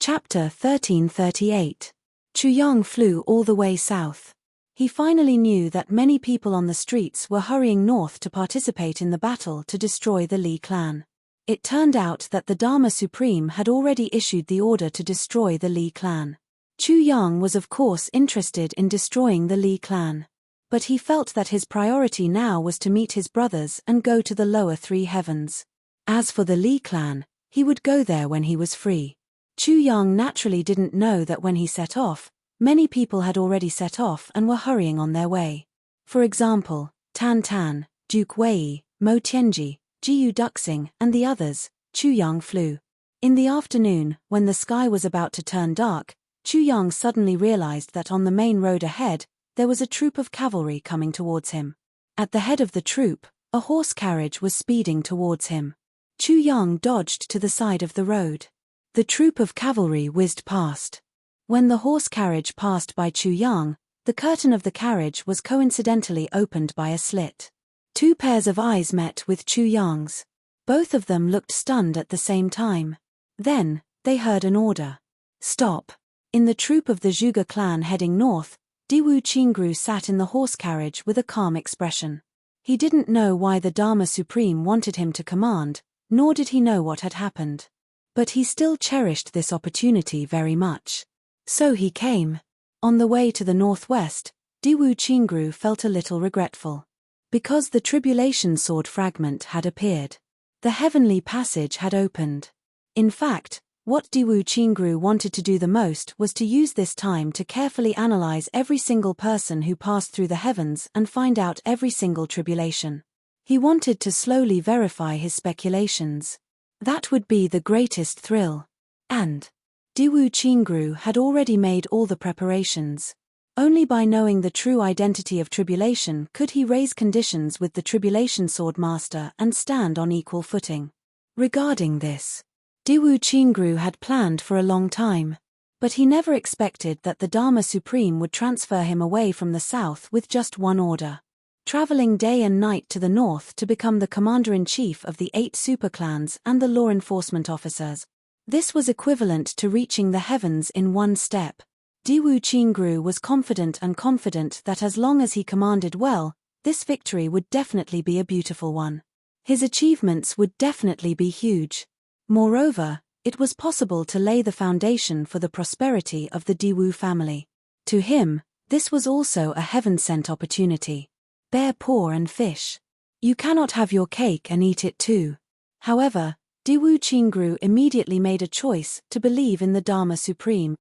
Chapter 1338. Chu Yang flew all the way south. He finally knew that many people on the streets were hurrying north to participate in the battle to destroy the Li clan. It turned out that the Dharma Supreme had already issued the order to destroy the Li clan. Chu Yang was of course interested in destroying the Li clan. But he felt that his priority now was to meet his brothers and go to the lower three heavens. As for the Li clan, he would go there when he was free. Chu Yang naturally didn't know that when he set off, many people had already set off and were hurrying on their way. For example, Tan Tan, Duke Wei, Mo Tianji, Jiyu Duxing, and the others. Chu Yang flew. In the afternoon, when the sky was about to turn dark, Chu Yang suddenly realized that on the main road ahead, there was a troop of cavalry coming towards him. At the head of the troop, a horse carriage was speeding towards him. Chu Yang dodged to the side of the road. The troop of cavalry whizzed past. When the horse carriage passed by Chu Yang, the curtain of the carriage was coincidentally opened by a slit. Two pairs of eyes met with Chu Yang's. Both of them looked stunned at the same time. Then, they heard an order. Stop. In the troop of the Zhuge clan heading north, Diwu Qingru sat in the horse carriage with a calm expression. He didn't know why the Dharma Supreme wanted him to command, nor did he know what had happened. But he still cherished this opportunity very much. So he came. On the way to the northwest, Diwu Qingru felt a little regretful. Because the tribulation sword fragment had appeared. The heavenly passage had opened. In fact, what Diwu Qingru wanted to do the most was to use this time to carefully analyze every single person who passed through the heavens and find out every single tribulation. He wanted to slowly verify his speculations. That would be the greatest thrill. And Diwu Qingru had already made all the preparations. Only by knowing the true identity of tribulation could he raise conditions with the tribulation sword master and stand on equal footing. Regarding this, Diwu Qingru had planned for a long time. But he never expected that the Dharma Supreme would transfer him away from the south with just one order. Traveling day and night to the north to become the commander-in-chief of the 8 superclans and the law enforcement officers. This was equivalent to reaching the heavens in one step. Diwu Qingru was confident that as long as he commanded well, this victory would definitely be a beautiful one. His achievements would definitely be huge. Moreover, it was possible to lay the foundation for the prosperity of the Diwu family. To him, this was also a heaven-sent opportunity. Bear paw and fish. You cannot have your cake and eat it too. However, Diwu Qingru immediately made a choice to believe in the Dharma Supreme.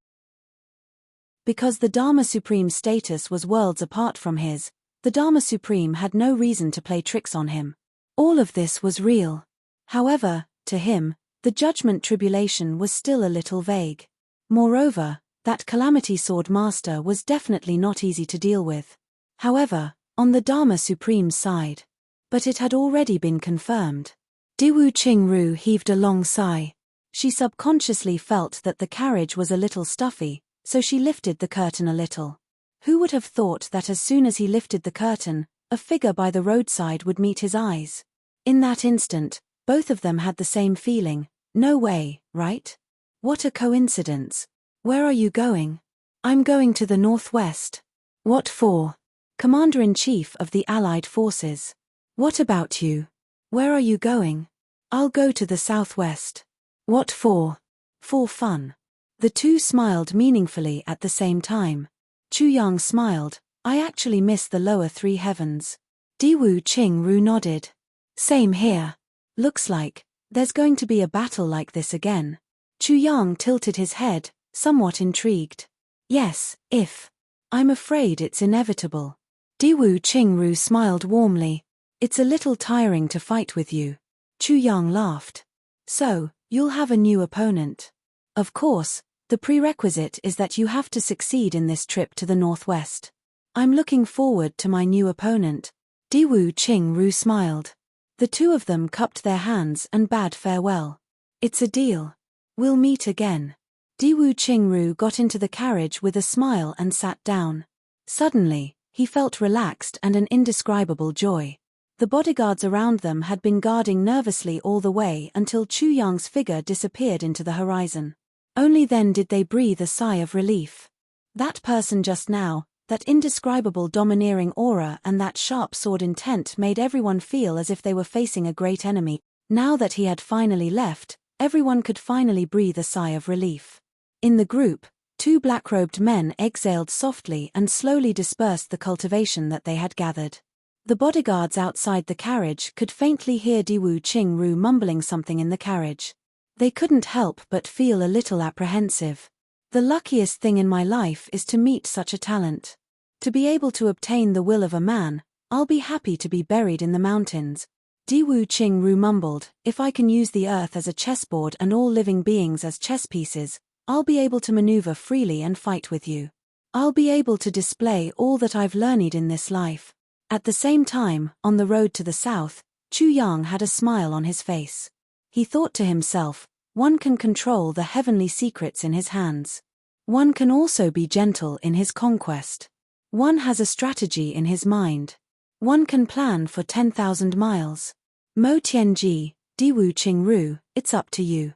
Because the Dharma Supreme's status was worlds apart from his, the Dharma Supreme had no reason to play tricks on him. All of this was real. However, to him, the judgment tribulation was still a little vague. Moreover, that Calamity Sword Master was definitely not easy to deal with. However, on the Dharma Supreme's side. But it had already been confirmed. Diwu Qingru heaved a long sigh. She subconsciously felt that the carriage was a little stuffy, so she lifted the curtain a little. Who would have thought that as soon as he lifted the curtain, a figure by the roadside would meet his eyes? In that instant, both of them had the same feeling. No way, right? What a coincidence. Where are you going? I'm going to the northwest. What for? Commander-in-Chief of the Allied forces. What about you? Where are you going? I'll go to the southwest. What for? For fun. The two smiled meaningfully at the same time. Chu Yang smiled. I actually miss the lower 3 heavens. Diwu Qingru nodded. Same here. Looks like there's going to be a battle like this again. Chu Yang tilted his head, somewhat intrigued. Yes, if. I'm afraid it's inevitable. Diwu Qingru smiled warmly. It's a little tiring to fight with you. Chu Yang laughed. So, you'll have a new opponent. Of course, the prerequisite is that you have to succeed in this trip to the northwest. I'm looking forward to my new opponent. Diwu Qingru smiled. The two of them cupped their hands and bade farewell. It's a deal. We'll meet again. Diwu Qingru got into the carriage with a smile and sat down. Suddenly, he felt relaxed and an indescribable joy. The bodyguards around them had been guarding nervously all the way until Chu Yang's figure disappeared into the horizon. Only then did they breathe a sigh of relief. That person just now, that indescribable domineering aura and that sharp sword intent made everyone feel as if they were facing a great enemy. Now that he had finally left, everyone could finally breathe a sigh of relief. In the group, 2 black-robed men exhaled softly and slowly dispersed the cultivation that they had gathered. The bodyguards outside the carriage could faintly hear Diwu Qingru mumbling something in the carriage. They couldn't help but feel a little apprehensive. The luckiest thing in my life is to meet such a talent. To be able to obtain the will of a man, I'll be happy to be buried in the mountains. Diwu Qingru mumbled, if I can use the earth as a chessboard and all living beings as chess pieces, I'll be able to maneuver freely and fight with you. I'll be able to display all that I've learned in this life. At the same time, on the road to the south, Chu Yang had a smile on his face. He thought to himself, one can control the heavenly secrets in his hands. One can also be gentle in his conquest. One has a strategy in his mind. One can plan for 10,000 miles. Mo Tianji, Diwu Qingru, it's up to you.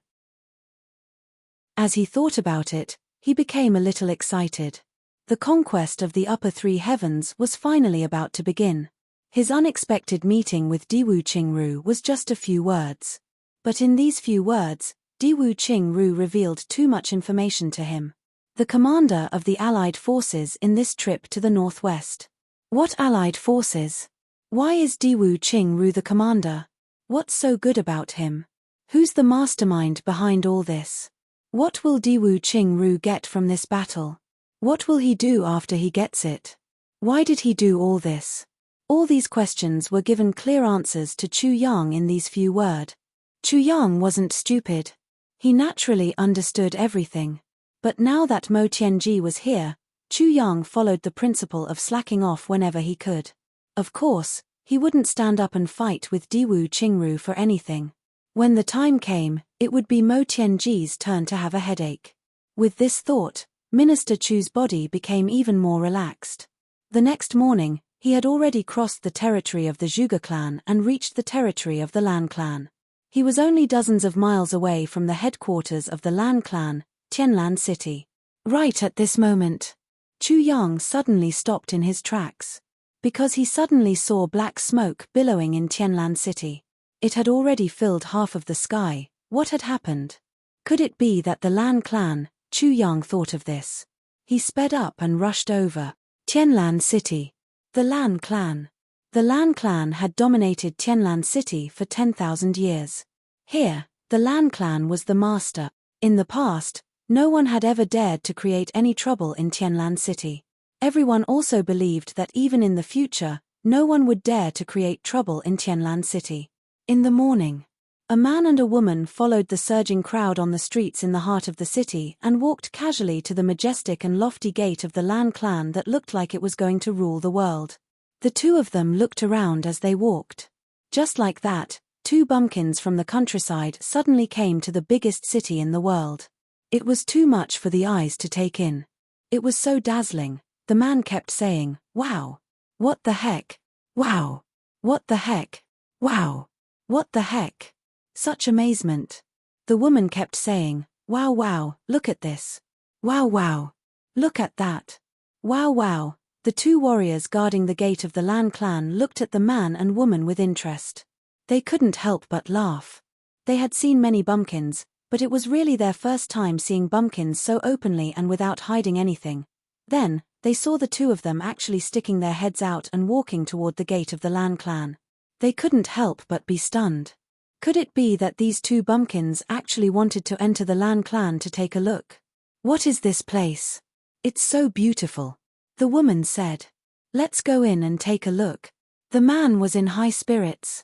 As he thought about it, he became a little excited. The conquest of the upper 3 heavens was finally about to begin. His unexpected meeting with Diwu Qingru was just a few words. But in these few words, Diwu Qingru revealed too much information to him. The commander of the Allied forces in this trip to the northwest. What Allied forces? Why is Diwu Qingru the commander? What's so good about him? Who's the mastermind behind all this? What will Diwu Qingru get from this battle? What will he do after he gets it? Why did he do all this? All these questions were given clear answers to Chu Yang in these few words. Chu Yang wasn't stupid. He naturally understood everything. But now that Mo Tianji was here, Chu Yang followed the principle of slacking off whenever he could. Of course, he wouldn't stand up and fight with Diwu Qingru for anything. When the time came, it would be Mo Tianji's turn to have a headache. With this thought, Minister Chu's body became even more relaxed. The next morning, he had already crossed the territory of the Zhuge clan and reached the territory of the Lan clan. He was only dozens of miles away from the headquarters of the Lan clan, Tianlan City. Right at this moment, Chu Yang suddenly stopped in his tracks. Because he suddenly saw black smoke billowing in Tianlan City. It had already filled half of the sky. What had happened? Could it be that the Lan clan? Chu Yang thought of this. He sped up and rushed over. Tianlan City. The Lan clan. The Lan clan had dominated Tianlan City for 10,000 years. Here, the Lan clan was the master. In the past, no one had ever dared to create any trouble in Tianlan City. Everyone also believed that even in the future, no one would dare to create trouble in Tianlan City. In the morning, a man and a woman followed the surging crowd on the streets in the heart of the city and walked casually to the majestic and lofty gate of the Lan clan that looked like it was going to rule the world. The 2 of them looked around as they walked. Just like that, 2 bumpkins from the countryside suddenly came to the biggest city in the world. It was too much for the eyes to take in. It was so dazzling. The man kept saying, "Wow! What the heck? Wow! What the heck? Wow! What the heck?" Such amazement. The woman kept saying, "Wow, wow, look at this. Wow, wow. Look at that. Wow, wow." The 2 warriors guarding the gate of the Lan clan looked at the man and woman with interest. They couldn't help but laugh. They had seen many bumpkins, but it was really their first time seeing bumpkins so openly and without hiding anything. Then, they saw the 2 of them actually sticking their heads out and walking toward the gate of the Lan clan. They couldn't help but be stunned. Could it be that these 2 bumpkins actually wanted to enter the Lan clan to take a look? "What is this place? It's so beautiful," the woman said. "Let's go in and take a look." The man was in high spirits.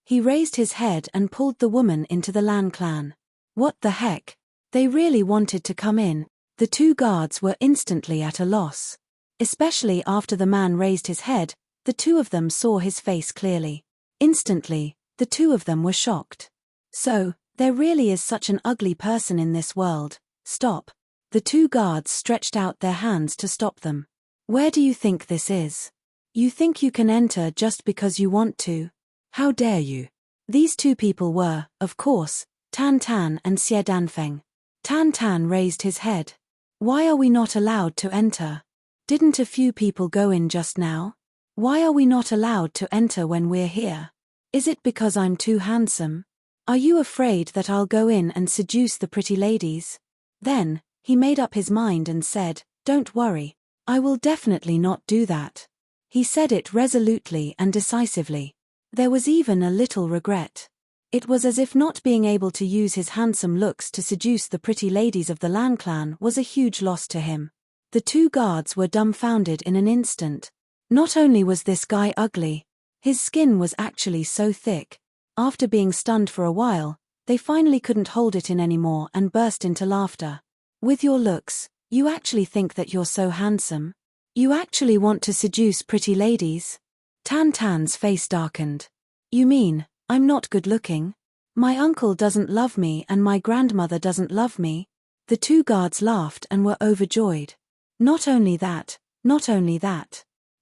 He raised his head and pulled the woman into the Lan clan. What the heck? They really wanted to come in. The 2 guards were instantly at a loss. Especially after the man raised his head, the 2 of them saw his face clearly. Instantly, the 2 of them were shocked. So, there really is such an ugly person in this world. Stop. The 2 guards stretched out their hands to stop them. Where do you think this is? You think you can enter just because you want to? How dare you? These 2 people were, of course, Tan Tan and Xie Danfeng. Tan Tan raised his head. Why are we not allowed to enter? Didn't a few people go in just now? Why are we not allowed to enter when we're here? Is it because I'm too handsome? Are you afraid that I'll go in and seduce the pretty ladies? Then, he made up his mind and said, "Don't worry. I will definitely not do that." He said it resolutely and decisively. There was even a little regret. It was as if not being able to use his handsome looks to seduce the pretty ladies of the Lan clan was a huge loss to him. The two guards were dumbfounded in an instant. Not only was this guy ugly, his skin was actually so thick. After being stunned for a while, they finally couldn't hold it in anymore and burst into laughter. With your looks, you actually think that you're so handsome? You actually want to seduce pretty ladies? Tan Tan's face darkened. You mean, I'm not good looking? My uncle doesn't love me and my grandmother doesn't love me? The two guards laughed and were overjoyed. Not only that.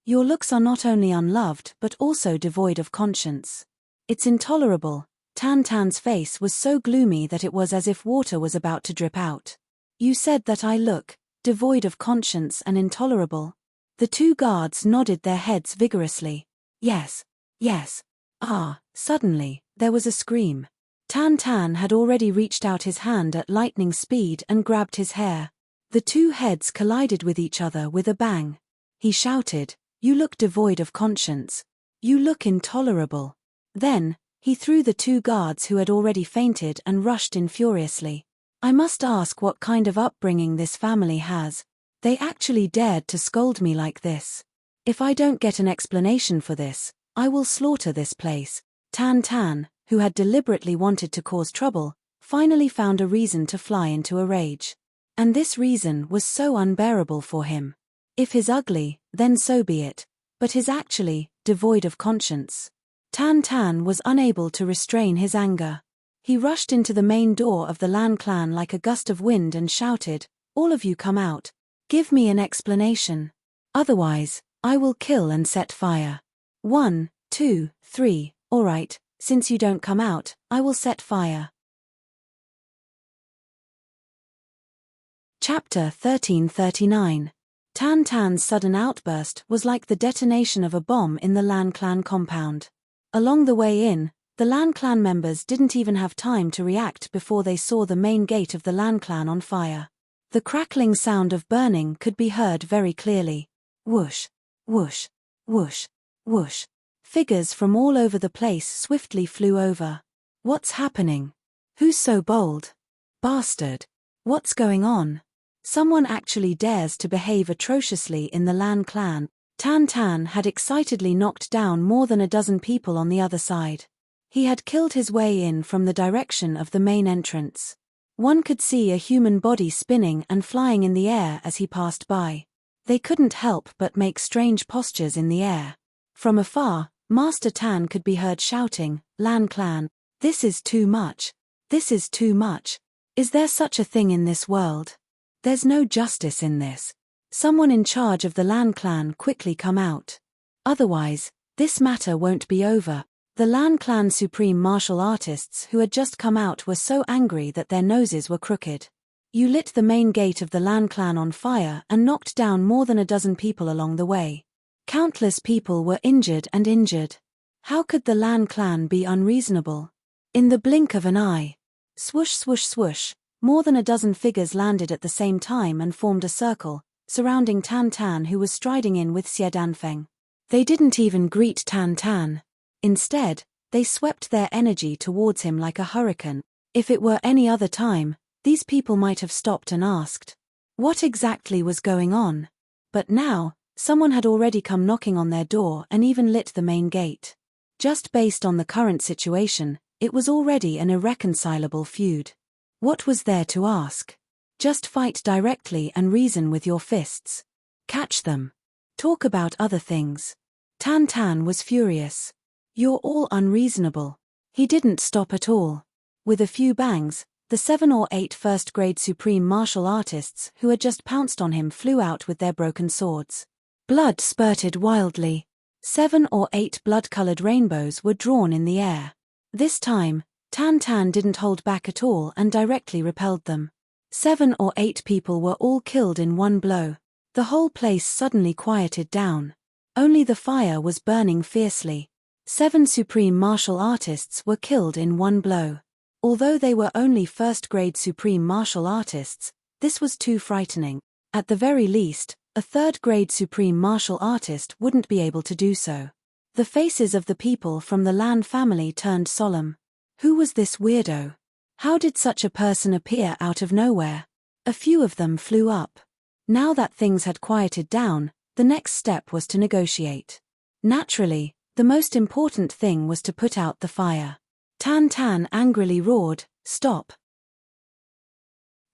Your looks are not only unloved but also devoid of conscience. It's intolerable. Tan Tan's face was so gloomy that it was as if water was about to drip out. You said that I look devoid of conscience and intolerable. The two guards nodded their heads vigorously. Yes. Suddenly, there was a scream. Tan Tan had already reached out his hand at lightning speed and grabbed his hair. The two heads collided with each other with a bang. He shouted, "You look devoid of conscience. You look intolerable." Then, he threw the two guards who had already fainted and rushed in furiously. I must ask what kind of upbringing this family has. They actually dared to scold me like this. If I don't get an explanation for this, I will slaughter this place. Tan Tan, who had deliberately wanted to cause trouble, finally found a reason to fly into a rage. And this reason was so unbearable for him. If he's ugly, then so be it. But he's actually devoid of conscience. Tan Tan was unable to restrain his anger. He rushed into the main door of the Lan clan like a gust of wind and shouted, "All of you come out. Give me an explanation. Otherwise, I will kill and set fire. 1, 2, 3, alright, since you don't come out, I will set fire." Chapter 1339. Tan Tan's sudden outburst was like the detonation of a bomb in the Lan clan compound. Along the way in, the Lan clan members didn't even have time to react before they saw the main gate of the Lan clan on fire. The crackling sound of burning could be heard very clearly. Whoosh, whoosh, whoosh, whoosh. Figures from all over the place swiftly flew over. What's happening? Who's so bold? Bastard. What's going on? Someone actually dares to behave atrociously in the Lan clan. Tan Tan had excitedly knocked down more than a dozen people on the other side. He had killed his way in from the direction of the main entrance. One could see a human body spinning and flying in the air as he passed by. They couldn't help but make strange postures in the air. From afar, Master Tan could be heard shouting, "Lan clan, this is too much. This is too much. Is there such a thing in this world? There's no justice in this. Someone in charge of the Lan clan quickly come out. Otherwise, this matter won't be over." The Lan clan supreme martial artists who had just come out were so angry that their noses were crooked. You lit the main gate of the Lan clan on fire and knocked down more than a dozen people along the way. Countless people were injured. How could the Lan clan be unreasonable? In the blink of an eye. Swoosh swoosh swoosh, more than a dozen figures landed at the same time and formed a circle, surrounding Tan Tan who was striding in with Xie Danfeng. They didn't even greet Tan Tan. Instead, they swept their energy towards him like a hurricane. If it were any other time, these people might have stopped and asked, what exactly was going on? But now, someone had already come knocking on their door and even lit the main gate. Just based on the current situation, it was already an irreconcilable feud. What was there to ask? Just fight directly and reason with your fists. Catch them. Talk about other things. Tan Tan was furious. You're all unreasonable. He didn't stop at all. With a few bangs, the 7 or 8 first-grade supreme martial artists who had just pounced on him flew out with their broken swords. Blood spurted wildly. 7 or 8 blood-colored rainbows were drawn in the air. This time, Tan Tan didn't hold back at all and directly repelled them. 7 or 8 people were all killed in one blow. The whole place suddenly quieted down. Only the fire was burning fiercely. 7 supreme martial artists were killed in one blow. Although they were only first-grade supreme martial artists, this was too frightening. At the very least, a third-grade supreme martial artist wouldn't be able to do so. The faces of the people from the Lan family turned solemn. Who was this weirdo? How did such a person appear out of nowhere? A few of them flew up. Now that things had quieted down, the next step was to negotiate. Naturally, the most important thing was to put out the fire. Tan Tan angrily roared, "Stop!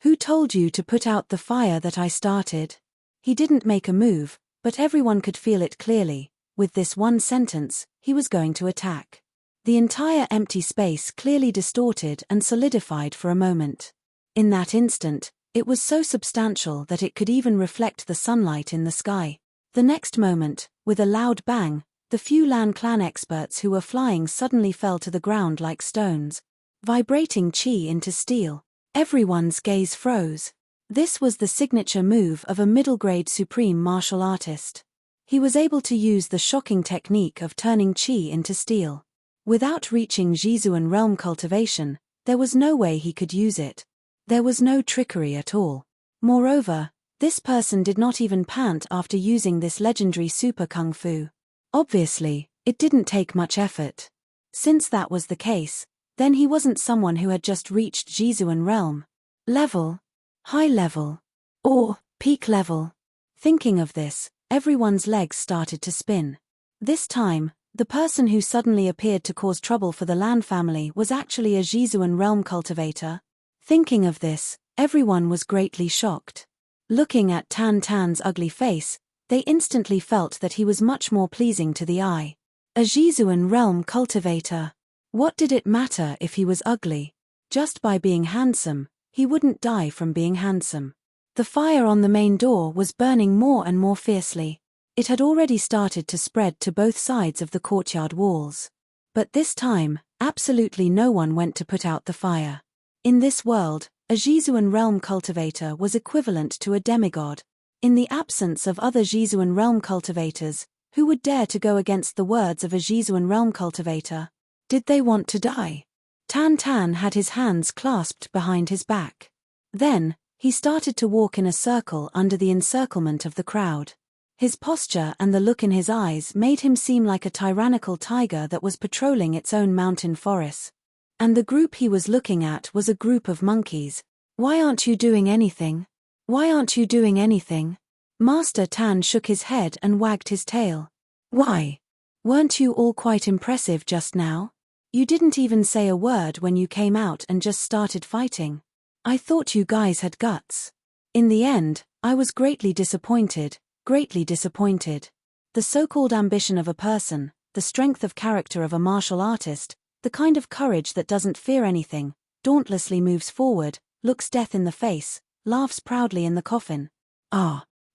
Who told you to put out the fire that I started?" He didn't make a move, but everyone could feel it clearly. With this one sentence, he was going to attack. The entire empty space clearly distorted and solidified for a moment. In that instant, it was so substantial that it could even reflect the sunlight in the sky. The next moment, with a loud bang, the few Lan clan experts who were flying suddenly fell to the ground like stones, vibrating chi into steel. Everyone's gaze froze. This was the signature move of a middle-grade supreme martial artist. He was able to use the shocking technique of turning chi into steel. Without reaching Jizuan realm cultivation, there was no way he could use it. There was no trickery at all. Moreover, this person did not even pant after using this legendary super kung fu. Obviously, it didn't take much effort. Since that was the case, then he wasn't someone who had just reached Jizuan realm level, high level, or peak level. Thinking of this, everyone's legs started to spin. This time, the person who suddenly appeared to cause trouble for the Lan family was actually a Jizuan realm cultivator. Thinking of this, everyone was greatly shocked. Looking at Tan Tan's ugly face, they instantly felt that he was much more pleasing to the eye. A Jizuan realm cultivator. What did it matter if he was ugly? Just by being handsome, he wouldn't die from being handsome. The fire on the main door was burning more and more fiercely. It had already started to spread to both sides of the courtyard walls. But this time, absolutely no one went to put out the fire. In this world, a Jizuan realm cultivator was equivalent to a demigod. In the absence of other Jizuan realm cultivators, who would dare to go against the words of a Jizuan realm cultivator? Did they want to die? Tan Tan had his hands clasped behind his back. Then, he started to walk in a circle under the encirclement of the crowd. His posture and the look in his eyes made him seem like a tyrannical tiger that was patrolling its own mountain forests. And the group he was looking at was a group of monkeys. "Why aren't you doing anything? Why aren't you doing anything?" Master Tan shook his head and wagged his tail. "Why? Weren't you all quite impressive just now? You didn't even say a word when you came out and just started fighting. I thought you guys had guts." In the end, I was greatly disappointed. Greatly disappointed. The so-called ambition of a person, the strength of character of a martial artist, the kind of courage that doesn't fear anything, dauntlessly moves forward, looks death in the face, laughs proudly in the coffin.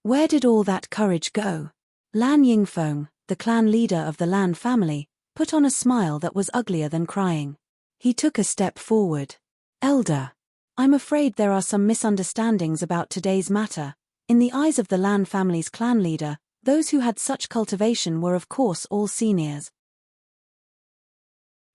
Where did all that courage go? Lan Yingfeng, the clan leader of the Lan family, put on a smile that was uglier than crying. He took a step forward. "Elder, I'm afraid there are some misunderstandings about today's matter." In the eyes of the Lan family's clan leader, those who had such cultivation were of course all seniors.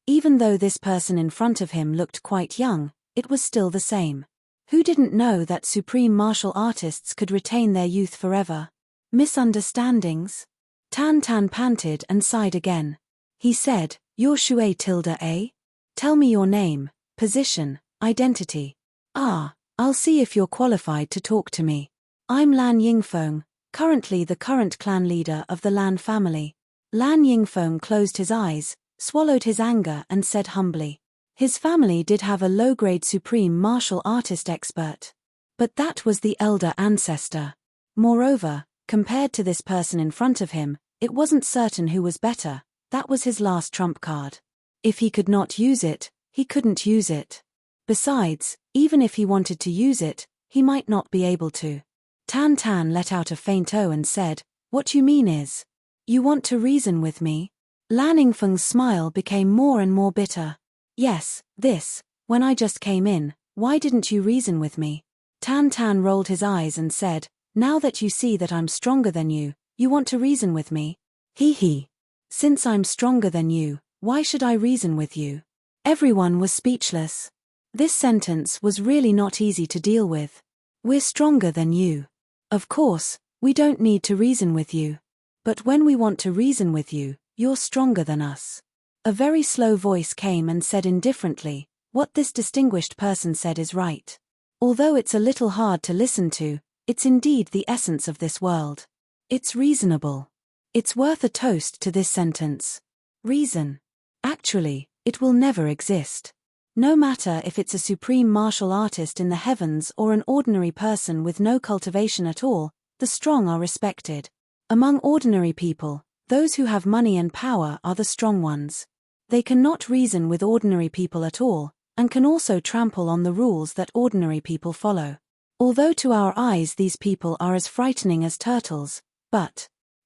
Even though this person in front of him looked quite young, it was still the same. Who didn't know that supreme martial artists could retain their youth forever? Misunderstandings? Tan Tan panted and sighed again. He said, "You're Shui Tilda, eh? Tell me your name, position, identity." I'll see if you're qualified to talk to me. I'm Lan Yingfeng, currently the current clan leader of the Lan family." Lan Yingfeng closed his eyes, swallowed his anger and said humbly. His family did have a low-grade supreme martial artist expert. But that was the elder ancestor. Moreover, compared to this person in front of him, it wasn't certain who was better. That was his last trump card. If he could not use it, he couldn't use it. Besides, even if he wanted to use it, he might not be able to. Tan Tan let out a faint "oh" and said, "What you mean is, you want to reason with me?" Lan Yingfeng's smile became more and more bitter. Yes, this, when I just came in, why didn't you reason with me? Tan Tan rolled his eyes and said, now that you see that I'm stronger than you want to reason with me? Hee hee. Since I'm stronger than you, why should I reason with you? Everyone was speechless. This sentence was really not easy to deal with. We're stronger than you. Of course, we don't need to reason with you. But when we want to reason with you, you're stronger than us. A very slow voice came and said indifferently, what this distinguished person said is right. Although it's a little hard to listen to, it's indeed the essence of this world. It's reasonable. It's worth a toast to this sentence. Reason. Actually, it will never exist. No matter if it's a supreme martial artist in the heavens or an ordinary person with no cultivation at all, the strong are respected. Among ordinary people, those who have money and power are the strong ones. They cannot reason with ordinary people at all, and can also trample on the rules that ordinary people follow. Although to our eyes these people are as frightening as turtles,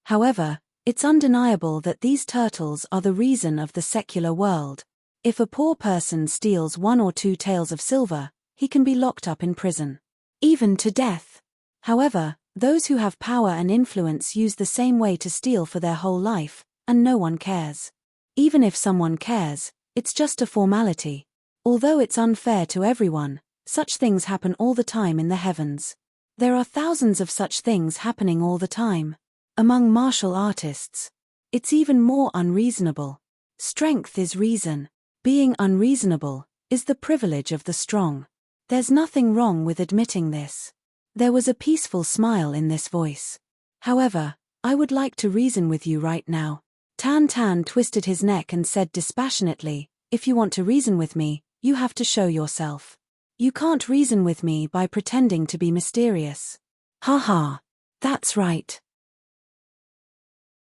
however, it's undeniable that these turtles are the reason of the secular world. If a poor person steals 1 or 2 taels of silver, he can be locked up in prison. Even to death. However, those who have power and influence use the same way to steal for their whole life, and no one cares. Even if someone cares, it's just a formality. Although it's unfair to everyone, such things happen all the time in the heavens. There are thousands of such things happening all the time. Among martial artists, it's even more unreasonable. Strength is reason. Being unreasonable is the privilege of the strong. There's nothing wrong with admitting this. There was a peaceful smile in this voice. However, I would like to reason with you right now. Tan Tan twisted his neck and said dispassionately, if you want to reason with me, you have to show yourself. You can't reason with me by pretending to be mysterious. Ha ha. That's right.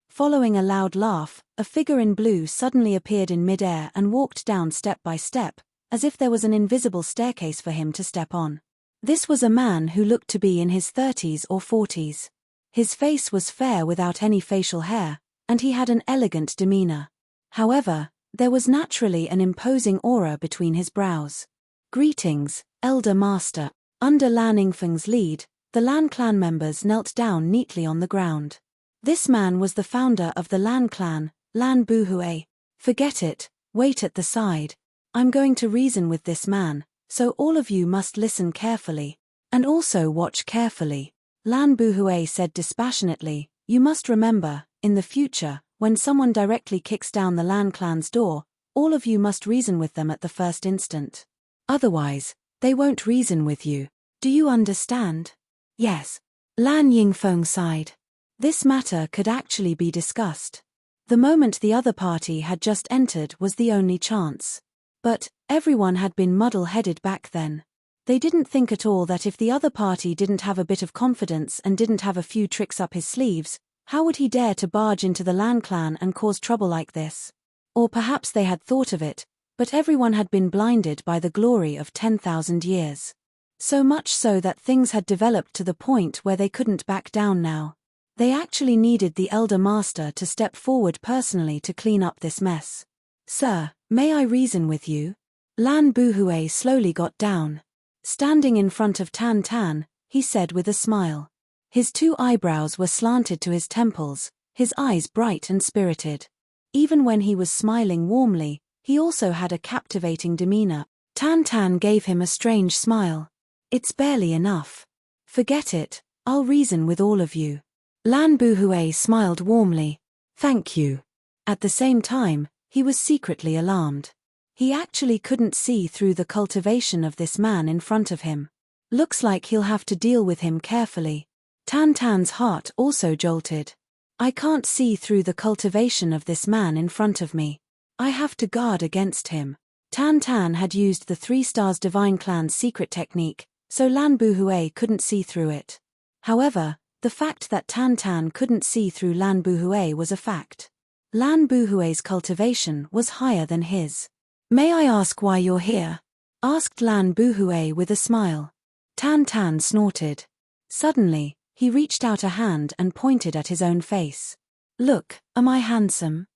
Following a loud laugh, a figure in blue suddenly appeared in midair and walked down step by step, as if there was an invisible staircase for him to step on. This was a man who looked to be in his 30s or 40s. His face was fair without any facial hair, and he had an elegant demeanor. However, there was naturally an imposing aura between his brows. Greetings, Elder Master. Under Lan Yingfeng's lead, the Lan clan members knelt down neatly on the ground. This man was the founder of the Lan clan, Lan Buhui. Forget it, wait at the side. I'm going to reason with this man, so all of you must listen carefully. And also watch carefully. Lan Buhui said dispassionately, you must remember, in the future, when someone directly kicks down the Lan clan's door, all of you must reason with them at the first instant. Otherwise, they won't reason with you. Do you understand? Yes. Lan Yingfeng sighed. This matter could actually be discussed. The moment the other party had just entered was the only chance. But everyone had been muddle-headed back then. They didn't think at all that if the other party didn't have a bit of confidence and didn't have a few tricks up his sleeves, how would he dare to barge into the Lan clan and cause trouble like this? Or perhaps they had thought of it, but everyone had been blinded by the glory of 10,000 years. So much so that things had developed to the point where they couldn't back down now. They actually needed the Elder Master to step forward personally to clean up this mess. Sir, may I reason with you? Lan Buhui slowly got down. Standing in front of Tan Tan, he said with a smile. His 2 eyebrows were slanted to his temples, his eyes bright and spirited. Even when he was smiling warmly, he also had a captivating demeanor. Tan Tan gave him a strange smile. It's barely enough. Forget it, I'll reason with all of you. Lan Buhui smiled warmly. Thank you. At the same time, he was secretly alarmed. He actually couldn't see through the cultivation of this man in front of him. Looks like he'll have to deal with him carefully. Tan Tan's heart also jolted. I can't see through the cultivation of this man in front of me. I have to guard against him. Tan Tan had used the 3 Stars Divine Clan's secret technique, so Lan Buhui couldn't see through it. However, the fact that Tan Tan couldn't see through Lan Buhui was a fact. Lan Buhui's cultivation was higher than his. May I ask why you're here? Asked Lan Buhui with a smile. Tan Tan snorted. Suddenly, he reached out a hand and pointed at his own face. Look, am I handsome?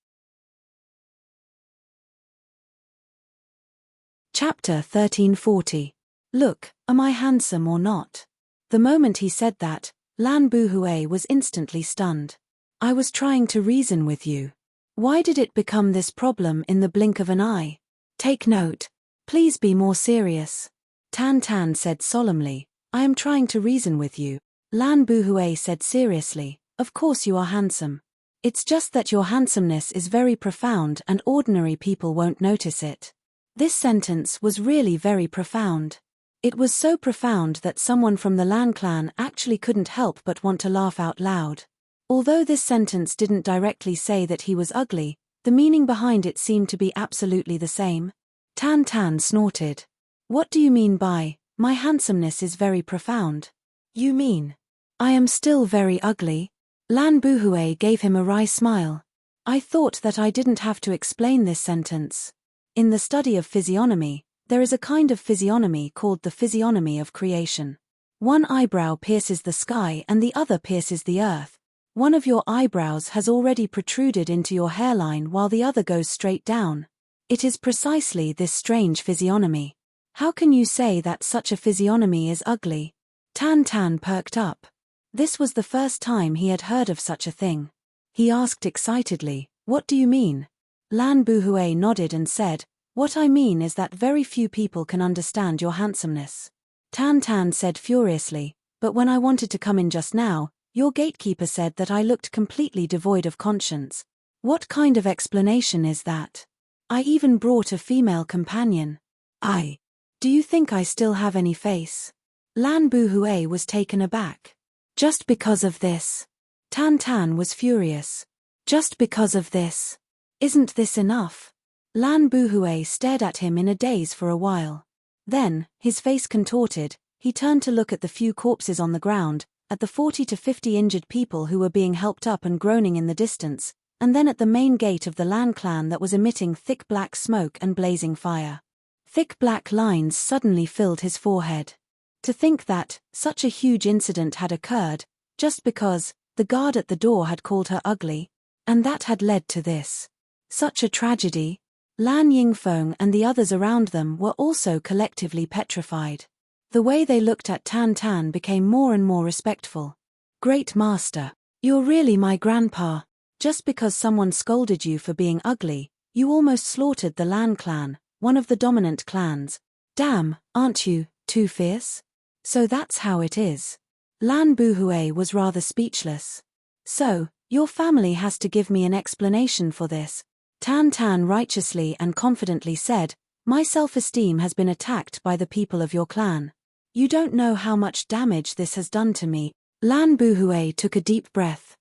Chapter 1340. Look, am I handsome or not? The moment he said that, Lan Buhui was instantly stunned. I was trying to reason with you. Why did it become this problem in the blink of an eye? Take note. Please be more serious. Tan Tan said solemnly, I am trying to reason with you. Lan Buhui said seriously, of course you are handsome. It's just that your handsomeness is very profound and ordinary people won't notice it. This sentence was really very profound. It was so profound that someone from the Lan clan actually couldn't help but want to laugh out loud. Although this sentence didn't directly say that he was ugly, the meaning behind it seemed to be absolutely the same. Tan Tan snorted. What do you mean by, my handsomeness is very profound? You mean, I am still very ugly? Lan Buhui gave him a wry smile. I thought that I didn't have to explain this sentence. In the study of physiognomy, there is a kind of physiognomy called the physiognomy of creation. One eyebrow pierces the sky and the other pierces the earth. One of your eyebrows has already protruded into your hairline while the other goes straight down. It is precisely this strange physiognomy. How can you say that such a physiognomy is ugly? Tan Tan perked up. This was the first time he had heard of such a thing. He asked excitedly, what do you mean? Lan Buhui nodded and said, what I mean is that very few people can understand your handsomeness. Tan Tan said furiously, but when I wanted to come in just now, your gatekeeper said that I looked completely devoid of conscience. What kind of explanation is that? I even brought a female companion. Do you think I still have any face? Lan Buhui was taken aback. Just because of this? Tan Tan was furious. Just because of this? Isn't this enough? Lan Buhui stared at him in a daze for a while. Then, his face contorted, he turned to look at the few corpses on the ground, at the 40 to 50 injured people who were being helped up and groaning in the distance, and then at the main gate of the Lan clan that was emitting thick black smoke and blazing fire. Thick black lines suddenly filled his forehead. To think that such a huge incident had occurred, just because the guard at the door had called her ugly, and that had led to this. Such a tragedy. Lan Yingfeng and the others around them were also collectively petrified. The way they looked at Tan Tan became more and more respectful. Great master, you're really my grandpa. Just because someone scolded you for being ugly, you almost slaughtered the Lan clan, one of the dominant clans. Damn, aren't you too fierce? So that's how it is. Lan Buhui was rather speechless. So, your family has to give me an explanation for this. Tan Tan righteously and confidently said, my self-esteem has been attacked by the people of your clan. You don't know how much damage this has done to me. Lan Buhui took a deep breath.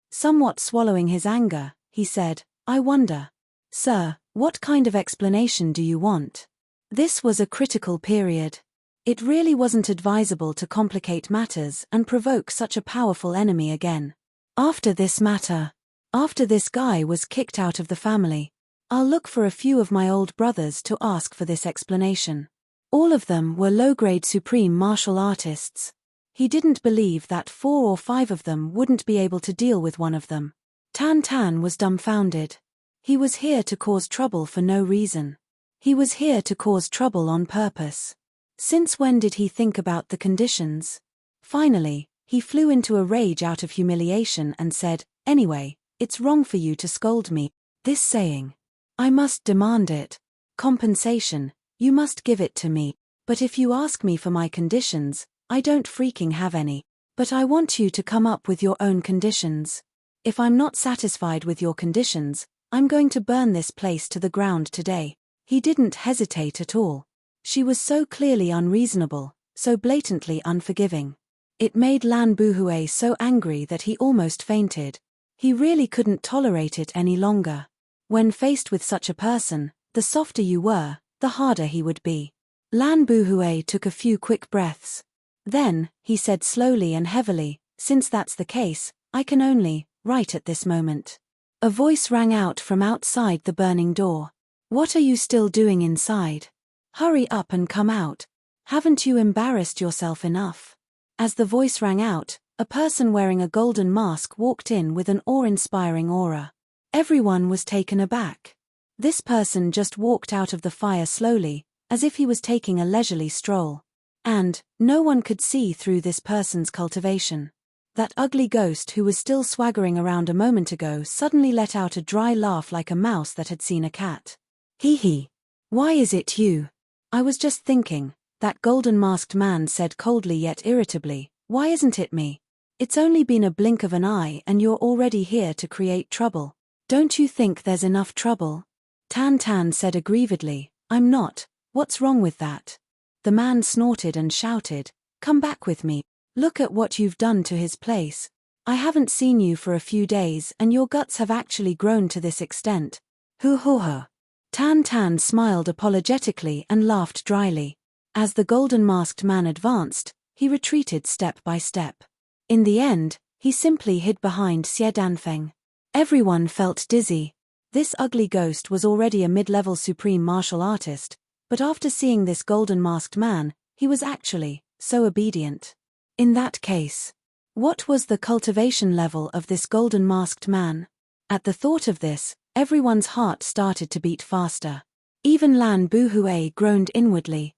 Somewhat swallowing his anger, he said, I wonder. Sir, what kind of explanation do you want? This was a critical period. It really wasn't advisable to complicate matters and provoke such a powerful enemy again. After this guy was kicked out of the family, I'll look for a few of my old brothers to ask for this explanation. All of them were low-grade supreme martial artists. He didn't believe that 4 or 5 of them wouldn't be able to deal with one of them. Tan Tan was dumbfounded. He was here to cause trouble for no reason. He was here to cause trouble on purpose. Since when did he think about the conditions? Finally, he flew into a rage out of humiliation and said, anyway, it's wrong for you to scold me. This saying, I must demand it. Compensation, you must give it to me. But if you ask me for my conditions, I don't freaking have any. But I want you to come up with your own conditions. If I'm not satisfied with your conditions, I'm going to burn this place to the ground today. He didn't hesitate at all. She was so clearly unreasonable, so blatantly unforgiving. It made Lan Buhui so angry that he almost fainted. He really couldn't tolerate it any longer. When faced with such a person, the softer you were, the harder he would be. Lan Buhui took a few quick breaths. Then, he said slowly and heavily, since that's the case, I can only write at this moment. A voice rang out from outside the burning door. What are you still doing inside? Hurry up and come out. Haven't you embarrassed yourself enough? As the voice rang out, a person wearing a golden mask walked in with an awe-inspiring aura. Everyone was taken aback. This person just walked out of the fire slowly, as if he was taking a leisurely stroll. And no one could see through this person's cultivation. That ugly ghost who was still swaggering around a moment ago suddenly let out a dry laugh like a mouse that had seen a cat. Hee hee. Why is it you? I was just thinking, that golden-masked man said coldly yet irritably. Why isn't it me? It's only been a blink of an eye and you're already here to create trouble. Don't you think there's enough trouble? Tan Tan said aggrievedly. I'm not. What's wrong with that? The man snorted and shouted, come back with me. Look at what you've done to his place. I haven't seen you for a few days and your guts have actually grown to this extent. Hoo hoo hoo. Tan Tan smiled apologetically and laughed dryly. As the golden-masked man advanced, he retreated step by step. In the end, he simply hid behind Xie Danfeng. Everyone felt dizzy. This ugly ghost was already a mid-level supreme martial artist, but after seeing this golden-masked man, he was actually so obedient. In that case, what was the cultivation level of this golden-masked man? At the thought of this, everyone's heart started to beat faster. Even Lan Buhui groaned inwardly.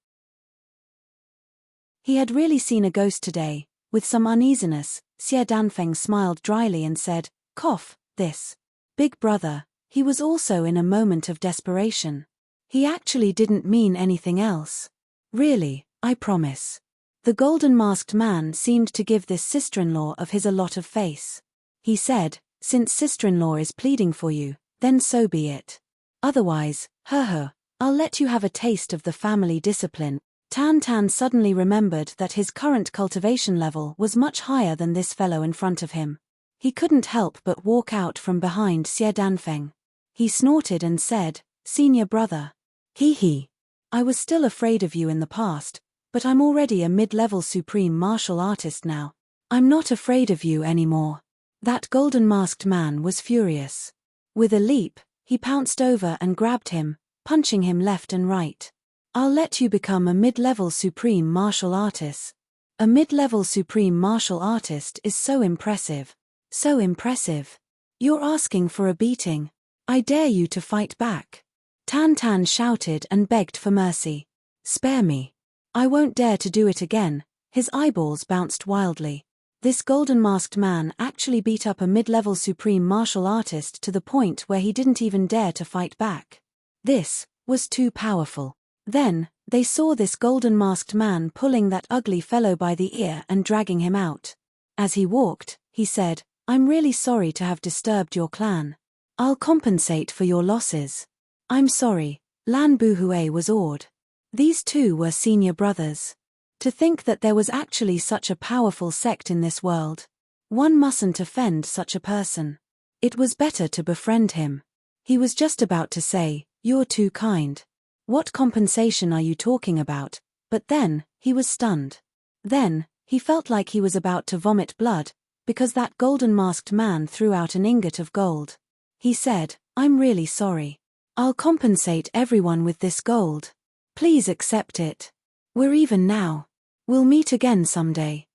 He had really seen a ghost today. With some uneasiness, Xie Danfeng smiled dryly and said, cough, this big brother. He was also in a moment of desperation. He actually didn't mean anything else. Really, I promise. The golden-masked man seemed to give this sister-in-law of his a lot of face. He said, since sister-in-law is pleading for you, then so be it. Otherwise, I'll let you have a taste of the family discipline. Tan Tan suddenly remembered that his current cultivation level was much higher than this fellow in front of him. He couldn't help but walk out from behind Xie Danfeng. He snorted and said, senior brother. Hee hee. I was still afraid of you in the past, but I'm already a mid-level supreme martial artist now. I'm not afraid of you anymore. That golden-masked man was furious. With a leap, he pounced over and grabbed him, punching him left and right. I'll let you become a mid-level supreme martial artist. A mid-level supreme martial artist is so impressive. So impressive. You're asking for a beating. I dare you to fight back. Tan Tan shouted and begged for mercy. Spare me. I won't dare to do it again. His eyeballs bounced wildly. This golden-masked man actually beat up a mid-level supreme martial artist to the point where he didn't even dare to fight back. This was too powerful. Then, they saw this golden-masked man pulling that ugly fellow by the ear and dragging him out. As he walked, he said, I'm really sorry to have disturbed your clan. I'll compensate for your losses. I'm sorry. Lan Buhui was awed. These two were senior brothers. To think that there was actually such a powerful sect in this world. One mustn't offend such a person. It was better to befriend him. He was just about to say, you're too kind. What compensation are you talking about? But then, he was stunned. Then, he felt like he was about to vomit blood, because that golden-masked man threw out an ingot of gold. He said, I'm really sorry. I'll compensate everyone with this gold. Please accept it. We're even now. We'll meet again someday.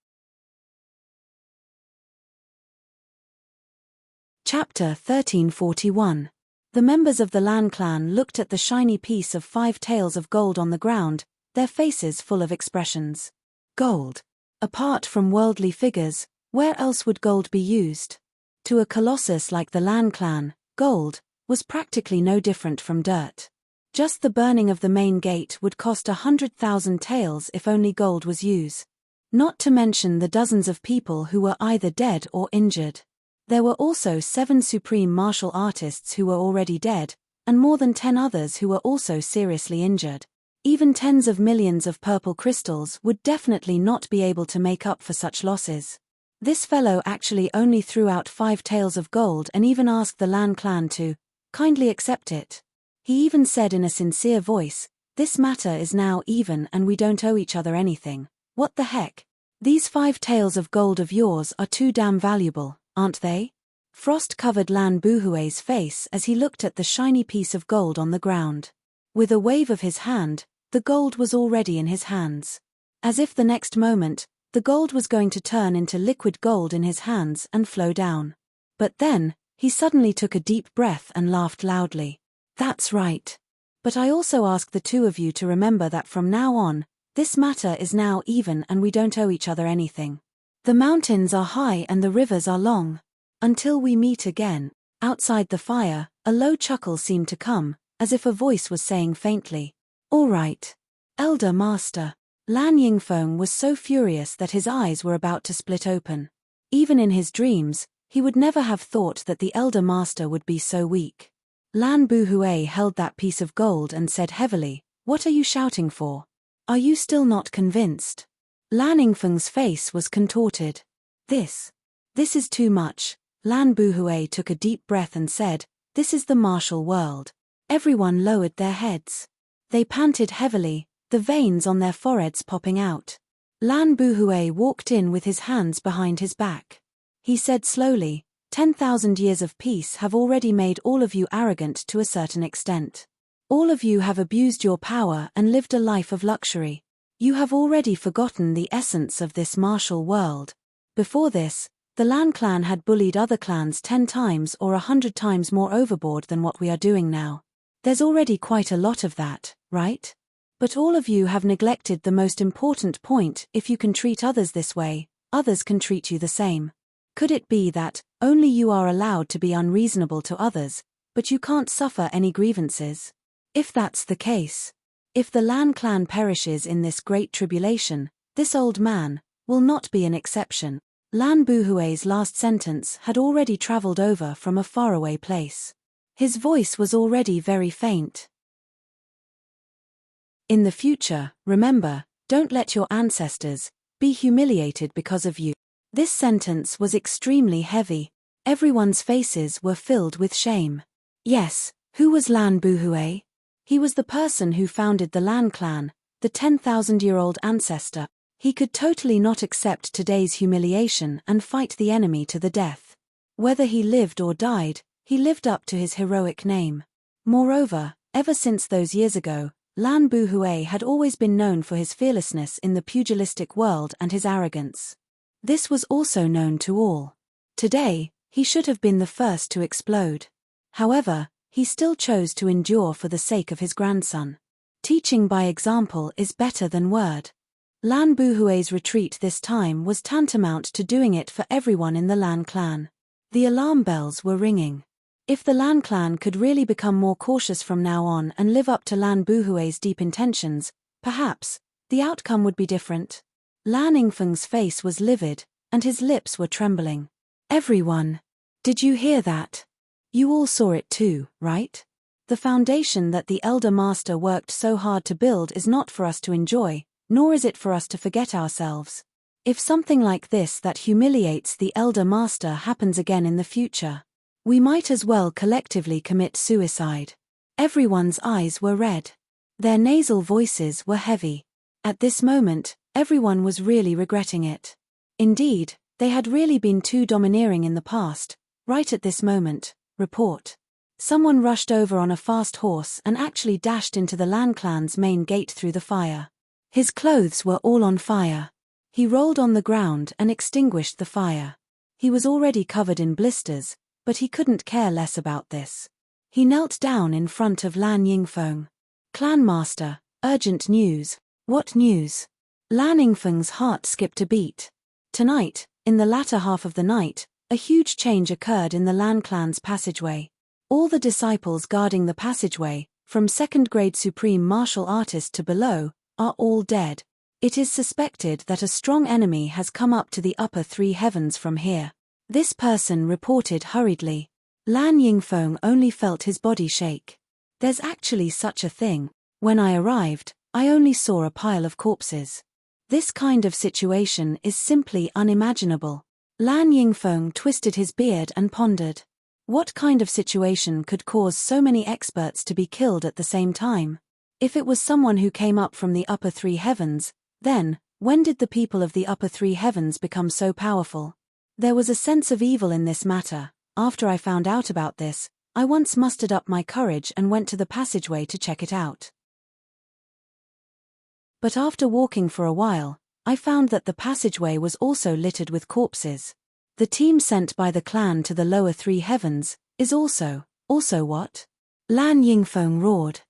Chapter 1341. The members of the Lan clan looked at the shiny piece of 5 tails of gold on the ground, their faces full of expressions. Gold. Apart from worldly figures, where else would gold be used? To a colossus like the Lan clan, gold was practically no different from dirt. Just the burning of the main gate would cost 100,000 taels if only gold was used. Not to mention the dozens of people who were either dead or injured. There were also 7 supreme martial artists who were already dead, and more than 10 others who were also seriously injured. Even tens of millions of purple crystals would definitely not be able to make up for such losses. This fellow actually only threw out 5 taels of gold and even asked the Lan clan to kindly accept it. He even said in a sincere voice, this matter is now even and we don't owe each other anything. What the heck? These 5 taels of gold of yours are too damn valuable, aren't they? Frost covered Lan Buhui's face as he looked at the shiny piece of gold on the ground. With a wave of his hand, the gold was already in his hands. As if the next moment, the gold was going to turn into liquid gold in his hands and flow down. But then, he suddenly took a deep breath and laughed loudly. That's right. But I also ask the two of you to remember that from now on, this matter is now even and we don't owe each other anything. The mountains are high and the rivers are long. Until we meet again. Outside the fire, a low chuckle seemed to come, as if a voice was saying faintly, "All right. Elder Master." Lan Yingfeng was so furious that his eyes were about to split open. Even in his dreams, he would never have thought that the Elder Master would be so weak. Lan Buhui held that piece of gold and said heavily, "What are you shouting for? Are you still not convinced?" Lan Yingfeng's face was contorted. This is too much." Lan Buhui took a deep breath and said, "This is the martial world." Everyone lowered their heads. They panted heavily, the veins on their foreheads popping out. Lan Buhui walked in with his hands behind his back. He said slowly, 10,000 years of peace have already made all of you arrogant to a certain extent. All of you have abused your power and lived a life of luxury. You have already forgotten the essence of this martial world. Before this, the Lan clan had bullied other clans 10 times or 100 times more overboard than what we are doing now. There's already quite a lot of that, right? But all of you have neglected the most important point: if you can treat others this way, others can treat you the same. Could it be that only you are allowed to be unreasonable to others, but you can't suffer any grievances? If that's the case, if the Lan clan perishes in this great tribulation, this old man will not be an exception. Lan Buhui's last sentence had already traveled over from a faraway place. His voice was already very faint. In the future, remember, don't let your ancestors be humiliated because of you. This sentence was extremely heavy. Everyone's faces were filled with shame. Yes, who was Lan Buhui? He was the person who founded the Lan clan, the 10,000-year-old ancestor. He could totally not accept today's humiliation and fight the enemy to the death. Whether he lived or died, he lived up to his heroic name. Moreover, ever since those years ago, Lan Buhui had always been known for his fearlessness in the pugilistic world and his arrogance. This was also known to all. Today, he should have been the first to explode. However, he still chose to endure for the sake of his grandson. Teaching by example is better than word. Lan Buhui's retreat this time was tantamount to doing it for everyone in the Lan clan. The alarm bells were ringing. If the Lan clan could really become more cautious from now on and live up to Lan Buhui's deep intentions, perhaps the outcome would be different. Lan Yingfeng's face was livid, and his lips were trembling. "Everyone, did you hear that? You all saw it too, right? The foundation that the Elder Master worked so hard to build is not for us to enjoy, nor is it for us to forget ourselves. If something like this that humiliates the Elder Master happens again in the future, we might as well collectively commit suicide." Everyone's eyes were red. Their nasal voices were heavy. At this moment, everyone was really regretting it. Indeed, they had really been too domineering in the past. Right at this moment, report. Someone rushed over on a fast horse and actually dashed into the Lan clan's main gate through the fire. His clothes were all on fire. He rolled on the ground and extinguished the fire. He was already covered in blisters, but he couldn't care less about this. He knelt down in front of Lan Yingfeng. "Clan Master, urgent news." "What news?" Lan Yingfeng's heart skipped a beat. Tonight, in the latter half of the night, a huge change occurred in the Lan clan's passageway. All the disciples guarding the passageway, from second-grade supreme martial artist to below, are all dead. It is suspected that a strong enemy has come up to the upper 3 heavens from here. This person reported hurriedly. Lan Yingfeng only felt his body shake. There's actually such a thing. When I arrived, I only saw a pile of corpses. This kind of situation is simply unimaginable. Lan Yingfeng twisted his beard and pondered. What kind of situation could cause so many experts to be killed at the same time? If it was someone who came up from the upper 3 heavens, then, when did the people of the upper 3 heavens become so powerful? There was a sense of evil in this matter. After I found out about this, I once mustered up my courage and went to the passageway to check it out. But after walking for a while, I found that the passageway was also littered with corpses. The team sent by the clan to the lower 3 heavens is also what? Lan Yingfeng roared.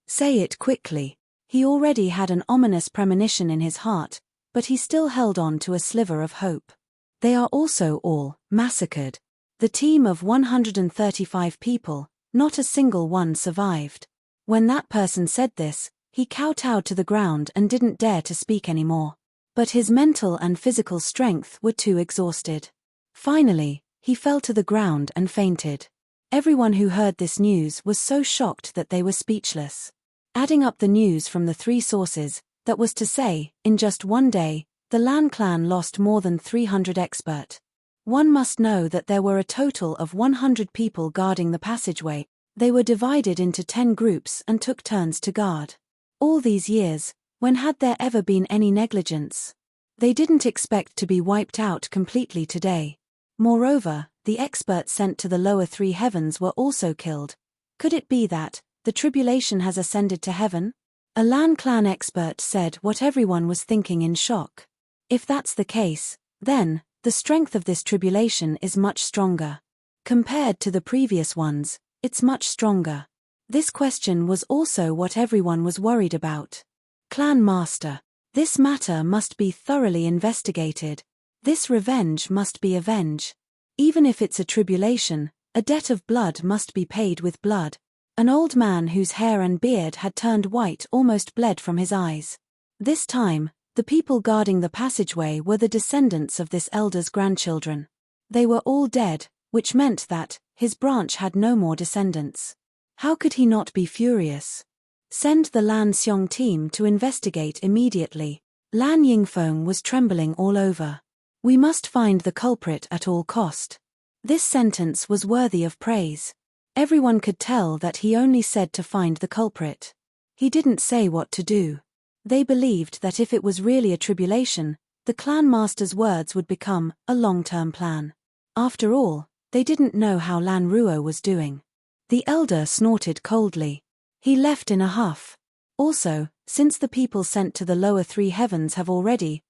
Say it quickly. He already had an ominous premonition in his heart, but he still held on to a sliver of hope. They are also all massacred. The team of 135 people, not a single one survived. When that person said this, he kowtowed to the ground and didn't dare to speak anymore. But his mental and physical strength were too exhausted. Finally, he fell to the ground and fainted. Everyone who heard this news was so shocked that they were speechless. Adding up the news from the three sources, that was to say, in just one day, the Lan clan lost more than 300 expert. One must know that there were a total of 100 people guarding the passageway. They were divided into 10 groups and took turns to guard. All these years, when had there ever been any negligence? They didn't expect to be wiped out completely today. Moreover, the experts sent to the lower three heavens were also killed. Could it be that the tribulation has ascended to heaven? A Lan clan expert said what everyone was thinking in shock. If that's the case, then the strength of this tribulation is much stronger. Compared to the previous ones, it's much stronger. This question was also what everyone was worried about. Clan Master, this matter must be thoroughly investigated. This revenge must be avenged. Even if it's a tribulation, a debt of blood must be paid with blood. An old man whose hair and beard had turned white almost bled from his eyes. This time, the people guarding the passageway were the descendants of this elder's grandchildren. They were all dead, which meant that his branch had no more descendants. How could he not be furious? Send the Lan Xiong team to investigate immediately. Lan Yingfeng was trembling all over. We must find the culprit at all cost. This sentence was worthy of praise. Everyone could tell that he only said to find the culprit. He didn't say what to do. They believed that if it was really a tribulation, the clan master's words would become a long-term plan. After all, they didn't know how Lan Ruo was doing. The elder snorted coldly. He left in a huff. Also, since the people sent to the lower three heavens have already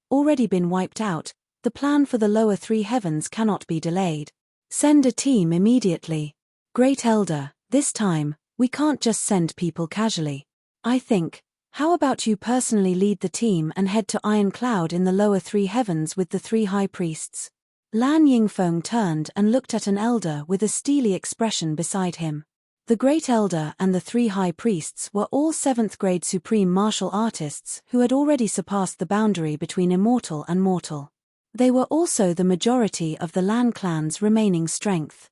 been wiped out, the plan for the lower three heavens cannot be delayed. Send a team immediately. Great Elder, this time, we can't just send people casually. I think, how about you personally lead the team and head to Iron Cloud in the lower three heavens with the three high priests? Lan Yingfeng turned and looked at an elder with a steely expression beside him. The Great Elder and the three high priests were all 7th grade supreme martial artists who had already surpassed the boundary between immortal and mortal. They were also the majority of the Lan clan's remaining strength.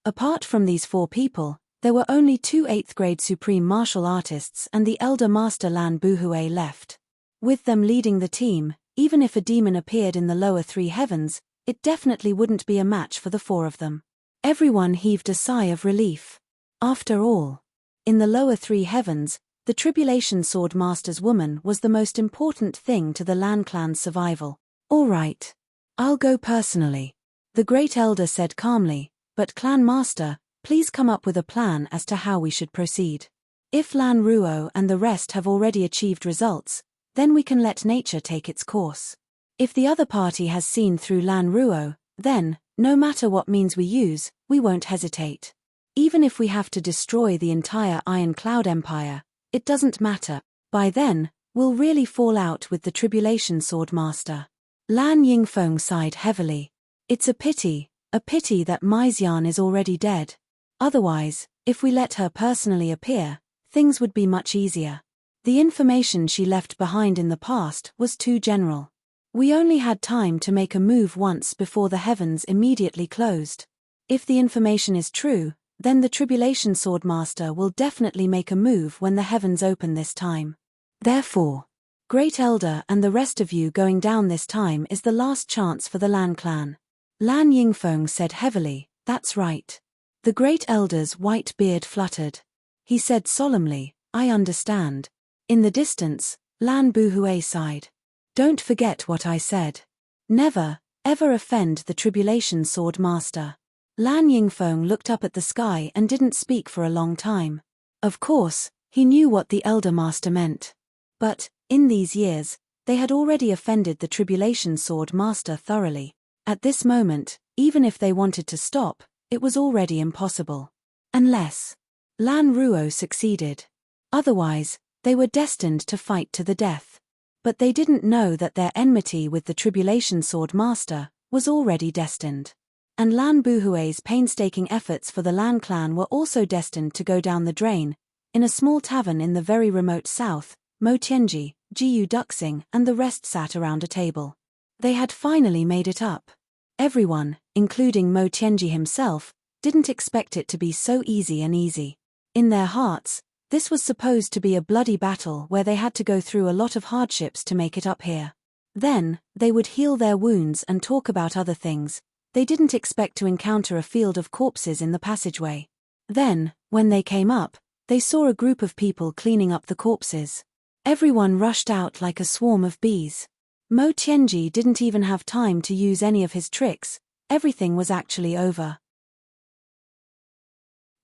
Apart from these 4 people, there were only 2 8th grade supreme martial artists and the elder master Lan Buhui left. With them leading the team, even if a demon appeared in the lower 3 heavens, it definitely wouldn't be a match for the 4 of them. Everyone heaved a sigh of relief. After all, in the lower 3 heavens, the Tribulation Sword Master's woman was the most important thing to the Lan clan's survival. All right. I'll go personally. The Great Elder said calmly, but Clan Master, please come up with a plan as to how we should proceed. If Lan Ruo and the rest have already achieved results, then we can let nature take its course. If the other party has seen through Lan Ruo, then, no matter what means we use, we won't hesitate. Even if we have to destroy the entire Iron Cloud Empire, it doesn't matter. By then, we'll really fall out with the Tribulation Sword Master. Lan Yingfeng sighed heavily. It's a pity that Maixian is already dead. Otherwise, if we let her personally appear, things would be much easier. The information she left behind in the past was too general. We only had time to make a move once before the heavens immediately closed. If the information is true, then the Tribulation Sword Master will definitely make a move when the heavens open this time. Therefore, Great Elder and the rest of you going down this time is the last chance for the Lan clan. Lan Yingfeng said heavily, that's right. The Great Elder's white beard fluttered. He said solemnly, I understand. In the distance, Lan Buhui sighed. Don't forget what I said. Never, ever offend the Tribulation Sword Master. Lan Yingfeng looked up at the sky and didn't speak for a long time. Of course, he knew what the Elder Master meant. But, in these years, they had already offended the Tribulation Sword Master thoroughly. At this moment, even if they wanted to stop, it was already impossible. Unless Lan Ruo succeeded. Otherwise, they were destined to fight to the death. But they didn't know that their enmity with the Tribulation Sword Master was already destined. And Lan Buhui's painstaking efforts for the Lan clan were also destined to go down the drain. In a small tavern in the very remote south, Mo Tianji, Jiyu Duxing, and the rest sat around a table. They had finally made it up. Everyone, including Mo Tianji himself, didn't expect it to be so easy. In their hearts, this was supposed to be a bloody battle where they had to go through a lot of hardships to make it up here. Then, they would heal their wounds and talk about other things. They didn't expect to encounter a field of corpses in the passageway. Then, when they came up, they saw a group of people cleaning up the corpses. Everyone rushed out like a swarm of bees. Mo Tianji didn't even have time to use any of his tricks. Everything was actually over.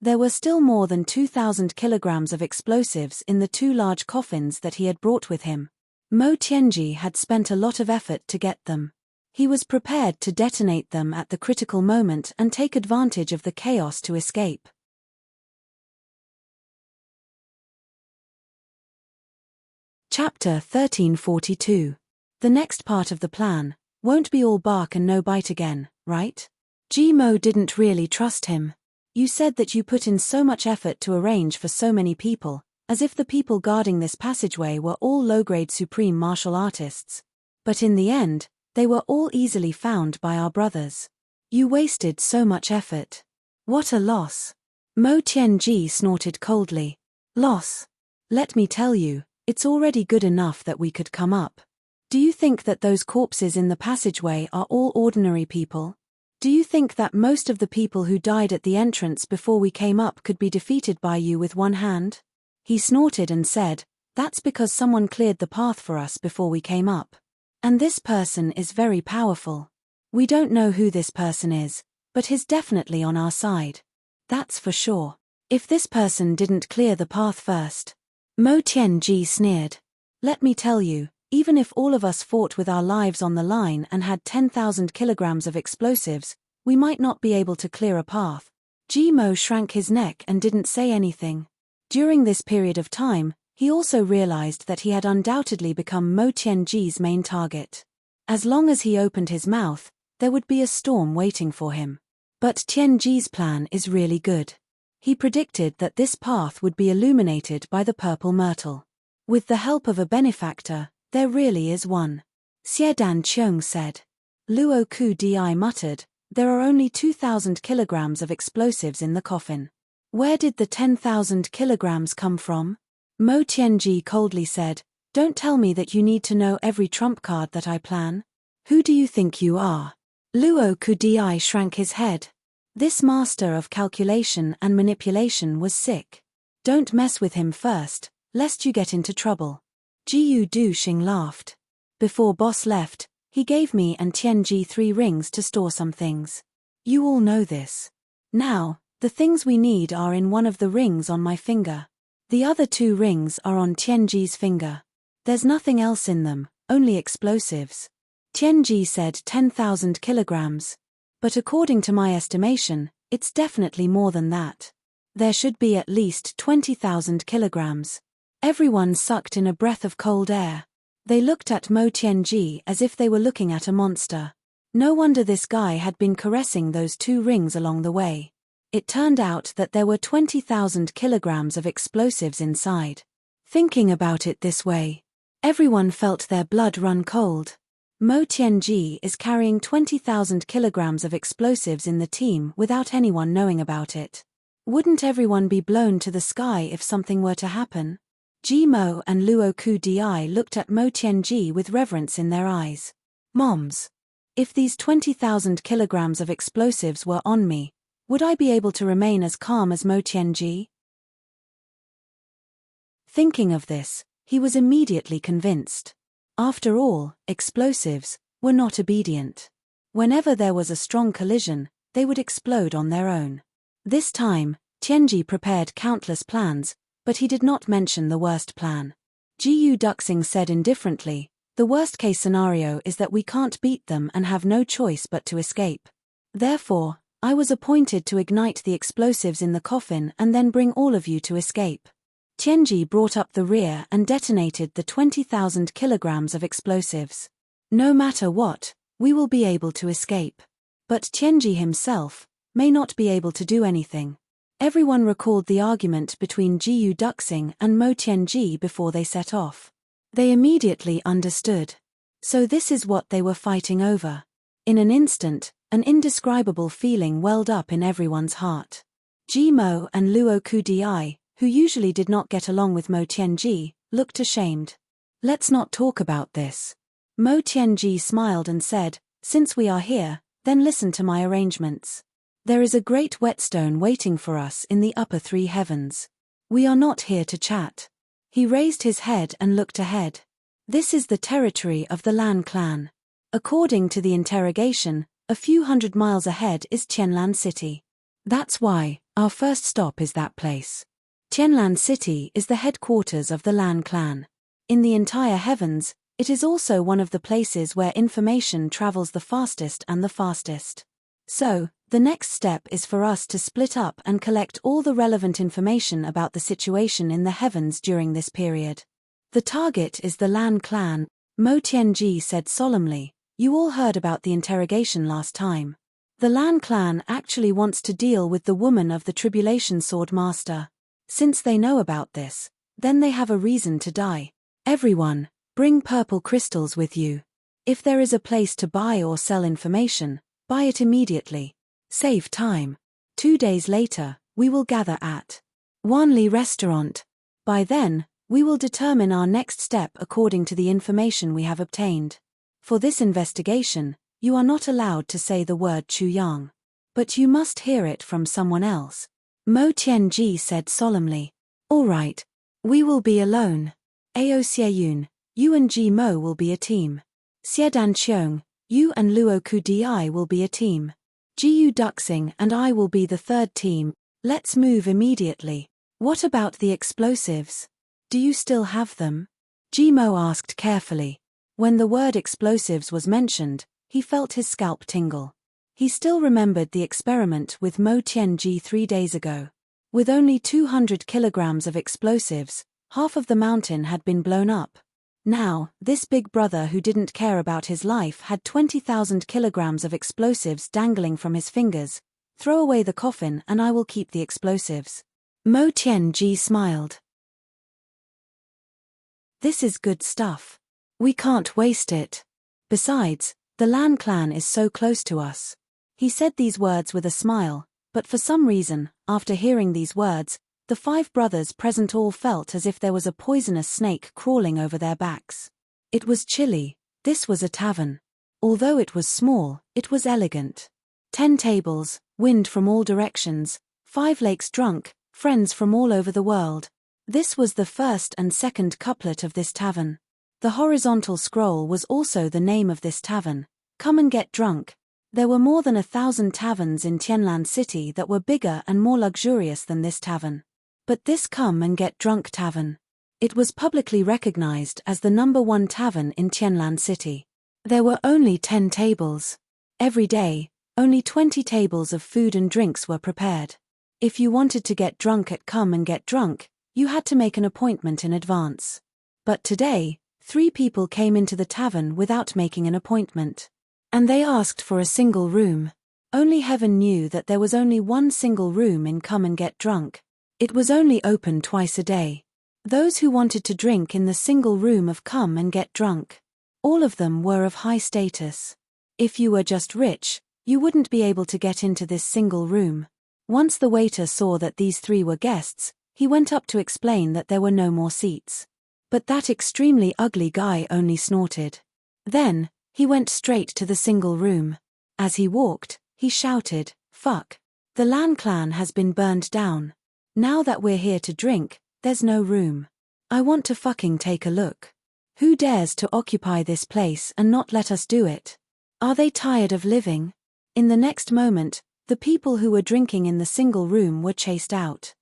There were still more than 2,000 kilograms of explosives in the 2 large coffins that he had brought with him. Mo Tianji had spent a lot of effort to get them. He was prepared to detonate them at the critical moment and take advantage of the chaos to escape. Chapter 1342. The next part of the plan won't be all bark and no bite again, right? Mo didn't really trust him. You said that you put in so much effort to arrange for so many people, as if the people guarding this passageway were all low-grade supreme martial artists. But in the end, they were all easily found by our brothers. You wasted so much effort. What a loss. Mo Tianji snorted coldly. Loss? Let me tell you, it's already good enough that we could come up. Do you think that those corpses in the passageway are all ordinary people? Do you think that most of the people who died at the entrance before we came up could be defeated by you with one hand? He snorted and said, that's because someone cleared the path for us before we came up. And this person is very powerful. We don't know who this person is, but he's definitely on our side. That's for sure. If this person didn't clear the path first. Mo Tianji sneered. Let me tell you, even if all of us fought with our lives on the line and had 10,000 kilograms of explosives, we might not be able to clear a path. Mo shrank his neck and didn't say anything. During this period of time, he also realized that he had undoubtedly become Mo Tianji's main target. As long as he opened his mouth, there would be a storm waiting for him. But Tianji's plan is really good. He predicted that this path would be illuminated by the purple myrtle. With the help of a benefactor, there really is one. Xiedan Qiong said. Luo Ku Di muttered, there are only 2,000 kilograms of explosives in the coffin. Where did the 10,000 kilograms come from? Mo Tianji coldly said, don't tell me that you need to know every trump card that I plan. Who do you think you are? Luo Ku Di shrank his head. This master of calculation and manipulation was sick. Don't mess with him first, lest you get into trouble. Jiyu Duxing laughed. Before boss left, he gave me and Tianji 3 rings to store some things. You all know this. Now, the things we need are in one of the rings on my finger. The other 2 rings are on Tianji's finger. There's nothing else in them, only explosives. Tianji said 10,000 kilograms. But according to my estimation, it's definitely more than that. There should be at least 20,000 kilograms. Everyone sucked in a breath of cold air. They looked at Mo Tianji as if they were looking at a monster. No wonder this guy had been caressing those 2 rings along the way. It turned out that there were 20,000 kilograms of explosives inside. Thinking about it this way, everyone felt their blood run cold. Mo Tianji is carrying 20,000 kilograms of explosives in the team without anyone knowing about it. Wouldn't everyone be blown to the sky if something were to happen? Mo and Luo Ku Di looked at Mo Tianji with reverence in their eyes. Moms, if these 20,000 kilograms of explosives were on me, would I be able to remain as calm as Mo Tianji? Thinking of this, he was immediately convinced. After all, explosives were not obedient. Whenever there was a strong collision, they would explode on their own. This time, Tianji prepared countless plans, but he did not mention the worst plan. Jiyu Duxing said indifferently, the worst-case scenario is that we can't beat them and have no choice but to escape. Therefore, I was appointed to ignite the explosives in the coffin and then bring all of you to escape. Tianji brought up the rear and detonated the 20,000 kilograms of explosives. No matter what, we will be able to escape. But Tianji himself may not be able to do anything. Everyone recalled the argument between Jiyu Duxing and Mo Tianji before they set off. They immediately understood. So this is what they were fighting over. In an instant, an indescribable feeling welled up in everyone's heart. Ji Mo and Luo Kudi, who usually did not get along with Mo Tianji, looked ashamed. Let's not talk about this. Mo Tianji smiled and said, since we are here, then listen to my arrangements. There is a great whetstone waiting for us in the upper three heavens. We are not here to chat. He raised his head and looked ahead. This is the territory of the Lan clan. According to the interrogation, a few hundred miles ahead is Tianlan City. That's why our first stop is that place. Tianlan City is the headquarters of the Lan clan. In the entire heavens, it is also one of the places where information travels the fastest and the fastest. So, the next step is for us to split up and collect all the relevant information about the situation in the heavens during this period. The target is the Lan clan, Mo Tianji said solemnly. You all heard about the interrogation last time. The Lan clan actually wants to deal with the woman of the Tribulation Sword Master. Since they know about this, then they have a reason to die. Everyone, bring purple crystals with you. If there is a place to buy or sell information, buy it immediately. Save time. 2 days later, we will gather at Wanli Restaurant. By then, we will determine our next step according to the information we have obtained. For this investigation, you are not allowed to say the word Chuyang. But you must hear it from someone else. Mo Tianji said solemnly. All right. We will be alone. Ao Xieyun, you and Ji Mo will be a team. Xiedan Qiong, you and Luo Kudi will be a team. Jiyu Duxing and I will be the third team. Let's move immediately. What about the explosives? Do you still have them? Ji Mo asked carefully. When the word explosives was mentioned, he felt his scalp tingle. He still remembered the experiment with Mo Tianji 3 days ago. With only 200 kilograms of explosives, half of the mountain had been blown up. Now, this big brother who didn't care about his life had 20,000 kilograms of explosives dangling from his fingers. Throw away the coffin and I will keep the explosives. Mo Tianji smiled. This is good stuff. We can't waste it. Besides, the Lan clan is so close to us. He said these words with a smile, but for some reason, after hearing these words, the 5 brothers present all felt as if there was a poisonous snake crawling over their backs. It was chilly. This was a tavern. Although it was small, it was elegant. 10 tables, wind from all directions, 5 lakes drunk, friends from all over the world. This was the first and second couplet of this tavern. The horizontal scroll was also the name of this tavern. Come and get drunk. There were more than 1,000 taverns in Tianlan City that were bigger and more luxurious than this tavern. But this Come and Get Drunk tavern. It was publicly recognized as the #1 tavern in Tianlan City. There were only 10 tables. Every day, only 20 tables of food and drinks were prepared. If you wanted to get drunk at Come and Get Drunk, you had to make an appointment in advance. But today, 3 people came into the tavern without making an appointment. And they asked for a single room. Only heaven knew that there was only one single room in Come and Get Drunk. It was only open twice a day. Those who wanted to drink in the single room of Come and Get Drunk. All of them were of high status. If you were just rich, you wouldn't be able to get into this single room. Once the waiter saw that these 3 were guests, he went up to explain that there were no more seats. But that extremely ugly guy only snorted. Then, he went straight to the single room. As he walked, he shouted, "Fuck. The Lan clan has been burned down. Now that we're here to drink, there's no room. I want to fucking take a look. Who dares to occupy this place and not let us do it? Are they tired of living?" In the next moment, the people who were drinking in the single room were chased out.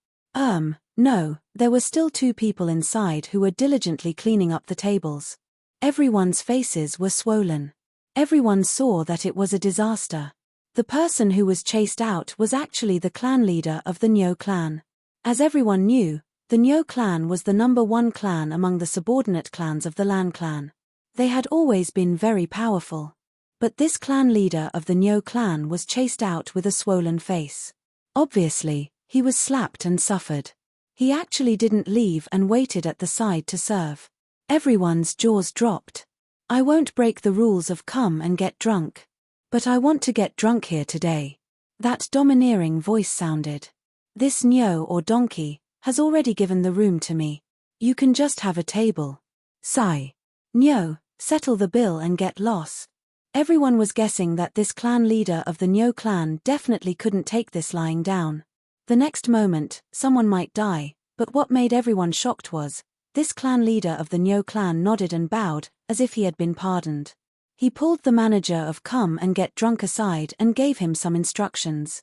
No, there were still 2 people inside who were diligently cleaning up the tables. Everyone's faces were swollen. Everyone saw that it was a disaster. The person who was chased out was actually the clan leader of the Nyo clan. As everyone knew, the Nyo clan was the #1 clan among the subordinate clans of the Lan clan. They had always been very powerful. But this clan leader of the Nyo clan was chased out with a swollen face. Obviously, he was slapped and suffered. He actually didn't leave and waited at the side to serve. Everyone's jaws dropped. I won't break the rules of come and get drunk. But I want to get drunk here today. That domineering voice sounded. This Nyo or donkey has already given the room to me. You can just have a table. Sigh. Nyo, settle the bill and get lost. Everyone was guessing that this clan leader of the Nyo clan definitely couldn't take this lying down. The next moment, someone might die, but what made everyone shocked was, this clan leader of the Nyo clan nodded and bowed, as if he had been pardoned. He pulled the manager of Come and Get Drunk aside and gave him some instructions.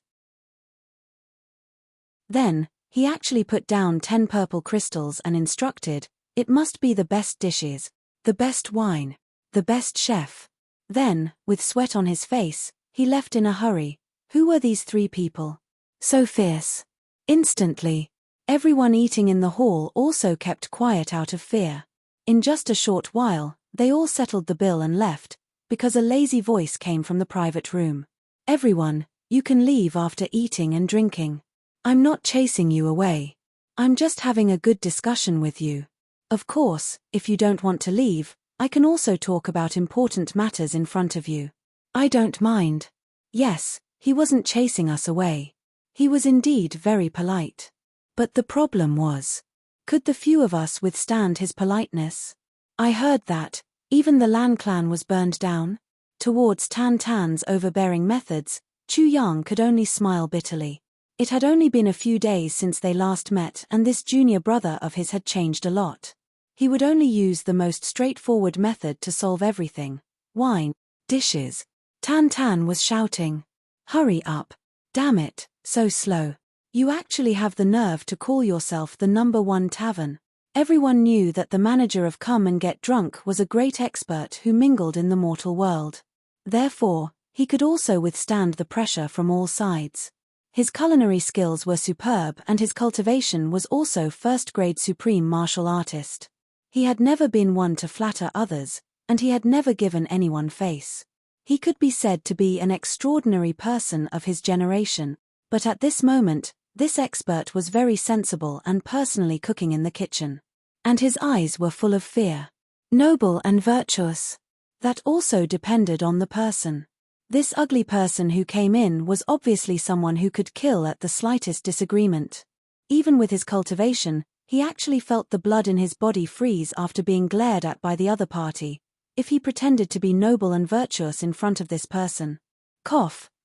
Then, he actually put down 10 purple crystals and instructed, it must be the best dishes, the best wine, the best chef. Then, with sweat on his face, he left in a hurry. Who were these 3 people? So fierce. Instantly, everyone eating in the hall also kept quiet out of fear. In just a short while, they all settled the bill and left, because a lazy voice came from the private room. Everyone, you can leave after eating and drinking. I'm not chasing you away. I'm just having a good discussion with you. Of course, if you don't want to leave, I can also talk about important matters in front of you. I don't mind. Yes, he wasn't chasing us away. He was indeed very polite. But the problem was, could the few of us withstand his politeness? I heard that, even the Lan clan was burned down. Towards Tan Tan's overbearing methods, Chu Yang could only smile bitterly. It had only been a few days since they last met and this junior brother of his had changed a lot. He would only use the most straightforward method to solve everything. Wine, dishes. Tan Tan was shouting. Hurry up. Damn it, so slow. You actually have the nerve to call yourself the #1 tavern. Everyone knew that the manager of Come and Get Drunk was a great expert who mingled in the mortal world. Therefore, he could also withstand the pressure from all sides. His culinary skills were superb and his cultivation was also first-grade supreme martial artist. He had never been one to flatter others, and he had never given anyone face. He could be said to be an extraordinary person of his generation, but at this moment, this expert was very sensible and personally cooking in the kitchen. And his eyes were full of fear. Noble and virtuous. That also depended on the person. This ugly person who came in was obviously someone who could kill at the slightest disagreement. Even with his cultivation, he actually felt the blood in his body freeze after being glared at by the other party. If he pretended to be noble and virtuous in front of this person,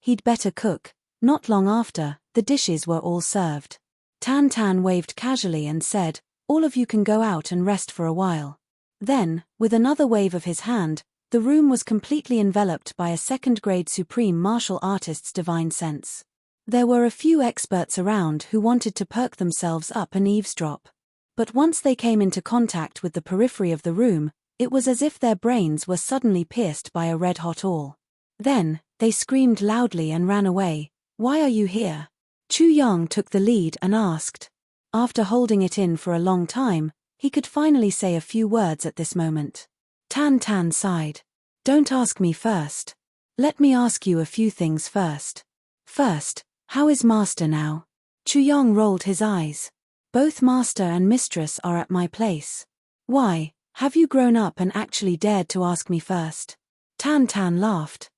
he'd better cook. Not long after, the dishes were all served. Tan Tan waved casually and said, all of you can go out and rest for a while. Then, with another wave of his hand, the room was completely enveloped by a second-grade supreme martial artist's divine sense. There were a few experts around who wanted to perk themselves up and eavesdrop. But once they came into contact with the periphery of the room, it was as if their brains were suddenly pierced by a red-hot awl. Then, they screamed loudly and ran away. Why are you here? Chu Yang took the lead and asked. After holding it in for a long time, he could finally say a few words at this moment. Tan Tan sighed. Don't ask me first. Let me ask you a few things first. First, how is Master now? Chu Yang rolled his eyes. Both Master and Mistress are at my place. Why, have you grown up and actually dared to ask me first? Tan Tan laughed.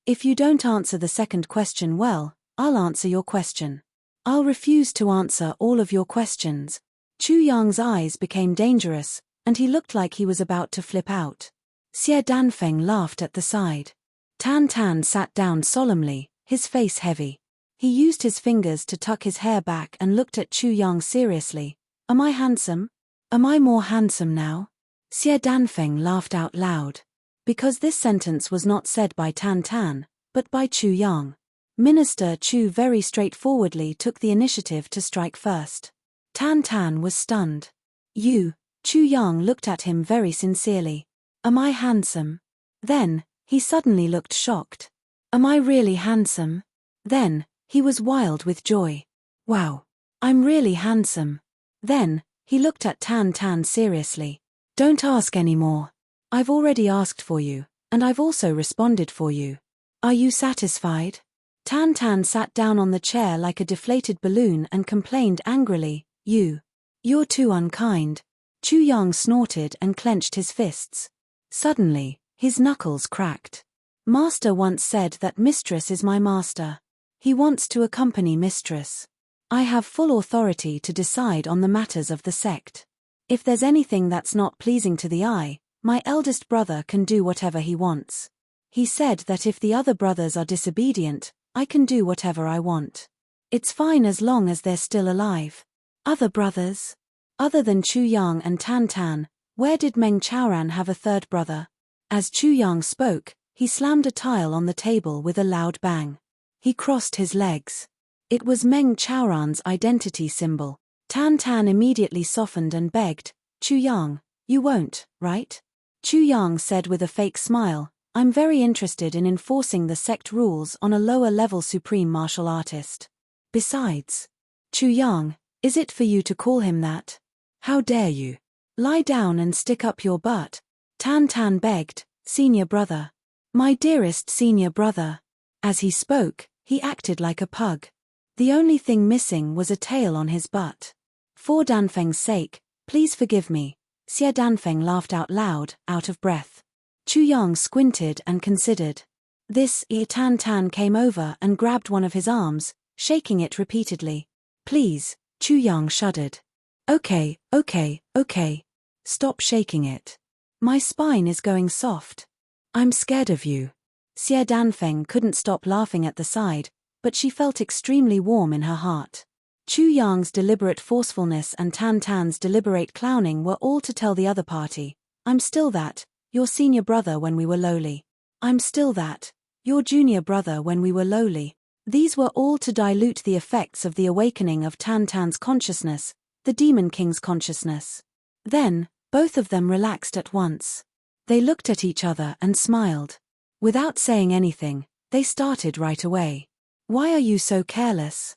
If you don't answer the second question well, I'll answer your question. I'll refuse to answer all of your questions. Chu Yang's eyes became dangerous, and he looked like he was about to flip out. Xie Danfeng laughed at the side. Tan Tan sat down solemnly, his face heavy. He used his fingers to tuck his hair back and looked at Chu Yang seriously. Am I handsome? Am I more handsome now? Xie Danfeng laughed out loud. Because this sentence was not said by Tan Tan, but by Chu Yang. Minister Chu very straightforwardly took the initiative to strike first. Tan Tan was stunned. You, Chu Yang looked at him very sincerely. Am I handsome? Then, He suddenly looked shocked. Am I really handsome? Then, he was wild with joy. Wow. I'm really handsome. Then, he looked at Tan Tan seriously. Don't ask anymore. I've already asked for you, and I've also responded for you. Are you satisfied? Tan Tan sat down on the chair like a deflated balloon and complained angrily, You're too unkind. Chu Yang snorted and clenched his fists. Suddenly, his knuckles cracked. Master once said that mistress is my master. He wants to accompany mistress. I have full authority to decide on the matters of the sect. If there's anything that's not pleasing to the eye, my eldest brother can do whatever he wants. He said that if the other brothers are disobedient, I can do whatever I want. It's fine as long as they're still alive. Other brothers? Other than Chu Yang and Tan Tan, where did Meng Chaoran have a third brother? As Chu Yang spoke, he slammed a tile on the table with a loud bang. He crossed his legs. It was Meng Chaoran's identity symbol. Tan Tan immediately softened and begged, Chu Yang, you won't, right? Chu Yang said with a fake smile, I'm very interested in enforcing the sect rules on a lower-level supreme martial artist. Besides, Chu Yang, is it for you to call him that? How dare you? Lie down and stick up your butt. Tan Tan begged, senior brother. My dearest senior brother. As he spoke, he acted like a pug. The only thing missing was a tail on his butt. For Danfeng's sake, please forgive me. Xie Danfeng laughed out loud, out of breath. Chu Yang squinted and considered. Tan Tan came over and grabbed one of his arms, shaking it repeatedly. Please, Chu Yang shuddered. Okay. Stop shaking it. My spine is going soft. I'm scared of you. Xie Danfeng couldn't stop laughing at the side, but she felt extremely warm in her heart. Chu Yang's deliberate forcefulness and Tan Tan's deliberate clowning were all to tell the other party, I'm still that, your senior brother when we were lowly. I'm still that, your junior brother when we were lowly. These were all to dilute the effects of the awakening of Tan Tan's consciousness, the Demon King's consciousness. Then, both of them relaxed at once. They looked at each other and smiled. Without saying anything, they started right away. Why are you so careless?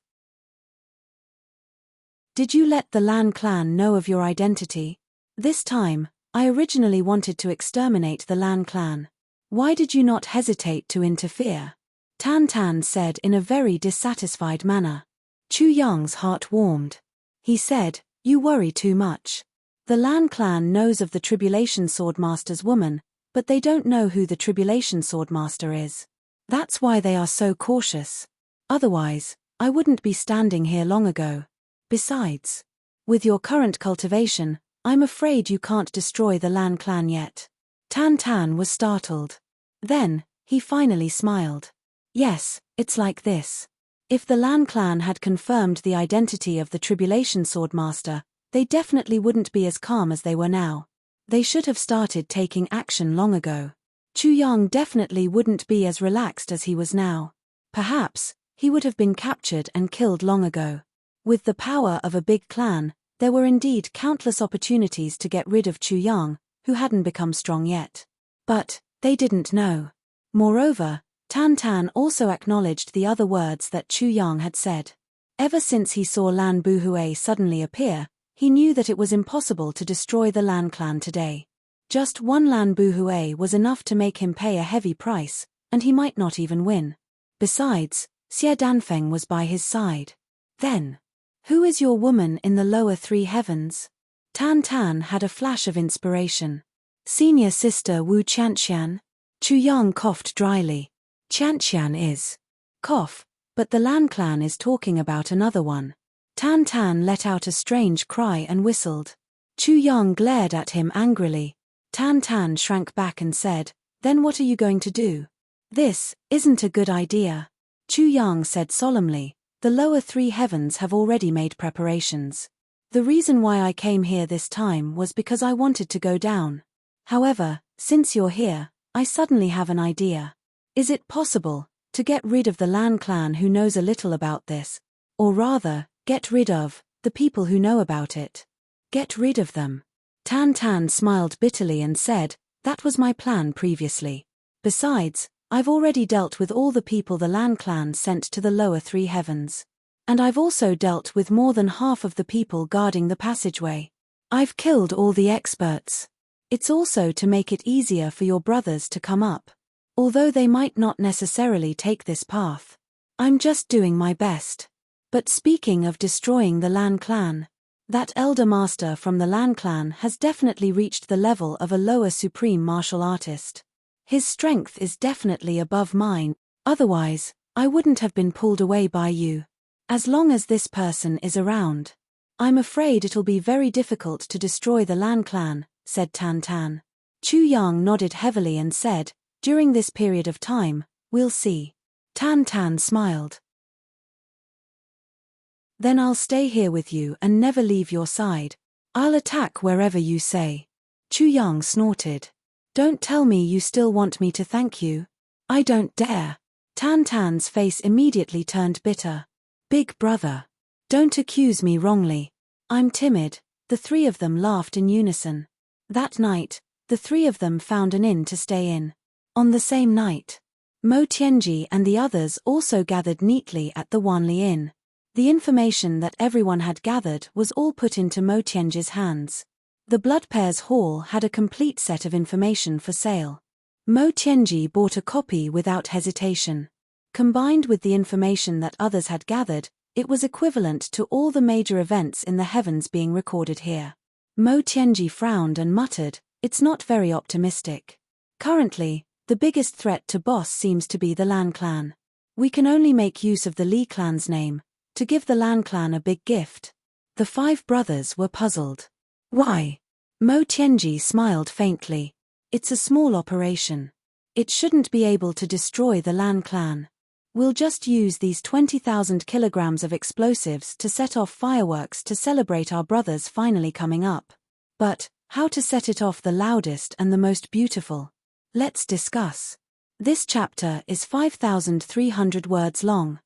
Did you let the Lan clan know of your identity? This time, I originally wanted to exterminate the Lan clan. Why did you not hesitate to interfere? Tan Tan said in a very dissatisfied manner. Chu Yang's heart warmed. He said, you worry too much. The Lan clan knows of the Tribulation Swordmaster's woman, but they don't know who the Tribulation Swordmaster is. That's why they are so cautious. Otherwise, I wouldn't be standing here long ago. Besides, with your current cultivation, I'm afraid you can't destroy the Lan clan yet. Tan Tan was startled. Then, he finally smiled. Yes, it's like this. If the Lan clan had confirmed the identity of the Tribulation Swordmaster, they definitely wouldn't be as calm as they were now. They should have started taking action long ago. Chu Yang definitely wouldn't be as relaxed as he was now. Perhaps, he would have been captured and killed long ago. With the power of a big clan, there were indeed countless opportunities to get rid of Chu Yang, who hadn't become strong yet. But, they didn't know. Moreover, Tan Tan also acknowledged the other words that Chu Yang had said. Ever since he saw Lan Buhui suddenly appear, he knew that it was impossible to destroy the Lan clan today. Just one Lan Buhui was enough to make him pay a heavy price, and he might not even win. Besides, Xie Danfeng was by his side. Then, who is your woman in the lower three heavens? Tan Tan had a flash of inspiration. Senior sister Wu Qianqian. Chu Yang coughed dryly. Qianqian is. Cough, but the Lan clan is talking about another one. Tan Tan let out a strange cry and whistled. Chu Yang glared at him angrily. Tan Tan shrank back and said, then what are you going to do? This isn't a good idea. Chu Yang said solemnly, the lower three heavens have already made preparations. The reason why I came here this time was because I wanted to go down. However, since you're here, I suddenly have an idea. Is it possible to get rid of the Lan clan who knows a little about this? Or rather, get rid of the people who know about it? Get rid of them. Tan Tan smiled bitterly and said, that was my plan previously. Besides, I've already dealt with all the people the Lan clan sent to the lower three heavens. And I've also dealt with more than half of the people guarding the passageway. I've killed all the experts. It's also to make it easier for your brothers to come up. Although they might not necessarily take this path. I'm just doing my best. But speaking of destroying the Lan clan, that elder master from the Lan clan has definitely reached the level of a lower supreme martial artist. His strength is definitely above mine, otherwise, I wouldn't have been pulled away by you. As long as this person is around, I'm afraid it'll be very difficult to destroy the Lan clan, said Tan Tan. Chu Yang nodded heavily and said, during this period of time, we'll see. Tan Tan smiled. Then I'll stay here with you and never leave your side. I'll attack wherever you say. Chu Yang snorted. Don't tell me you still want me to thank you. I don't dare. Tan Tan's face immediately turned bitter. Big brother. Don't accuse me wrongly. I'm timid. The three of them laughed in unison. That night, the three of them found an inn to stay in. On the same night, Mo Tianji and the others also gathered neatly at the Wanli Inn. The information that everyone had gathered was all put into Mo Tianji's hands. The Blood Pairs Hall had a complete set of information for sale. Mo Tianji bought a copy without hesitation. Combined with the information that others had gathered, it was equivalent to all the major events in the heavens being recorded here. Mo Tianji frowned and muttered, "It's not very optimistic. Currently, the biggest threat to Boss seems to be the Lan clan. We can only make use of the Li clan's name, to give the Lan clan a big gift." The five brothers were puzzled. Why? Mo Tianji smiled faintly. It's a small operation. It shouldn't be able to destroy the Lan clan. We'll just use these 20,000 kilograms of explosives to set off fireworks to celebrate our brothers finally coming up. But, how to set it off the loudest and the most beautiful? Let's discuss. This chapter is 5,300 words long.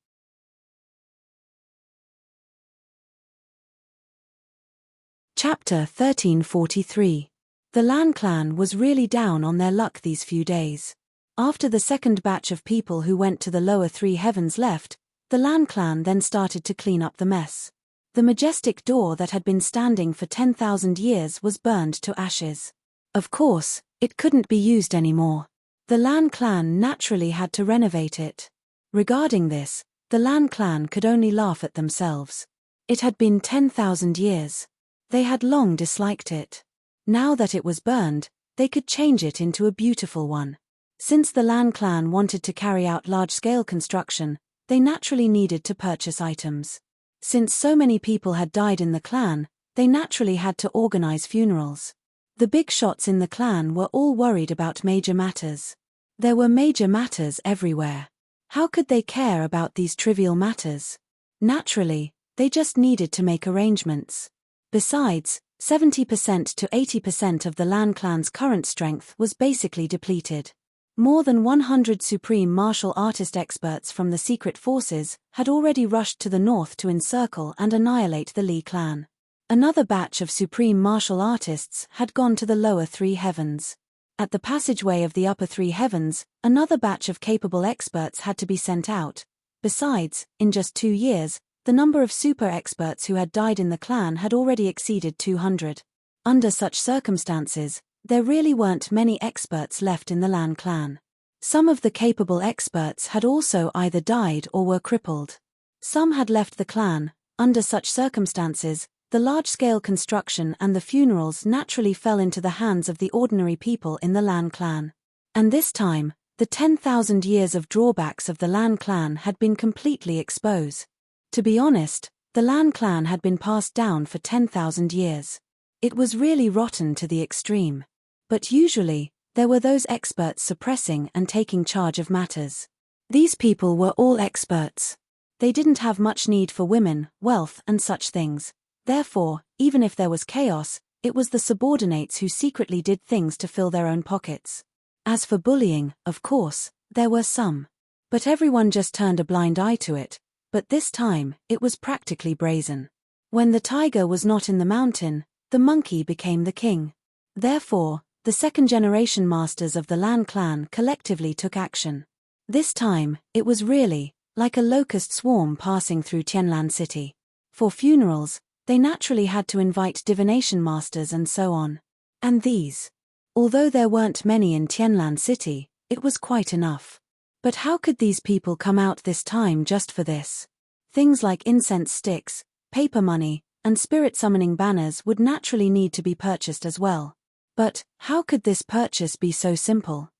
Chapter 1343. The Lan clan was really down on their luck these few days. After the second batch of people who went to the lower three heavens left, the Lan clan then started to clean up the mess. The majestic door that had been standing for 10,000 years was burned to ashes. Of course, it couldn't be used anymore. The Lan clan naturally had to renovate it. Regarding this, the Lan clan could only laugh at themselves. It had been 10,000 years. They had long disliked it. Now that it was burned, they could change it into a beautiful one. Since the Lan clan wanted to carry out large-scale construction, they naturally needed to purchase items. Since so many people had died in the clan, they naturally had to organize funerals. The big shots in the clan were all worried about major matters. There were major matters everywhere. How could they care about these trivial matters? Naturally, they just needed to make arrangements. Besides, 70% to 80% of the Lan clan's current strength was basically depleted. More than 100 supreme martial artist experts from the secret forces had already rushed to the north to encircle and annihilate the Li clan. Another batch of supreme martial artists had gone to the lower three heavens. At the passageway of the upper three heavens, another batch of capable experts had to be sent out. Besides, in just 2 years, the number of super experts who had died in the clan had already exceeded 200. Under such circumstances, there really weren't many experts left in the Lan clan. Some of the capable experts had also either died or were crippled. Some had left the clan. Under such circumstances, the large-scale construction and the funerals naturally fell into the hands of the ordinary people in the Lan clan. And this time, the 10,000 years of drawbacks of the Lan clan had been completely exposed. To be honest, the Lan clan had been passed down for 10,000 years. It was really rotten to the extreme. But usually, there were those experts suppressing and taking charge of matters. These people were all experts. They didn't have much need for women, wealth and such things. Therefore, even if there was chaos, it was the subordinates who secretly did things to fill their own pockets. As for bullying, of course, there were some. But everyone just turned a blind eye to it. But this time, it was practically brazen. When the tiger was not in the mountain, the monkey became the king. Therefore, the second-generation masters of the Lan clan collectively took action. This time, it was really like a locust swarm passing through Tianlan City. For funerals, they naturally had to invite divination masters and so on. And these. Although there weren't many in Tianlan City, it was quite enough. But how could these people come out this time just for this? Things like incense sticks, paper money, and spirit summoning banners would naturally need to be purchased as well. But how could this purchase be so simple?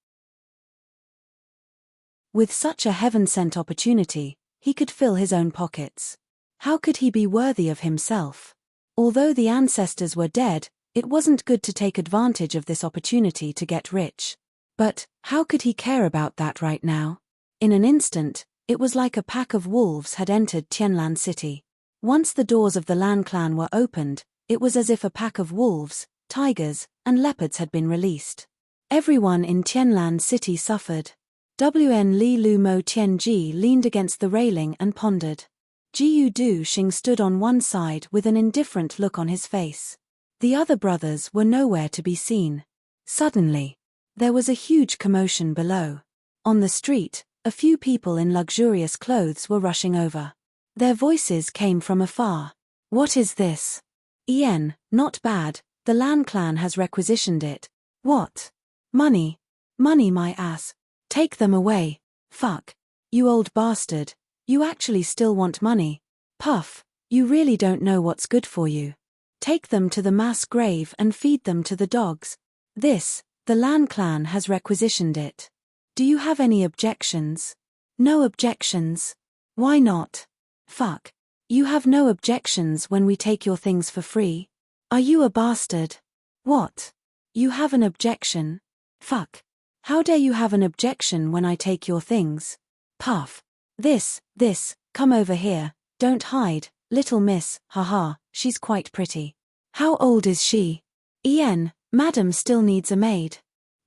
With such a heaven-sent opportunity, he could fill his own pockets. How could he be worthy of himself? Although the ancestors were dead, it wasn't good to take advantage of this opportunity to get rich. But how could he care about that right now? In an instant, it was like a pack of wolves had entered Tianlan City. Once the doors of the Lan clan were opened, it was as if a pack of wolves, tigers, and leopards had been released. Everyone in Tianlan City suffered. Wn Li Lu Mo Tianji leaned against the railing and pondered. Jiu Du Xing stood on one side with an indifferent look on his face. The other brothers were nowhere to be seen. Suddenly, there was a huge commotion below. On the street, a few people in luxurious clothes were rushing over. Their voices came from afar. What is this? Ian, not bad, the Lan clan has requisitioned it. What? Money. Money my ass. Take them away. Fuck. You old bastard. You actually still want money. Puff, you really don't know what's good for you. Take them to the mass grave and feed them to the dogs. The Lan clan has requisitioned it. Do you have any objections? No objections. Why not? Fuck. You have no objections when we take your things for free? Are you a bastard? What? You have an objection? Fuck. How dare you have an objection when I take your things? Puff. This, come over here, don't hide, little miss, haha, she's quite pretty. How old is she? Ian, madam still needs a maid.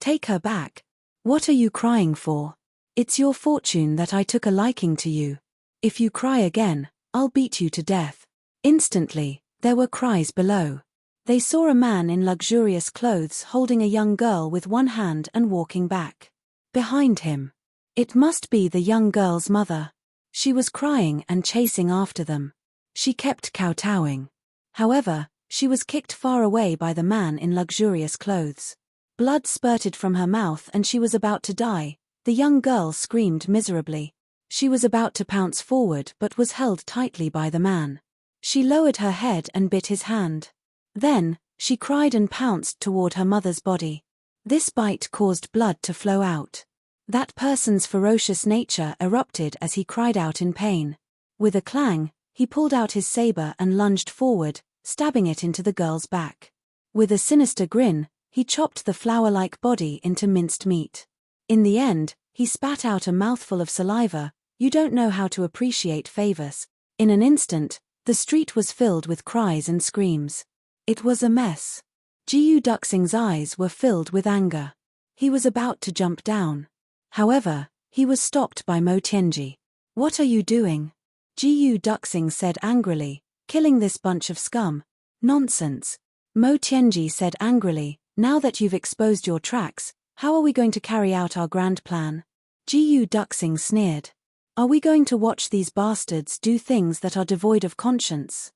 Take her back. What are you crying for? It's your fortune that I took a liking to you. If you cry again, I'll beat you to death. Instantly, there were cries below. They saw a man in luxurious clothes holding a young girl with one hand and walking back. Behind him. It must be the young girl's mother. She was crying and chasing after them. She kept kowtowing. However, she was kicked far away by the man in luxurious clothes. Blood spurted from her mouth and she was about to die. The young girl screamed miserably. She was about to pounce forward but was held tightly by the man. She lowered her head and bit his hand. Then, she cried and pounced toward her mother's body. This bite caused blood to flow out. That person's ferocious nature erupted as he cried out in pain. With a clang, he pulled out his saber and lunged forward, stabbing it into the girl's back. With a sinister grin, he chopped the flower-like body into minced meat. In the end, he spat out a mouthful of saliva. You don't know how to appreciate favors. In an instant, the street was filled with cries and screams. It was a mess. Jiu Duxing's eyes were filled with anger. He was about to jump down. However, he was stopped by Mo Tianji. What are you doing? Jiu Duxing said angrily, killing this bunch of scum. Nonsense. Mo Tianji said angrily, now that you've exposed your tracks, how are we going to carry out our grand plan? Jiu Duxing sneered. Are we going to watch these bastards do things that are devoid of conscience?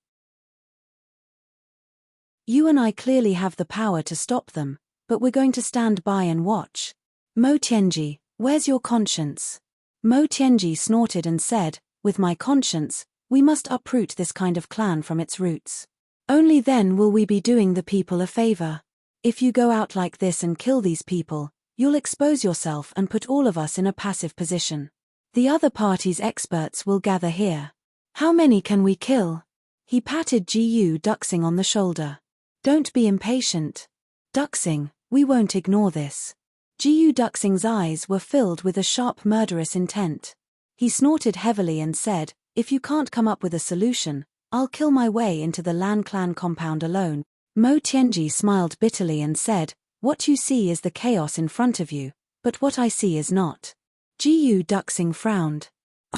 You and I clearly have the power to stop them, but we're going to stand by and watch. Mo Tianji, where's your conscience? Mo Tianji snorted and said, with my conscience, we must uproot this kind of clan from its roots. Only then will we be doing the people a favor. If you go out like this and kill these people, you'll expose yourself and put all of us in a passive position. The other party's experts will gather here. How many can we kill? He patted Jiu Duxing on the shoulder. Don't be impatient. Duxing, we won't ignore this. Jiu Duxing's eyes were filled with a sharp murderous intent. He snorted heavily and said, if you can't come up with a solution, I'll kill my way into the Lan clan compound alone. Mo Tianji smiled bitterly and said, what you see is the chaos in front of you, but what I see is not. Jiu Duxing frowned.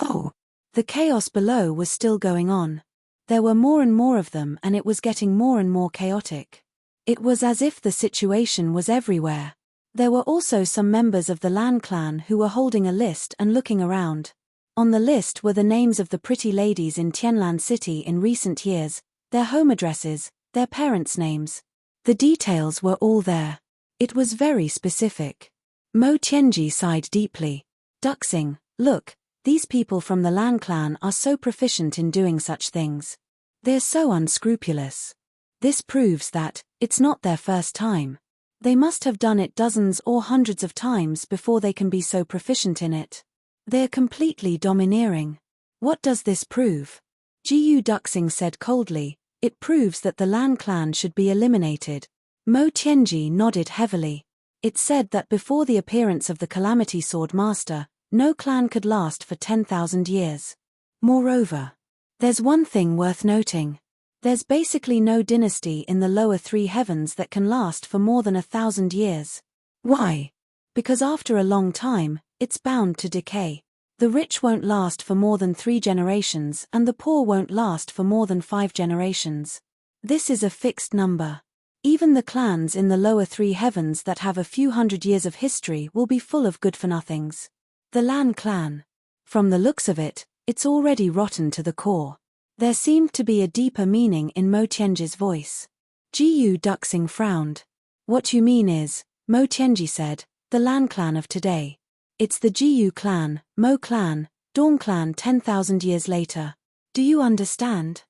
Oh. The chaos below was still going on. There were more and more of them and it was getting more and more chaotic. It was as if the situation was everywhere. There were also some members of the Lan clan who were holding a list and looking around. On the list were the names of the pretty ladies in Tianlan City in recent years, their home addresses, their parents' names. The details were all there. It was very specific. Mo Tianji sighed deeply. Duxing, look, these people from the Lan clan are so proficient in doing such things. They're so unscrupulous. This proves that it's not their first time. They must have done it dozens or hundreds of times before they can be so proficient in it. They're completely domineering. What does this prove? Jiyu Duxing said coldly, it proves that the Lan clan should be eliminated. Mo Tianji nodded heavily. It said that before the appearance of the Calamity Sword Master, no clan could last for 10,000 years. Moreover, there's one thing worth noting. There's basically no dynasty in the lower three heavens that can last for more than 1,000 years. Why? Because after a long time, it's bound to decay. The rich won't last for more than 3 generations and the poor won't last for more than 5 generations. This is a fixed number. Even the clans in the lower three heavens that have a few hundred years of history will be full of good-for-nothings. The Lan clan. From the looks of it, it's already rotten to the core. There seemed to be a deeper meaning in Mo Tianji's voice. Jiyu Duxing frowned. What you mean is, Mo Tianji said, the Lan clan of today. It's the Jiyu clan, Mo clan, Dawn clan 10,000 years later. Do you understand?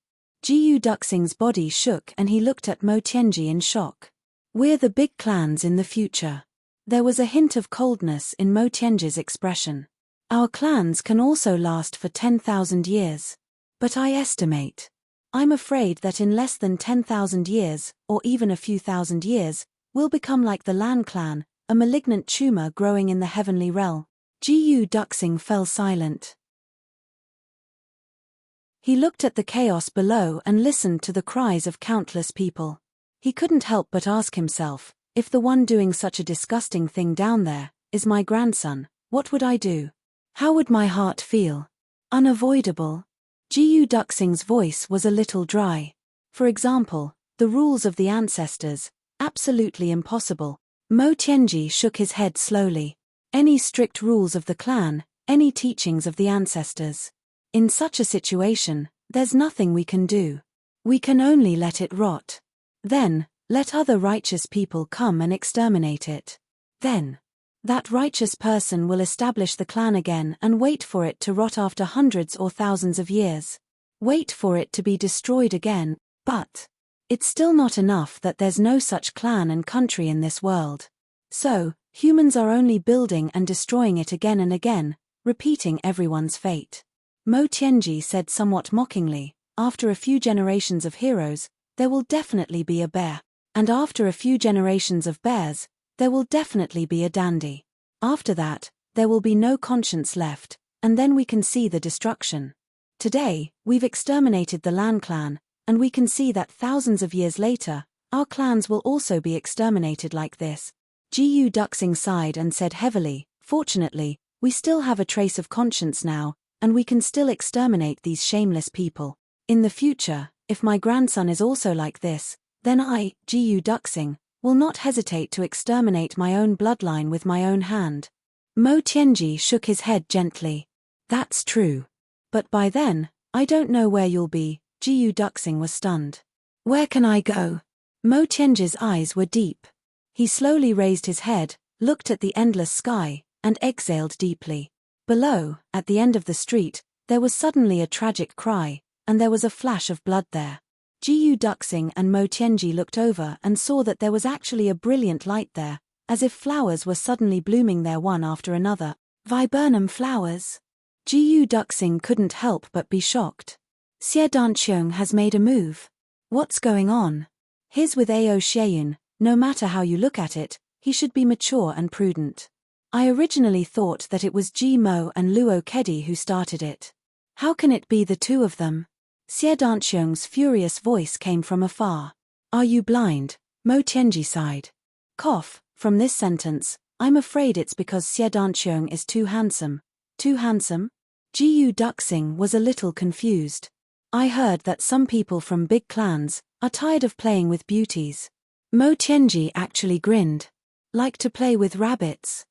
Jiyu Duxing's body shook and he looked at Mo Tianji in shock. We're the big clans in the future. There was a hint of coldness in Mo Tianji's expression. Our clans can also last for 10,000 years. But I'm afraid that in less than 10,000 years, or even a few thousand years, we'll become like the Lan clan, a malignant tumor growing in the heavenly realm. Jiyu Duxing fell silent. He looked at the chaos below and listened to the cries of countless people. He couldn't help but ask himself, if the one doing such a disgusting thing down there is my grandson, what would I do? How would my heart feel? Unavoidable. Jiyu Duxing's voice was a little dry. For example, the rules of the ancestors, absolutely impossible. Mo Tianji shook his head slowly. Any strict rules of the clan, any teachings of the ancestors. In such a situation, there's nothing we can do. We can only let it rot. Then, let other righteous people come and exterminate it. Then, that righteous person will establish the clan again and wait for it to rot after hundreds or thousands of years. Wait for it to be destroyed again, but it's still not enough that there's no such clan and country in this world. So, humans are only building and destroying it again and again, repeating everyone's fate. Mo Tianji said somewhat mockingly, after a few generations of heroes, there will definitely be a bear. And after a few generations of bears, there will definitely be a dandy. After that, there will be no conscience left, and then we can see the destruction. Today, we've exterminated the Lan clan, and we can see that thousands of years later, our clans will also be exterminated like this. Jiyu Duxing sighed and said heavily, fortunately, we still have a trace of conscience now, and we can still exterminate these shameless people. In the future, if my grandson is also like this, then I, Jiyu Duxing, will not hesitate to exterminate my own bloodline with my own hand. Mo Tianji shook his head gently. That's true. But by then, I don't know where you'll be. Jiyu Duxing was stunned. Where can I go? Mo Tianji's eyes were deep. He slowly raised his head, looked at the endless sky, and exhaled deeply. Below, at the end of the street, there was suddenly a tragic cry, and there was a flash of blood there. Jiyu Duxing and Mo Tianji looked over and saw that there was actually a brilliant light there, as if flowers were suddenly blooming there one after another. Viburnum flowers. Jiyu Duxing couldn't help but be shocked. Xie Danqiong has made a move. What's going on? He's with Ao Xieyun. No matter how you look at it, he should be mature and prudent. I originally thought that it was Ji Mo and Luo Kedi who started it. How can it be the two of them? Xie Danqiong's furious voice came from afar. Are you blind? Mo Tianji sighed. Cough, from this sentence, I'm afraid it's because Xie Danqiong is too handsome. Too handsome? Jiyu Duxing was a little confused. I heard that some people from big clans are tired of playing with beauties. Mo Tianji actually grinned. Like to play with rabbits?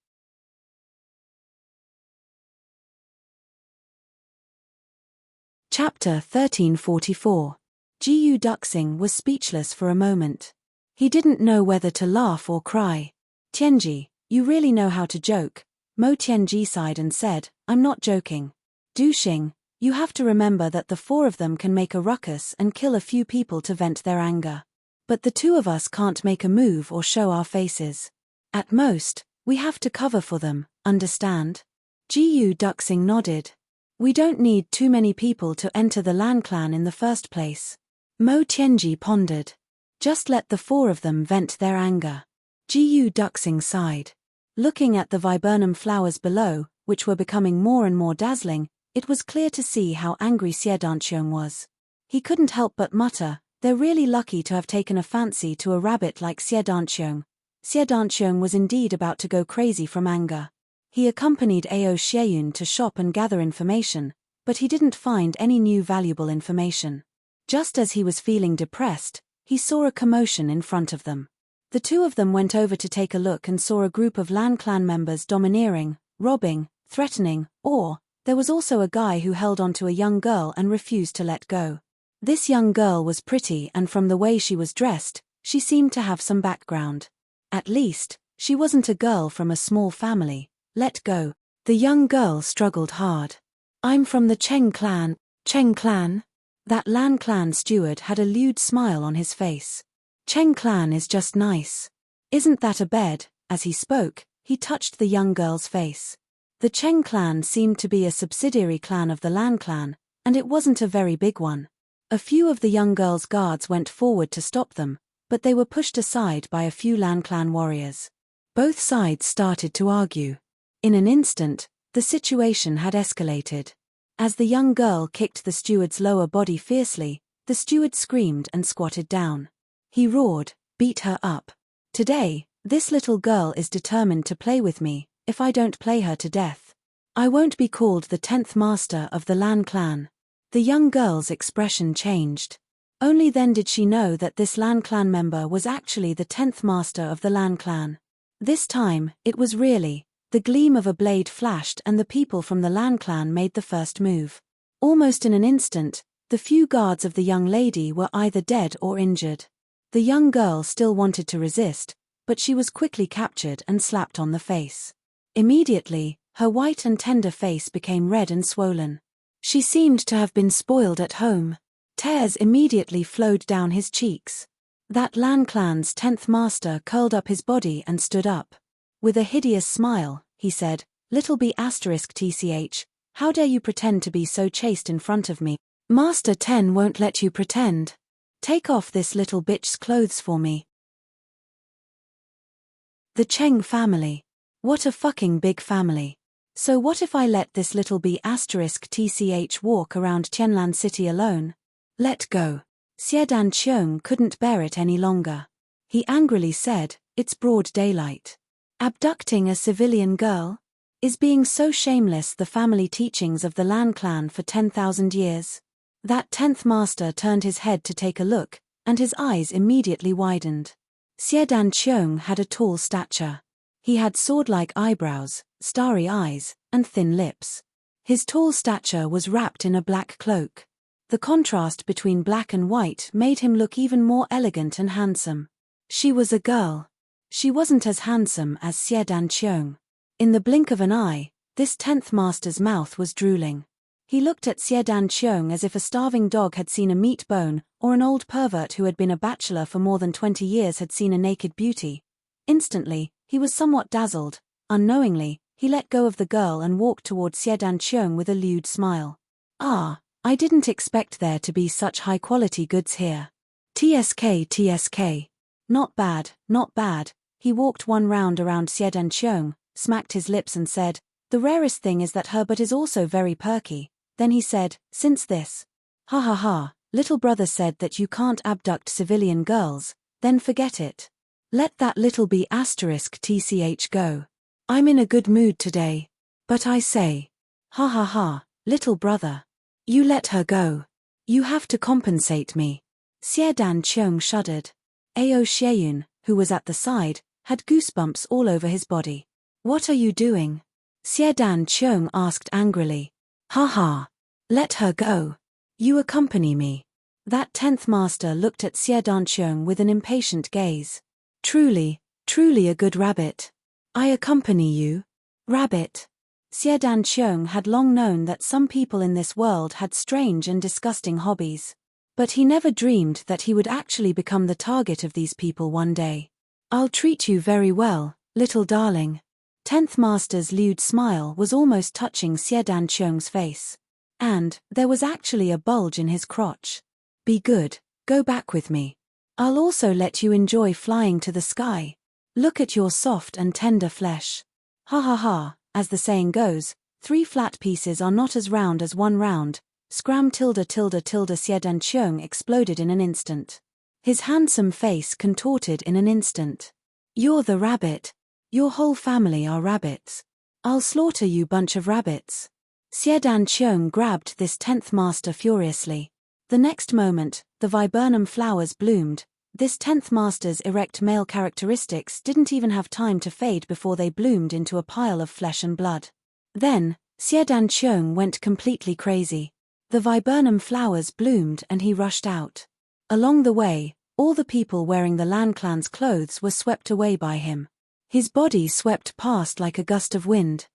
Chapter 1344. Jiyu Duxing was speechless for a moment. He didn't know whether to laugh or cry. Tianji, you really know how to joke. Mo Tianji sighed and said, I'm not joking. Duxing, you have to remember that the four of them can make a ruckus and kill a few people to vent their anger. But the two of us can't make a move or show our faces. At most, we have to cover for them, understand? Jiyu Duxing nodded. We don't need too many people to enter the Lan clan in the first place. Mo Tianji pondered. Just let the four of them vent their anger. Jiyu Duxing sighed. Looking at the viburnum flowers below, which were becoming more and more dazzling, it was clear to see how angry Xie Danqiong was. He couldn't help but mutter, they're really lucky to have taken a fancy to a rabbit like Xie Danqiong. Xie Danqiong was indeed about to go crazy from anger. He accompanied Ao Xieyun to shop and gather information, but he didn't find any new valuable information. Just as he was feeling depressed, he saw a commotion in front of them. The two of them went over to take a look and saw a group of Lan clan members domineering, robbing, threatening, or there was also a guy who held onto a young girl and refused to let go. This young girl was pretty, and from the way she was dressed, she seemed to have some background. At least, she wasn't a girl from a small family. Let go. The young girl struggled hard. I'm from the Cheng clan. Cheng clan? That Lan clan steward had a lewd smile on his face. Cheng clan is just nice. Isn't that a bed? As he spoke, he touched the young girl's face. The Cheng clan seemed to be a subsidiary clan of the Lan clan, and it wasn't a very big one. A few of the young girl's guards went forward to stop them, but they were pushed aside by a few Lan clan warriors. Both sides started to argue. In an instant, the situation had escalated. As the young girl kicked the steward's lower body fiercely, the steward screamed and squatted down. He roared, beat her up. Today, this little girl is determined to play with me, if I don't play her to death. I won't be called the 10th master of the Lan clan. The young girl's expression changed. Only then did she know that this Lan clan member was actually the 10th master of the Lan clan. This time, it was really. The gleam of a blade flashed and the people from the Lan clan made the first move. Almost in an instant, the few guards of the young lady were either dead or injured. The young girl still wanted to resist, but she was quickly captured and slapped on the face. Immediately, her white and tender face became red and swollen. She seemed to have been spoiled at home. Tears immediately flowed down his cheeks. That Lan clan's 10th master curled up his body and stood up. With a hideous smile, he said, Little b****, how dare you pretend to be so chaste in front of me? Master 10 won't let you pretend. Take off this little bitch's clothes for me. The Cheng family. What a fucking big family. So what if I let this little b**** walk around Tianlan City alone? Let go. Xie Danqiong couldn't bear it any longer. He angrily said, it's broad daylight. Abducting a civilian girl? Is being so shameless the family teachings of the Lan clan for 10,000 years? That 10th master turned his head to take a look, and his eyes immediately widened. Xie Danqiong had a tall stature. He had sword-like eyebrows, starry eyes, and thin lips. His tall stature was wrapped in a black cloak. The contrast between black and white made him look even more elegant and handsome. She was a girl. She wasn't as handsome as Xie Danqiong. In the blink of an eye, this 10th master's mouth was drooling. He looked at Xie Danqiong as if a starving dog had seen a meat bone, or an old pervert who had been a bachelor for more than 20 years had seen a naked beauty. Instantly, he was somewhat dazzled. Unknowingly, he let go of the girl and walked toward Xie Danqiong with a lewd smile. Ah, I didn't expect there to be such high-quality goods here. TSK. Not bad, not bad. He walked one round around Xie Danqiong, smacked his lips and said, the rarest thing is that her butt is also very perky. Then he said, since this. Ha ha ha, little brother said that you can't abduct civilian girls, then forget it. Let that little b*** go. I'm in a good mood today. But I say. Ha ha ha, little brother. You let her go. You have to compensate me. Xie Danqiong shuddered. Ao Xieyun, who was at the side, had goosebumps all over his body. What are you doing? Xiedan Qiong asked angrily. Ha ha. Let her go. You accompany me. That 10th master looked at Xiedan Qiong with an impatient gaze. Truly, truly a good rabbit. I accompany you. Rabbit. Xiedan Qiong had long known that some people in this world had strange and disgusting hobbies. But he never dreamed that he would actually become the target of these people one day. I'll treat you very well, little darling. 10th Master's lewd smile was almost touching Xiedan Qiong's face. And there was actually a bulge in his crotch. Be good, go back with me. I'll also let you enjoy flying to the sky. Look at your soft and tender flesh. Ha ha ha, as the saying goes, 3 flat pieces are not as round as 1 round. Scram tilde tilde tilde. Xiedan Qiong exploded in an instant. His handsome face contorted in an instant. You're the rabbit. Your whole family are rabbits. I'll slaughter you bunch of rabbits. Xiedan Qiong grabbed this 10th master furiously. The next moment, the viburnum flowers bloomed. This 10th master's erect male characteristics didn't even have time to fade before they bloomed into a pile of flesh and blood. Then, Xiedan Qiong went completely crazy. The viburnum flowers bloomed and he rushed out. Along the way, all the people wearing the Lan clan's clothes were swept away by him. His body swept past like a gust of wind.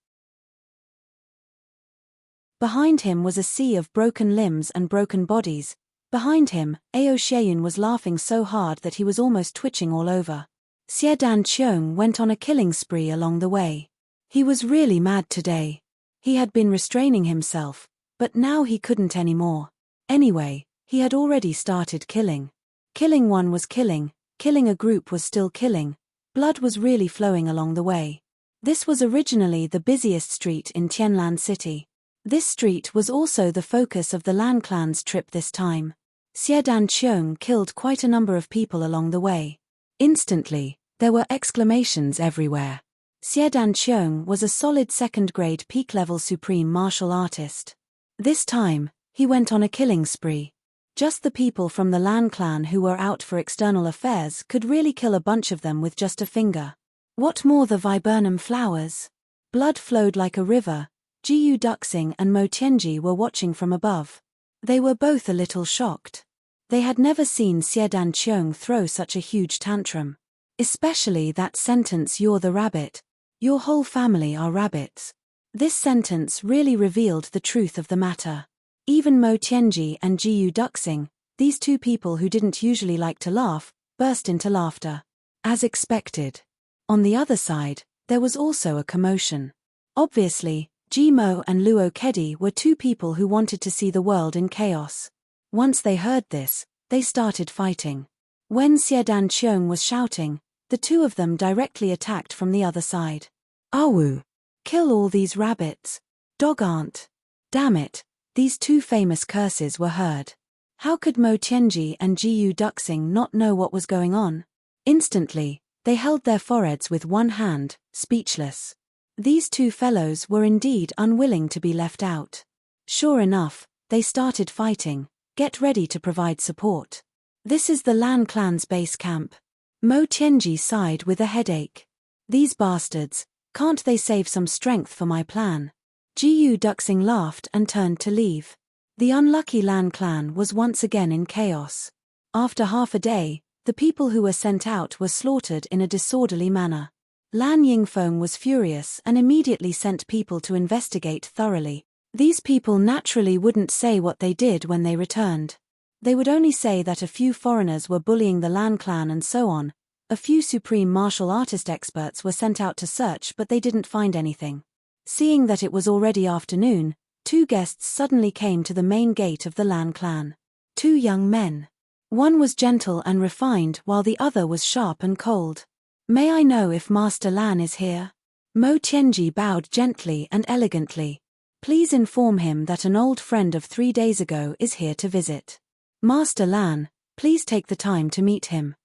Behind him was a sea of broken limbs and broken bodies. Behind him, Ao Xieyun was laughing so hard that he was almost twitching all over. Xiedan Qiong went on a killing spree along the way. He was really mad today. He had been restraining himself, but now he couldn't anymore. Anyway, he had already started killing. Killing one was killing a group was still killing. Blood was really flowing along the way. This was originally the busiest street in Tianlan City. This street was also the focus of the Lan clan's trip this time. Xiedan Qiong killed quite a number of people along the way. Instantly, there were exclamations everywhere. Xiedan Qiong was a solid 2nd grade peak level supreme martial artist. This time, he went on a killing spree. Just the people from the Lan clan who were out for external affairs could really kill a bunch of them with just a finger. What more the viburnum flowers? Blood flowed like a river. Jiyu Duxing and Mo Tianji were watching from above. They were both a little shocked. They had never seen Xiedan Qiong throw such a huge tantrum. Especially that sentence, "You're the rabbit. Your whole family are rabbits." This sentence really revealed the truth of the matter. Even Mo Tianji and Jiyu Duxing, these two people who didn't usually like to laugh, burst into laughter. As expected. On the other side, there was also a commotion. Obviously, Jimo and Luo Kedi were two people who wanted to see the world in chaos. Once they heard this, they started fighting. When Xiedan Qiong was shouting, the two of them directly attacked from the other side. Awu! Kill all these rabbits. Dog aunt. Damn it, these two famous curses were heard. How could Mo Tianji and Jiyu Duxing not know what was going on? Instantly, they held their foreheads with one hand, speechless. These two fellows were indeed unwilling to be left out. Sure enough, they started fighting. Get ready to provide support. This is the Lan clan's base camp. Mo Tianji sighed with a headache. These bastards, can't they save some strength for my plan? Jiyu Duxing laughed and turned to leave. The unlucky Lan clan was once again in chaos. After half a day, the people who were sent out were slaughtered in a disorderly manner. Lan Yingfeng was furious and immediately sent people to investigate thoroughly. These people naturally wouldn't say what they did when they returned. They would only say that a few foreigners were bullying the Lan clan and so on. A few supreme martial artist experts were sent out to search, but they didn't find anything. Seeing that it was already afternoon, two guests suddenly came to the main gate of the Lan clan. Two young men. One was gentle and refined while the other was sharp and cold. May I know if Master Lan is here? Mo Tianji bowed gently and elegantly. Please inform him that an old friend of 3 days ago is here to visit. Master Lan, please take the time to meet him.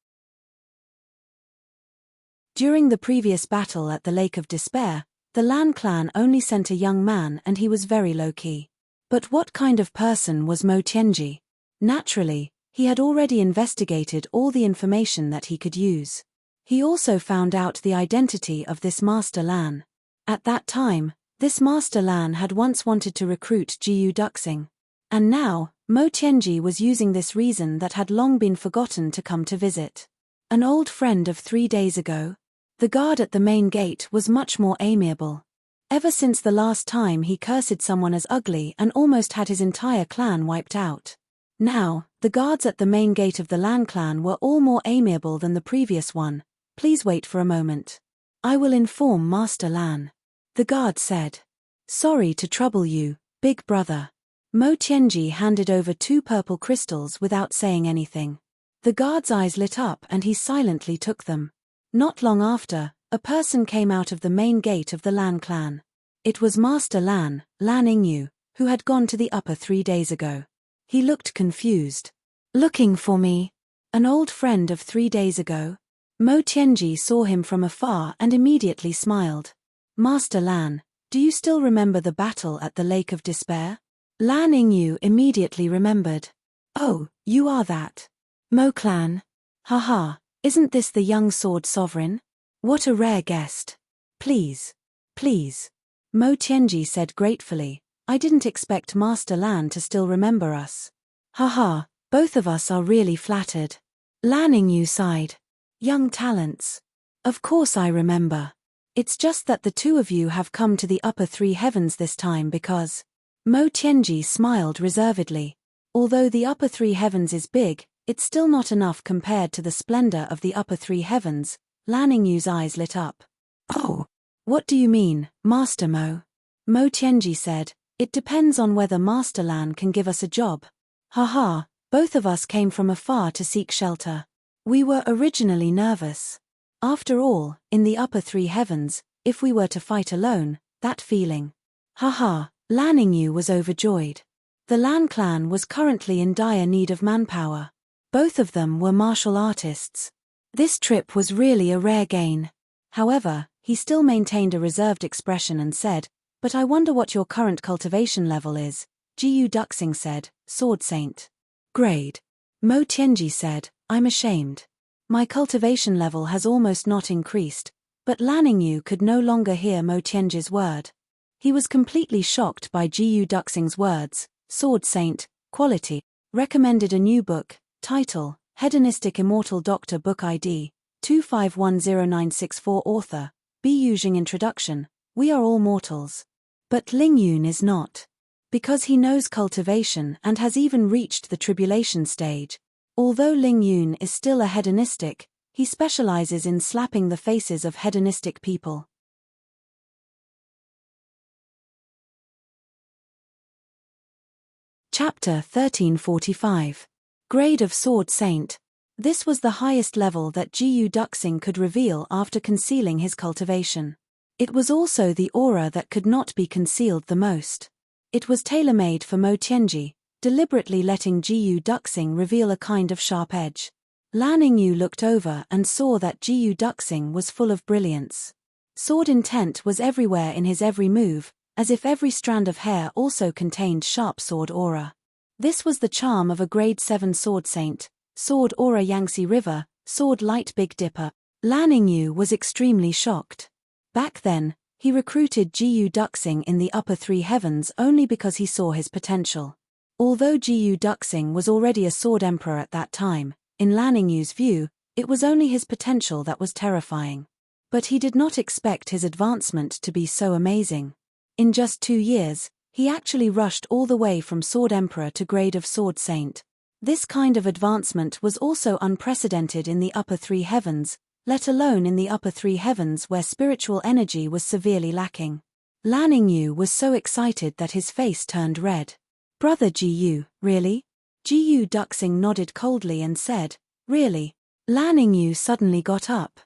During the previous battle at the Lake of Despair, the Lan clan only sent a young man and he was very low-key. But what kind of person was Mo Tianji? Naturally, He had already investigated all the information that he could use. He also found out the identity of this Master Lan. At that time, this Master Lan had once wanted to recruit Jiyu Duxing. And now, Mo Tianji was using this reason that had long been forgotten to come to visit. An old friend of 3 days ago. The guard at the main gate was much more amiable. Ever since the last time he cursed someone as ugly and almost had his entire clan wiped out. Now, the guards at the main gate of the Lan clan were all more amiable than the previous one. Please wait for a moment. I will inform Master Lan. The guard said. Sorry to trouble you, big brother. Mo Tianji handed over 2 purple crystals without saying anything. The guard's eyes lit up and he silently took them. Not long after, a person came out of the main gate of the Lan clan. It was Master Lan, Lan Yingyu, who had gone to the upper 3 days ago. He looked confused. Looking for me? An old friend of 3 days ago? Mo Tianji saw him from afar and immediately smiled. Master Lan, do you still remember the battle at the Lake of Despair? Lan Yingyu immediately remembered. Oh, you are that. Mo clan. Haha, isn't this the young sword sovereign? What a rare guest. Please. Please. Mo Tianji said gratefully, I didn't expect Master Lan to still remember us. Haha, both of us are really flattered. Lan Yingyu sighed. Young talents. Of course I remember. It's just that the 2 of you have come to the upper 3 heavens this time because... Mo Tianji smiled reservedly. Although the upper 3 heavens is big, it's still not enough compared to the splendor of the upper 3 heavens. Lan Yingyu's eyes lit up. Oh. What do you mean, Master Mo? Mo Tianji said, it depends on whether Master Lan can give us a job. Haha, both of us came from afar to seek shelter. We were originally nervous. After all, in the upper 3 heavens, if we were to fight alone, that feeling. Haha, Lan Yingyu was overjoyed. The Lan clan was currently in dire need of manpower. Both of them were martial artists. This trip was really a rare gain. However, he still maintained a reserved expression and said, but I wonder what your current cultivation level is. Jiyu Duxing said, Sword Saint. Grade. Mo Tianji said, I'm ashamed. My cultivation level has almost not increased, but Lan Yingyu could no longer hear Mo Tianji's word. He was completely shocked by Jiyu Duxing's words. Sword Saint, quality, recommended a new book, title, Hedonistic Immortal Doctor Book ID, 2510964 Author, B. Yujing Introduction, We are all mortals. But Ling Yun is not. Because he knows cultivation and has even reached the tribulation stage. Although Ling Yun is still a hedonistic, he specializes in slapping the faces of hedonistic people. Chapter 1345. Grade of Sword Saint. This was the highest level that Jiyu Duxing could reveal after concealing his cultivation. It was also the aura that could not be concealed the most. It was tailor-made for Mo Tianji, deliberately letting Jiyu Duxing reveal a kind of sharp edge. Lan Yingyu looked over and saw that Jiyu Duxing was full of brilliance. Sword intent was everywhere in his every move, as if every strand of hair also contained sharp sword aura. This was the charm of a grade 7 sword saint, sword aura Yangtze River, sword light Big Dipper. Lan Yingyu was extremely shocked. Back then, he recruited Jiyu Duxing in the upper 3 heavens only because he saw his potential. Although Jiyu Duxing was already a sword emperor at that time, in Lan Yingyu's view, it was only his potential that was terrifying. But he did not expect his advancement to be so amazing. In just 2 years, he actually rushed all the way from Sword Emperor to grade of Sword Saint. This kind of advancement was also unprecedented in the upper 3 heavens, let alone in the upper 3 heavens where spiritual energy was severely lacking. Lan Yingyu was so excited that his face turned red. Brother Jiyu, really? Jiyu Duxing nodded coldly and said, really? Lan Yingyu suddenly got up.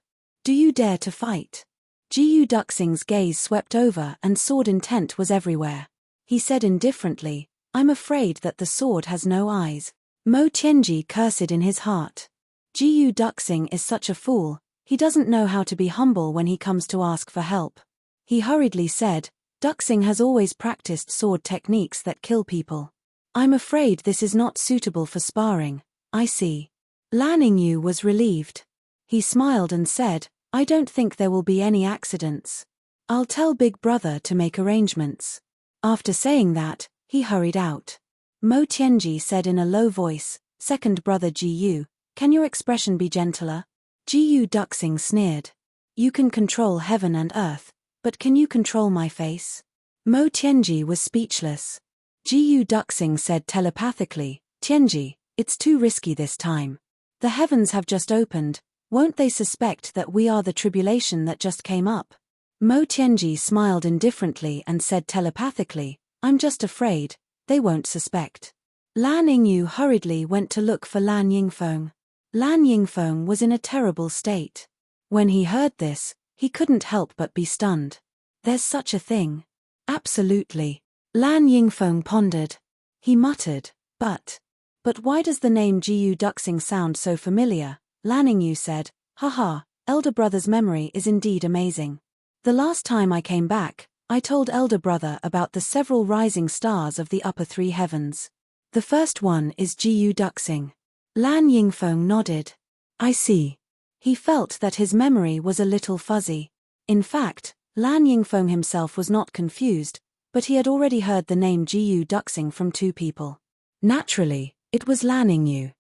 Do you dare to fight? Jiyu Duxing's gaze swept over and sword intent was everywhere. He said indifferently, I'm afraid that the sword has no eyes. Mo Tianji cursed in his heart. Jiyu Duxing is such a fool, he doesn't know how to be humble when he comes to ask for help. He hurriedly said, Duxing has always practiced sword techniques that kill people. I'm afraid this is not suitable for sparring. I see. Lan Yingyu was relieved. He smiled and said, I don't think there will be any accidents. I'll tell Big Brother to make arrangements. After saying that, he hurried out. Mo Tianji said in a low voice, Second brother Ji Yu, can your expression be gentler? Ji Yu Duxing sneered. You can control heaven and earth, but can you control my face? Mo Tianji was speechless. Ji Yu Duxing said telepathically, Tianji, it's too risky this time. The heavens have just opened, won't they suspect that we are the tribulation that just came up? Mo Tianji smiled indifferently and said telepathically, I'm just afraid, they won't suspect. Lan Yingyu hurriedly went to look for Lan Yingfeng. Lan Yingfeng was in a terrible state. When he heard this, he couldn't help but be stunned. There's such a thing. Absolutely. Lan Yingfeng pondered. He muttered, But why does the name Ji Yu Duxing sound so familiar? Lan Yingyu said, Haha, elder brother's memory is indeed amazing. The last time I came back, I told elder brother about the several rising stars of the upper three heavens. The first one is Ji Yu Duxing. Lan Yingfeng nodded. I see. He felt that his memory was a little fuzzy. In fact, Lan Yingfeng himself was not confused, but he had already heard the name Ji Yu Duxing from two people. Naturally, it was Lan Yingyu.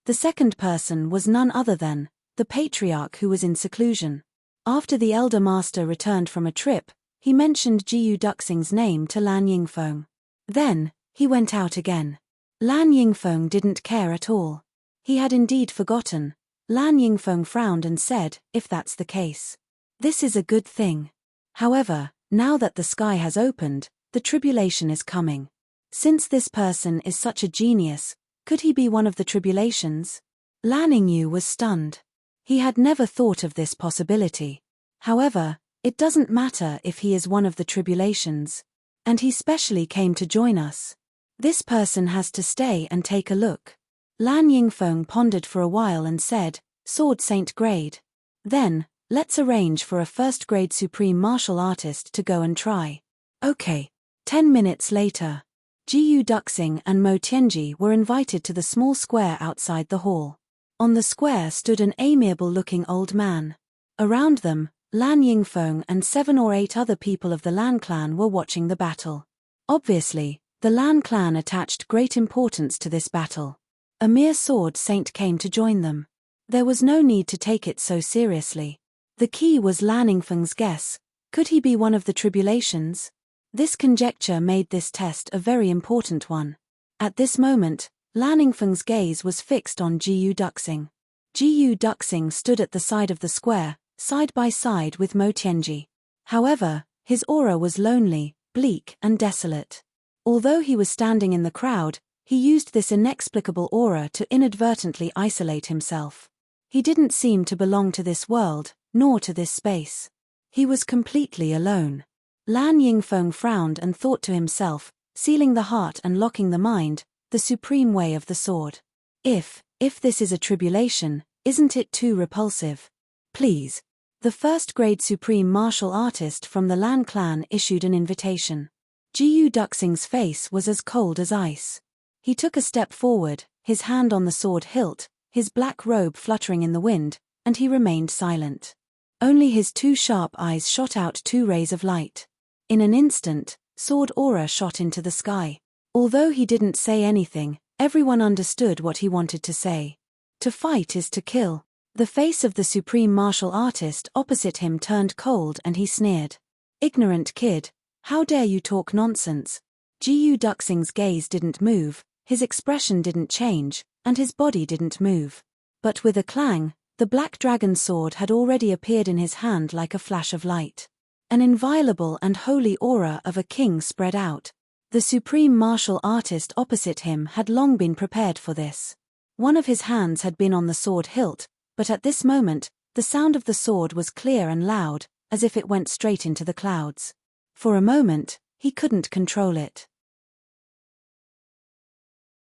The second person was none other than the patriarch who was in seclusion. After the elder master returned from a trip, he mentioned Ji Yu Duxing's name to Lan Yingfeng. Then, he went out again. Lan Yingfeng didn't care at all. He had indeed forgotten. Lan Yingfeng frowned and said, if that's the case, this is a good thing. However, now that the sky has opened, the tribulation is coming. Since this person is such a genius, could he be one of the tribulations? Lan Yingyu was stunned. He had never thought of this possibility. However, it doesn't matter if he is one of the tribulations. And he specially came to join us. This person has to stay and take a look. Lan Yingfeng pondered for a while and said, Sword Saint grade. Then, let's arrange for a first-grade supreme martial artist to go and try. Okay. 10 minutes later. Ji Yu Duxing and Mo Tianji were invited to the small square outside the hall. On the square stood an amiable-looking old man. Around them, Lan Yingfeng and 7 or 8 other people of the Lan clan were watching the battle. Obviously, the Lan clan attached great importance to this battle. A mere sword saint came to join them. There was no need to take it so seriously. The key was Lan Yingfeng's guess. Could he be one of the tribulations? This conjecture made this test a very important one. At this moment, Lan Yingfeng's gaze was fixed on Ji Yu Duxing. Ji Yu Duxing stood at the side of the square, side by side with Mo Tianji. However, his aura was lonely, bleak and desolate. Although he was standing in the crowd, he used this inexplicable aura to inadvertently isolate himself. He didn't seem to belong to this world, nor to this space. He was completely alone. Lan Yingfeng frowned and thought to himself, sealing the heart and locking the mind, the supreme way of the sword. If this is a tribulation, isn't it too repulsive? Please. The first-grade supreme martial artist from the Lan clan issued an invitation. Ji Yu Duxing's face was as cold as ice. He took a step forward, his hand on the sword hilt, his black robe fluttering in the wind, and he remained silent. Only his 2 sharp eyes shot out 2 rays of light. In an instant, sword aura shot into the sky. Although he didn't say anything, everyone understood what he wanted to say. To fight is to kill. The face of the supreme martial artist opposite him turned cold and he sneered. Ignorant kid, how dare you talk nonsense? Ji Yu Duxing's gaze didn't move, his expression didn't change, and his body didn't move. But with a clang, the black dragon sword had already appeared in his hand like a flash of light. An inviolable and holy aura of a king spread out. The supreme martial artist opposite him had long been prepared for this. One of his hands had been on the sword hilt, but at this moment, the sound of the sword was clear and loud, as if it went straight into the clouds. For a moment, he couldn't control it.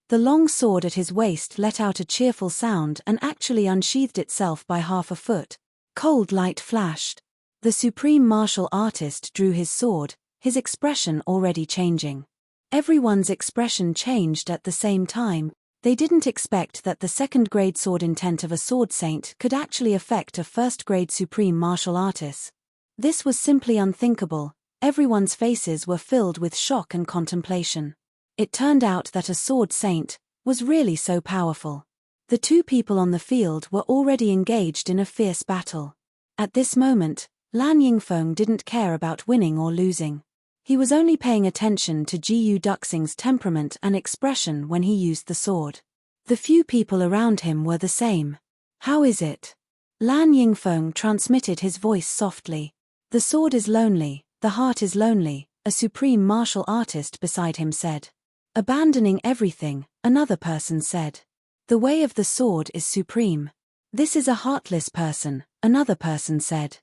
The long sword at his waist let out a cheerful sound and actually unsheathed itself by half a foot. Cold light flashed. The supreme martial artist drew his sword, his expression already changing. Everyone's expression changed at the same time. They didn't expect that the second-grade sword intent of a sword saint could actually affect a first-grade supreme martial artist. This was simply unthinkable. Everyone's faces were filled with shock and contemplation. It turned out that a sword saint was really so powerful. The two people on the field were already engaged in a fierce battle. At this moment, Lan Yingfeng didn't care about winning or losing. He was only paying attention to Jiyu Duxing's temperament and expression when he used the sword. The few people around him were the same. "How is it?" Lan Yingfeng transmitted his voice softly. "The sword is lonely, the heart is lonely," a supreme martial artist beside him said. "Abandoning everything," another person said. "The way of the sword is supreme. This is a heartless person," another person said.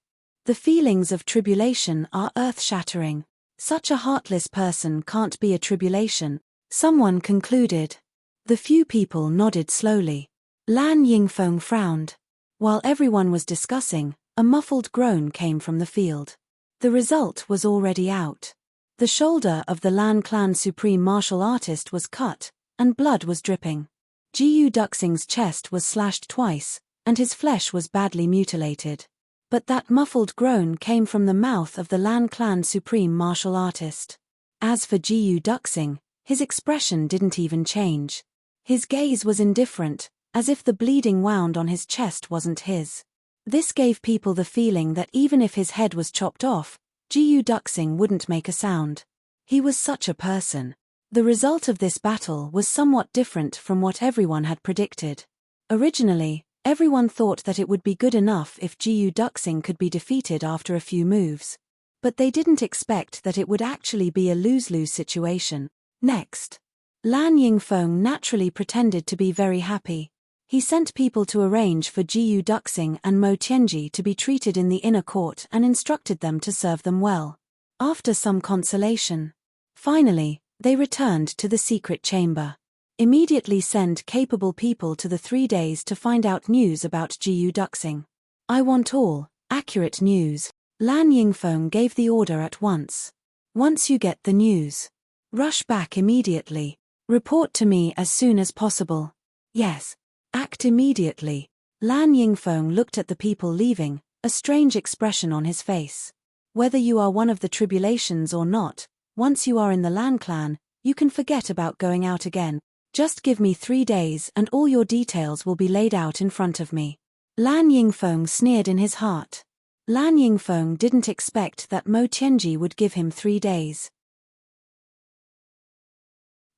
"The feelings of tribulation are earth-shattering. Such a heartless person can't be a tribulation," someone concluded. The few people nodded slowly. Lan Yingfeng frowned. While everyone was discussing, a muffled groan came from the field. The result was already out. The shoulder of the Lan clan supreme martial artist was cut, and blood was dripping. Jiyu Duxing's chest was slashed twice, and his flesh was badly mutilated. But that muffled groan came from the mouth of the Lan clan supreme martial artist. As for Jiyu Duxing, his expression didn't even change. His gaze was indifferent, as if the bleeding wound on his chest wasn't his. This gave people the feeling that even if his head was chopped off, Jiyu Duxing wouldn't make a sound. He was such a person. The result of this battle was somewhat different from what everyone had predicted. Originally, everyone thought that it would be good enough if Jiyu Duxing could be defeated after a few moves. But they didn't expect that it would actually be a lose-lose situation. Next, Lan Yingfeng naturally pretended to be very happy. He sent people to arrange for Jiyu Duxing and Mo Tianji to be treated in the inner court and instructed them to serve them well. After some consolation, finally, they returned to the secret chamber. Immediately send capable people to the 3 days to find out news about Jiyu Duxing. "I want all accurate news." Lan Yingfeng gave the order at once. "Once you get the news, rush back immediately. Report to me as soon as possible." "Yes. Act immediately." Lan Yingfeng looked at the people leaving, a strange expression on his face. Whether you are one of the tribulations or not, once you are in the Lan clan, you can forget about going out again. Just give me 3 days and all your details will be laid out in front of me. Lan Yingfeng sneered in his heart. Lan Yingfeng didn't expect that Mo Tianji would give him 3 days.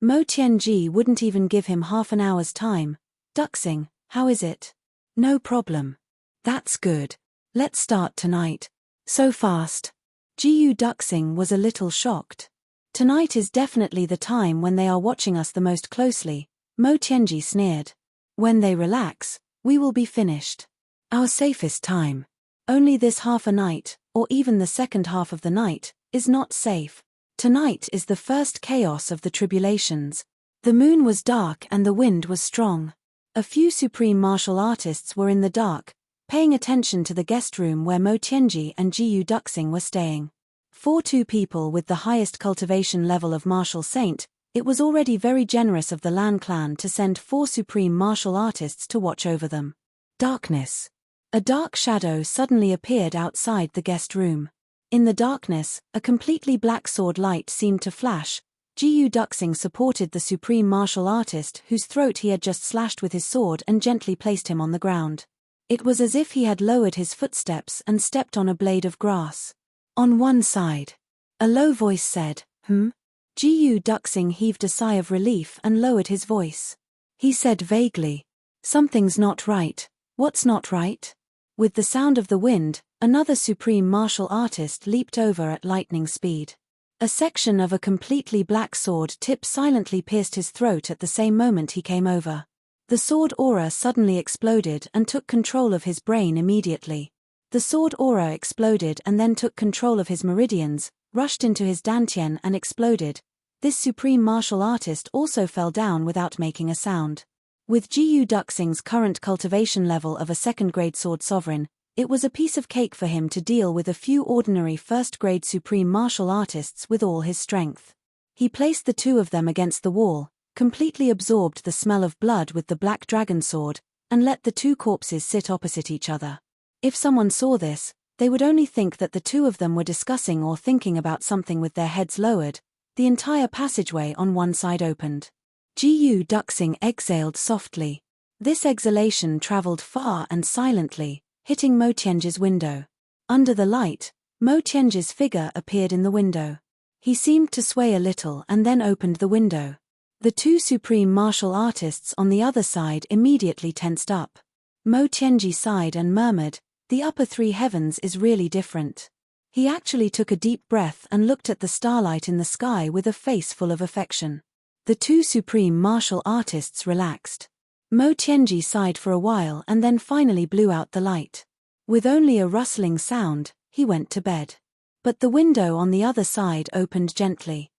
Mo Tianji wouldn't even give him half an hour's time. "Duxing, how is it?" "No problem." "That's good. Let's start tonight." "So fast." Jiyu Duxing was a little shocked. "Tonight is definitely the time when they are watching us the most closely," Mo Tianji sneered. "When they relax, we will be finished. Our safest time. Only this half a night, or even the second half of the night, is not safe. Tonight is the first chaos of the tribulations." The moon was dark and the wind was strong. A few supreme martial artists were in the dark, paying attention to the guest room where Mo Tianji and Jiyu Duxing were staying. For 2 people with the highest cultivation level of martial saint, it was already very generous of the Lan clan to send 4 supreme martial artists to watch over them. Darkness. A dark shadow suddenly appeared outside the guest room. In the darkness, a completely black sword light seemed to flash. Jiyu Duxing supported the supreme martial artist whose throat he had just slashed with his sword and gently placed him on the ground. It was as if he had lowered his footsteps and stepped on a blade of grass. "On one side." A low voice said, Jiyu Duxing heaved a sigh of relief and lowered his voice. He said vaguely, "Something's not right." "What's not right?" With the sound of the wind, another supreme martial artist leaped over at lightning speed. A section of a completely black sword tip silently pierced his throat at the same moment he came over. The sword aura suddenly exploded and took control of his brain immediately. The sword aura exploded and then took control of his meridians, rushed into his dantian and exploded. This supreme martial artist also fell down without making a sound. With Jiyu Duxing's current cultivation level of a second-grade sword sovereign, it was a piece of cake for him to deal with a few ordinary first-grade supreme martial artists with all his strength. He placed the two of them against the wall, completely absorbed the smell of blood with the black dragon sword, and let the two corpses sit opposite each other. If someone saw this, they would only think that the two of them were discussing or thinking about something with their heads lowered. The entire passageway on one side opened. Duxing exhaled softly. This exhalation traveled far and silently, hitting Mo Tianji's window. Under the light, Mo Tianji's figure appeared in the window. He seemed to sway a little and then opened the window. The two supreme martial artists on the other side immediately tensed up. Mo Tianji sighed and murmured, "The upper three heavens is really different." He actually took a deep breath and looked at the starlight in the sky with a face full of affection. The two supreme martial artists relaxed. Mo Tianji sighed for a while and then finally blew out the light. With only a rustling sound, he went to bed. But the window on the other side opened gently.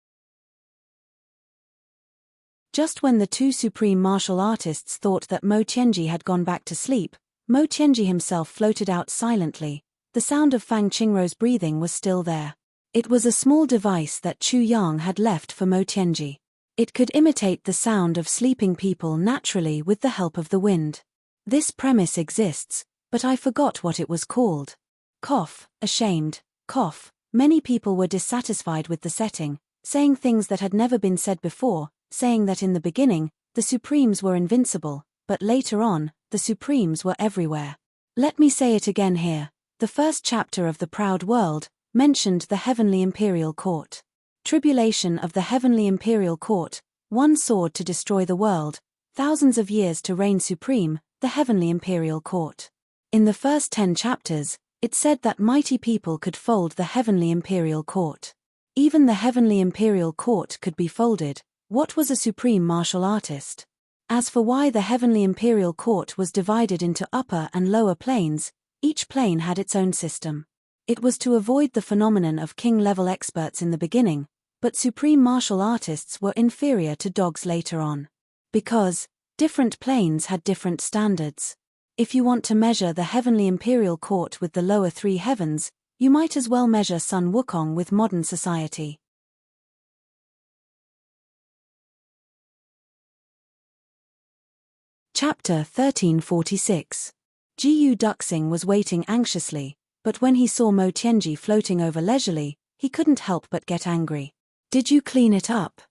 Just when the two supreme martial artists thought that Mo Tianji had gone back to sleep, Mo Tianji himself floated out silently. The sound of Fang Qingrou's breathing was still there. It was a small device that Chu Yang had left for Mo Tianji. It could imitate the sound of sleeping people naturally with the help of the wind. This premise exists, but I forgot what it was called. Cough, ashamed, cough. Many people were dissatisfied with the setting, saying things that had never been said before, saying that in the beginning, the Supremes were invincible, but later on, the Supremes were everywhere. Let me say it again here. The first chapter of The Proud World mentioned the Heavenly Imperial Court. Tribulation of the Heavenly Imperial Court, one sword to destroy the world, thousands of years to reign supreme, the Heavenly Imperial Court. In the first 10 chapters, it said that mighty people could fold the Heavenly Imperial Court. Even the Heavenly Imperial Court could be folded. What was a supreme martial artist? As for why the Heavenly Imperial Court was divided into upper and lower planes, each plane had its own system. It was to avoid the phenomenon of king-level experts in the beginning, but supreme martial artists were inferior to dogs later on. Because different planes had different standards. If you want to measure the Heavenly Imperial Court with the lower three heavens, you might as well measure Sun Wukong with modern society. Chapter 1346. Duxing was waiting anxiously, but when he saw Mo Tianji floating over leisurely, he couldn't help but get angry. "Did you clean it up?"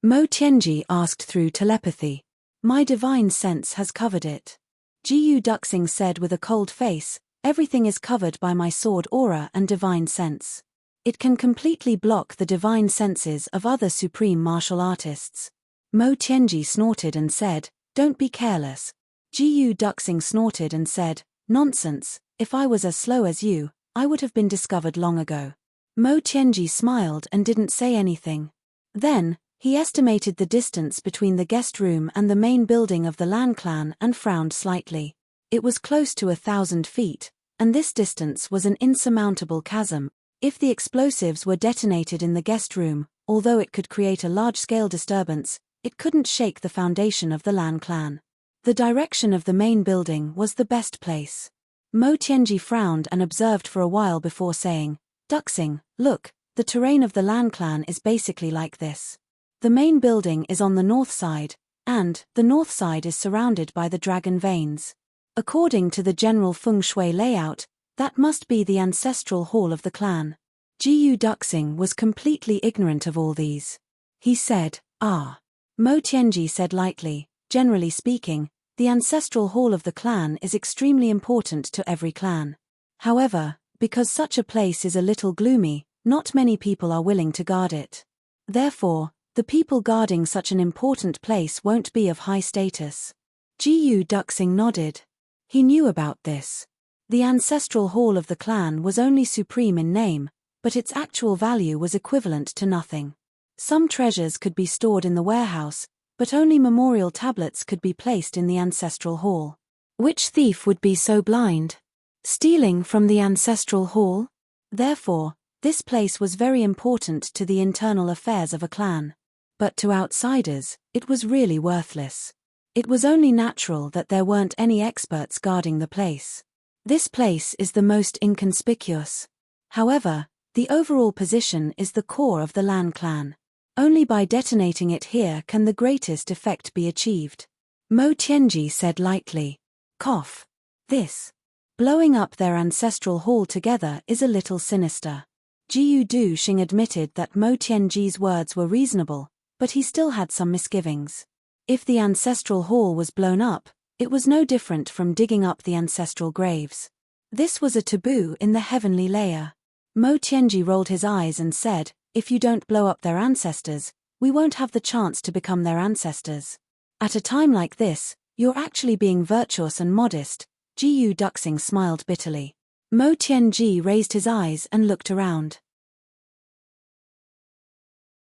Mo Tianji asked through telepathy. "My divine sense has covered it." Duxing said with a cold face, "Everything is covered by my sword aura and divine sense. It can completely block the divine senses of other supreme martial artists." Mo Tianji snorted and said, "Don't be careless." Duxing snorted and said, "Nonsense, if I was as slow as you, I would have been discovered long ago." Mo Tianji smiled and didn't say anything. Then, he estimated the distance between the guest room and the main building of the Lan clan and frowned slightly. It was close to 1,000 feet, and this distance was an insurmountable chasm. If the explosives were detonated in the guest room, although it could create a large-scale disturbance, it couldn't shake the foundation of the Lan clan. The direction of the main building was the best place. Mo Tianji frowned and observed for a while before saying, "Duxing, look, the terrain of the Lan clan is basically like this. The main building is on the north side, and the north side is surrounded by the dragon veins. According to the general feng shui layout, that must be the ancestral hall of the clan." Duxing was completely ignorant of all these. He said, "Ah." Mo Tianji said lightly, "Generally speaking, the ancestral hall of the clan is extremely important to every clan. However, because such a place is a little gloomy, not many people are willing to guard it. Therefore, the people guarding such an important place won't be of high status." Duxing nodded. He knew about this. The ancestral hall of the clan was only supreme in name, but its actual value was equivalent to nothing. Some treasures could be stored in the warehouse, but only memorial tablets could be placed in the ancestral hall. Which thief would be so blind? Stealing from the ancestral hall? Therefore, this place was very important to the internal affairs of a clan. But to outsiders, it was really worthless. It was only natural that there weren't any experts guarding the place. This place is the most inconspicuous. However, the overall position is the core of the Lan clan. Only by detonating it here can the greatest effect be achieved. Mo Tianji said lightly. Cough. This. Blowing up their ancestral hall together is a little sinister. Jiyu Duxing admitted that Mo Tianji's words were reasonable, but he still had some misgivings. If the ancestral hall was blown up, it was no different from digging up the ancestral graves. This was a taboo in the heavenly layer. Mo Tianji rolled his eyes and said, if you don't blow up their ancestors, we won't have the chance to become their ancestors. At a time like this, you're actually being virtuous and modest. Jiyu Duxing smiled bitterly. Mo Tianji raised his eyes and looked around.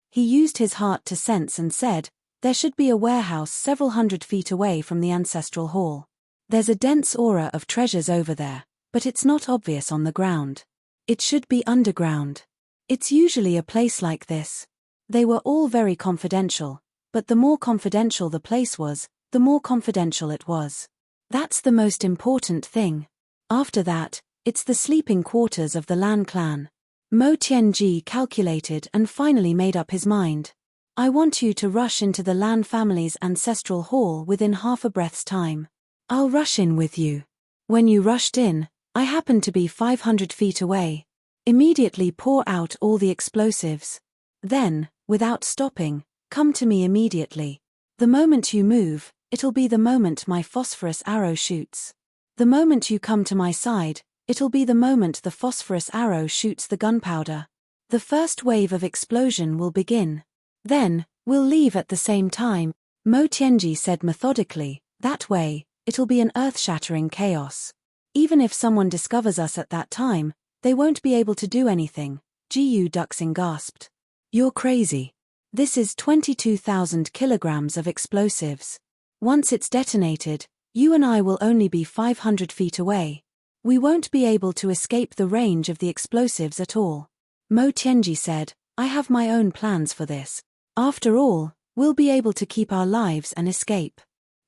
He used his heart to sense and said, there should be a warehouse several hundred feet away from the ancestral hall. There's a dense aura of treasures over there, but it's not obvious on the ground. It should be underground. It's usually a place like this. They were all very confidential, but the more confidential the place was, the more confidential it was. That's the most important thing. After that, it's the sleeping quarters of the Lan clan. Mo Tianji calculated and finally made up his mind. I want you to rush into the Lan family's ancestral hall within half a breath's time. I'll rush in with you. When you rushed in, I happened to be 500 feet away. Immediately pour out all the explosives. Then, without stopping, come to me immediately. The moment you move, it'll be the moment my phosphorus arrow shoots. The moment you come to my side, it'll be the moment the phosphorus arrow shoots the gunpowder. The first wave of explosion will begin. Then, we'll leave at the same time, Mo Tianji said methodically. That way, it'll be an earth-shattering chaos. Even if someone discovers us at that time, they won't be able to do anything. Jiyu Duxing gasped. You're crazy. This is 22,000 kilograms of explosives. Once it's detonated, you and I will only be 500 feet away. We won't be able to escape the range of the explosives at all. Mo Tianji said, I have my own plans for this. After all, we'll be able to keep our lives and escape.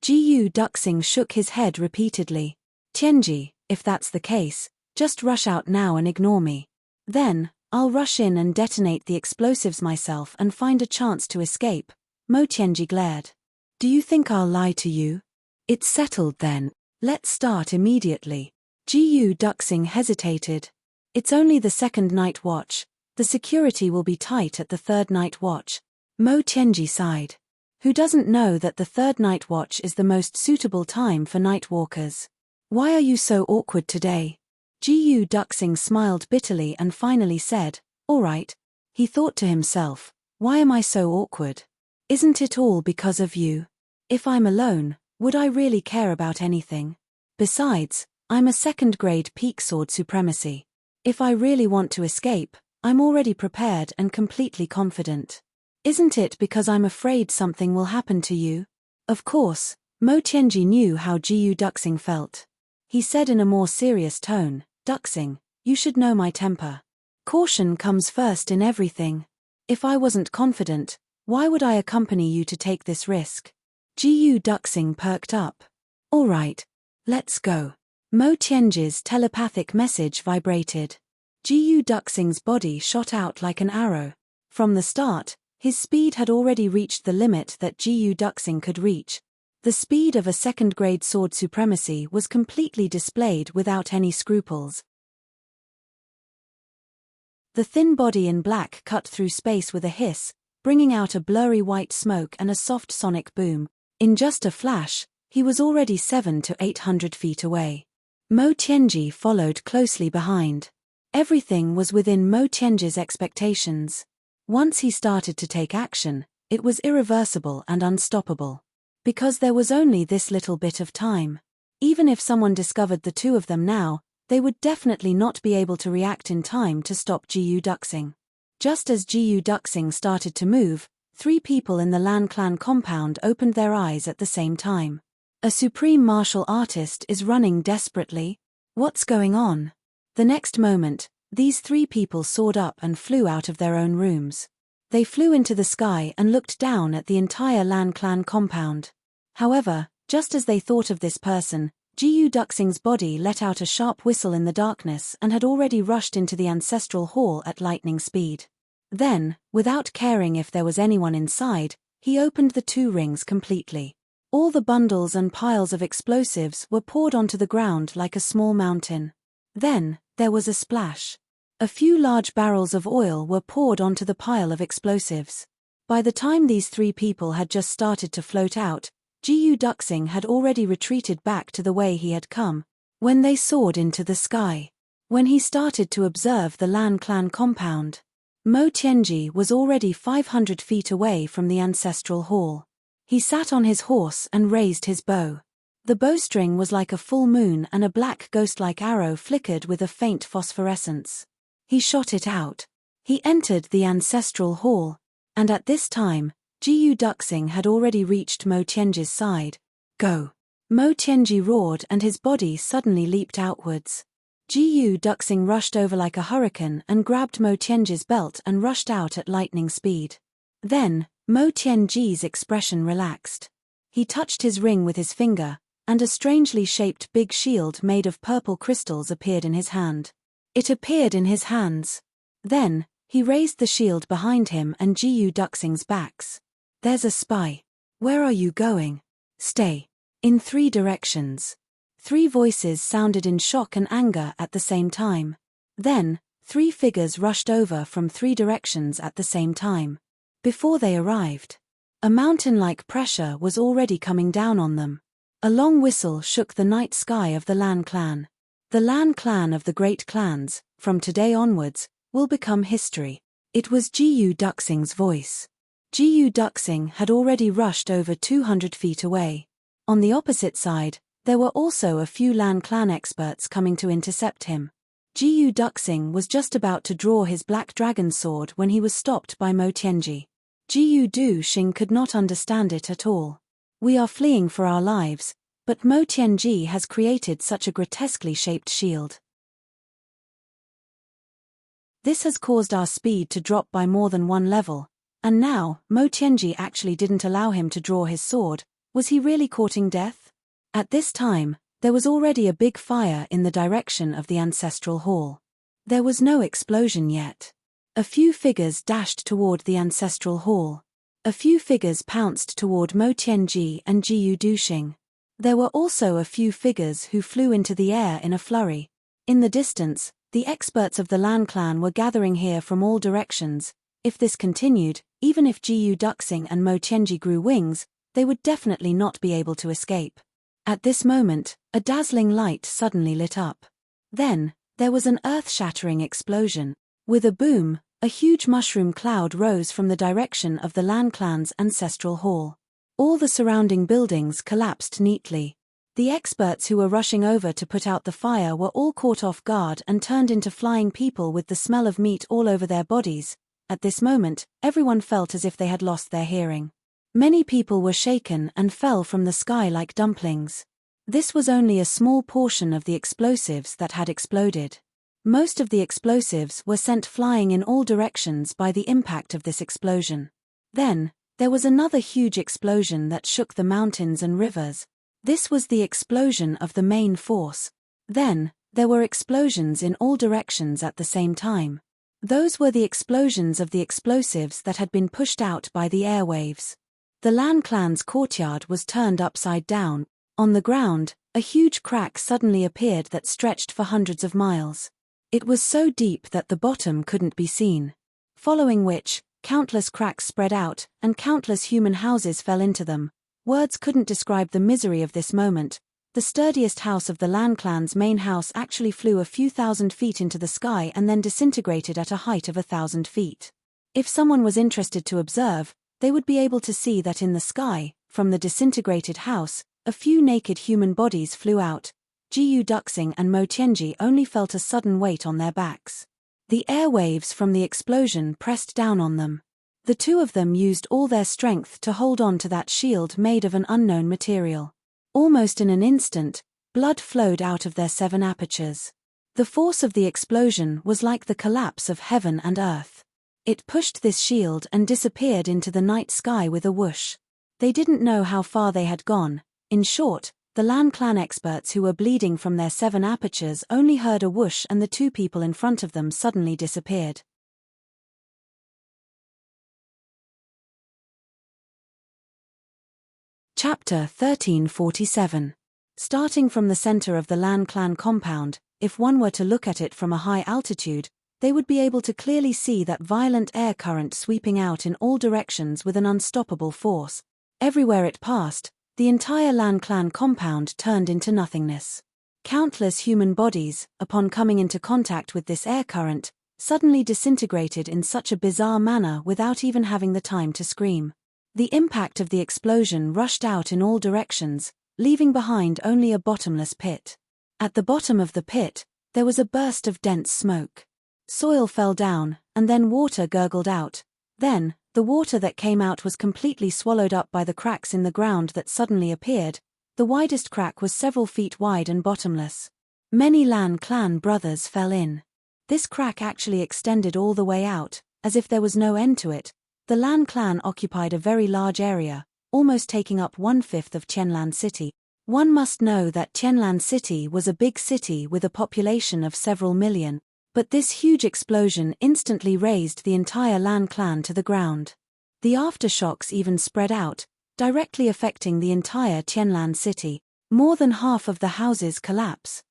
Jiyu Duxing shook his head repeatedly. Tianji, if that's the case, just rush out now and ignore me. Then, I'll rush in and detonate the explosives myself and find a chance to escape. Mo Tianji glared. Do you think I'll lie to you? It's settled then. Let's start immediately. Jiyu Duxing hesitated. It's only the second night watch. The security will be tight at the third night watch. Mo Tianji sighed. Who doesn't know that the third night watch is the most suitable time for night walkers? Why are you so awkward today? Jiyu Duxing smiled bitterly and finally said, all right. He thought to himself, why am I so awkward? Isn't it all because of you? If I'm alone, would I really care about anything? Besides, I'm a second-grade peak sword supremacy. If I really want to escape, I'm already prepared and completely confident. Isn't it because I'm afraid something will happen to you? Of course, Mo Tianji knew how Jiyu Duxing felt. He said in a more serious tone, Duxing, you should know my temper. Caution comes first in everything. If I wasn't confident, why would I accompany you to take this risk? Jiyu Duxing perked up. All right, let's go. Mo Tianji's telepathic message vibrated. Jiyu Duxing's body shot out like an arrow. From the start, his speed had already reached the limit that Jiyu Duxing could reach. The speed of a second-grade sword supremacy was completely displayed without any scruples. The thin body in black cut through space with a hiss, bringing out a blurry white smoke and a soft sonic boom. In just a flash, he was already 700 to 800 feet away. Mo Tianji followed closely behind. Everything was within Mo Tianji's expectations. Once he started to take action, it was irreversible and unstoppable. Because there was only this little bit of time. Even if someone discovered the two of them now, they would definitely not be able to react in time to stop Jiyu Duxing. Just as Jiyu Duxing started to move, 3 people in the Lan clan compound opened their eyes at the same time. A supreme martial artist is running desperately. What's going on? The next moment, these 3 people soared up and flew out of their own rooms. They flew into the sky and looked down at the entire Lan clan compound. However, just as they thought of this person, Jiyu Duxing's body let out a sharp whistle in the darkness and had already rushed into the ancestral hall at lightning speed. Then, without caring if there was anyone inside, he opened the two rings completely. All the bundles and piles of explosives were poured onto the ground like a small mountain. Then, there was a splash. A few large barrels of oil were poured onto the pile of explosives. By the time these three people had just started to float out, Duxing had already retreated back to the way he had come, when they soared into the sky. When he started to observe the Lan clan compound, Mo Tianji was already 500 feet away from the ancestral hall. He sat on his horse and raised his bow. The bowstring was like a full moon and a black ghost-like arrow flickered with a faint phosphorescence. He shot it out. He entered the ancestral hall, and at this time, Duxing had already reached Mo Tianji's side. Go! Mo Tianji roared and his body suddenly leaped outwards. Duxing rushed over like a hurricane and grabbed Mo Tianji's belt and rushed out at lightning speed. Then, Mo Tianji's expression relaxed. He touched his ring with his finger, and a strangely shaped big shield made of purple crystals appeared in his hand. It appeared in his hands. Then, he raised the shield behind him and Duxing's backs. There's a spy. Where are you going? Stay. In 3 directions. 3 voices sounded in shock and anger at the same time. Then, 3 figures rushed over from 3 directions at the same time. Before they arrived, a mountain-like pressure was already coming down on them. A long whistle shook the night sky of the Lan clan. The Lan clan of the great clans, from today onwards, will become history. It was Duxing's voice. Duxing had already rushed over 200 feet away. On the opposite side, there were also a few Lan clan experts coming to intercept him. Duxing was just about to draw his black dragon sword when he was stopped by Mo Tianji. Duxing could not understand it at all. We are fleeing for our lives, but Mo Tianji has created such a grotesquely shaped shield. This has caused our speed to drop by more than 1 level, and now, Mo Tianji actually didn't allow him to draw his sword. Was he really courting death? At this time, there was already a big fire in the direction of the ancestral hall. There was no explosion yet. A few figures dashed toward the ancestral hall. A few figures pounced toward Mo Tianji and Duxing. There were also a few figures who flew into the air in a flurry. In the distance, the experts of the Lan clan were gathering here from all directions. If this continued, even if Duxing and Mo Tianji grew wings, they would definitely not be able to escape. At this moment, a dazzling light suddenly lit up. Then, there was an earth-shattering explosion. With a boom, a huge mushroom cloud rose from the direction of the Lan clan's ancestral hall. All the surrounding buildings collapsed neatly. The experts who were rushing over to put out the fire were all caught off guard and turned into flying people with the smell of meat all over their bodies. At this moment, everyone felt as if they had lost their hearing. Many people were shaken and fell from the sky like dumplings. This was only a small portion of the explosives that had exploded. Most of the explosives were sent flying in all directions by the impact of this explosion. Then, there was another huge explosion that shook the mountains and rivers. This was the explosion of the main force. Then, there were explosions in all directions at the same time. Those were the explosions of the explosives that had been pushed out by the airwaves. The Lan clan's courtyard was turned upside down. On the ground, a huge crack suddenly appeared that stretched for hundreds of miles. It was so deep that the bottom couldn't be seen. Following which, countless cracks spread out, and countless human houses fell into them. Words couldn't describe the misery of this moment. The sturdiest house of the Lan clan's main house actually flew a few thousand feet into the sky and then disintegrated at a height of 1,000 feet. If someone was interested to observe, they would be able to see that in the sky, from the disintegrated house, a few naked human bodies flew out. Duxing and Mo Tianji only felt a sudden weight on their backs. The airwaves from the explosion pressed down on them. The two of them used all their strength to hold on to that shield made of an unknown material. Almost in an instant, blood flowed out of their 7 apertures. The force of the explosion was like the collapse of heaven and earth. It pushed this shield and disappeared into the night sky with a whoosh. They didn't know how far they had gone. In short, the Lan clan experts who were bleeding from their 7 apertures only heard a whoosh and the 2 people in front of them suddenly disappeared. Chapter 1347. Starting from the center of the Lan clan compound, if one were to look at it from a high altitude, they would be able to clearly see that violent air current sweeping out in all directions with an unstoppable force. Everywhere it passed, the entire Lan clan compound turned into nothingness. Countless human bodies, upon coming into contact with this air current, suddenly disintegrated in such a bizarre manner without even having the time to scream. The impact of the explosion rushed out in all directions, leaving behind only a bottomless pit. At the bottom of the pit, there was a burst of dense smoke. Soil fell down, and then water gurgled out. Then, the water that came out was completely swallowed up by the cracks in the ground that suddenly appeared. The widest crack was several feet wide and bottomless. Many Lan clan brothers fell in. This crack actually extended all the way out, as if there was no end to it. The Lan clan occupied a very large area, almost taking up 1/5 of Tianlan City. One must know that Tianlan City was a big city with a population of several million, but this huge explosion instantly razed the entire Lan clan to the ground. The aftershocks even spread out, directly affecting the entire Tianlan City. More than half of the houses collapse.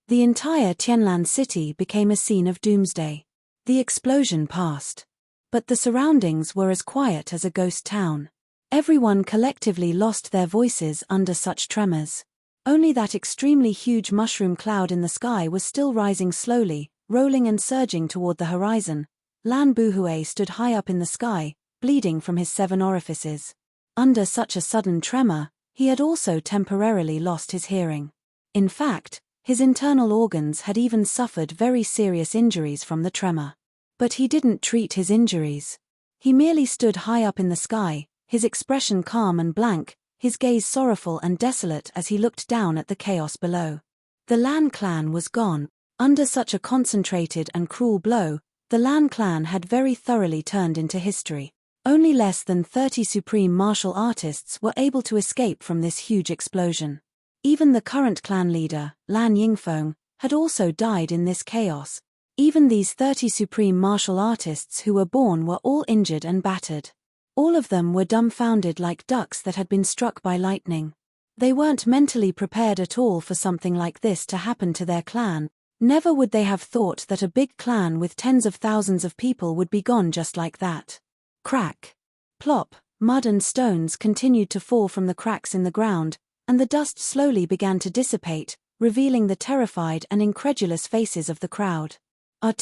The entire Tianlan City became a scene of doomsday. The explosion passed. But the surroundings were as quiet as a ghost town. Everyone collectively lost their voices under such tremors. Only that extremely huge mushroom cloud in the sky was still rising slowly, rolling and surging toward the horizon. Lan Buhui stood high up in the sky, bleeding from his 7 orifices. Under such a sudden tremor, he had also temporarily lost his hearing. In fact, his internal organs had even suffered very serious injuries from the tremor. But he didn't treat his injuries. He merely stood high up in the sky, his expression calm and blank, his gaze sorrowful and desolate as he looked down at the chaos below. The Lan clan was gone. Under such a concentrated and cruel blow, the Lan clan had very thoroughly turned into history. Only less than 30 supreme martial artists were able to escape from this huge explosion. Even the current clan leader, Lan Yingfeng, had also died in this chaos. Even these 30 supreme martial artists who were born were all injured and battered. All of them were dumbfounded like ducks that had been struck by lightning. They weren't mentally prepared at all for something like this to happen to their clan. Never would they have thought that a big clan with tens of thousands of people would be gone just like that. Crack. Plop, mud and stones continued to fall from the cracks in the ground, and the dust slowly began to dissipate, revealing the terrified and incredulous faces of the crowd. One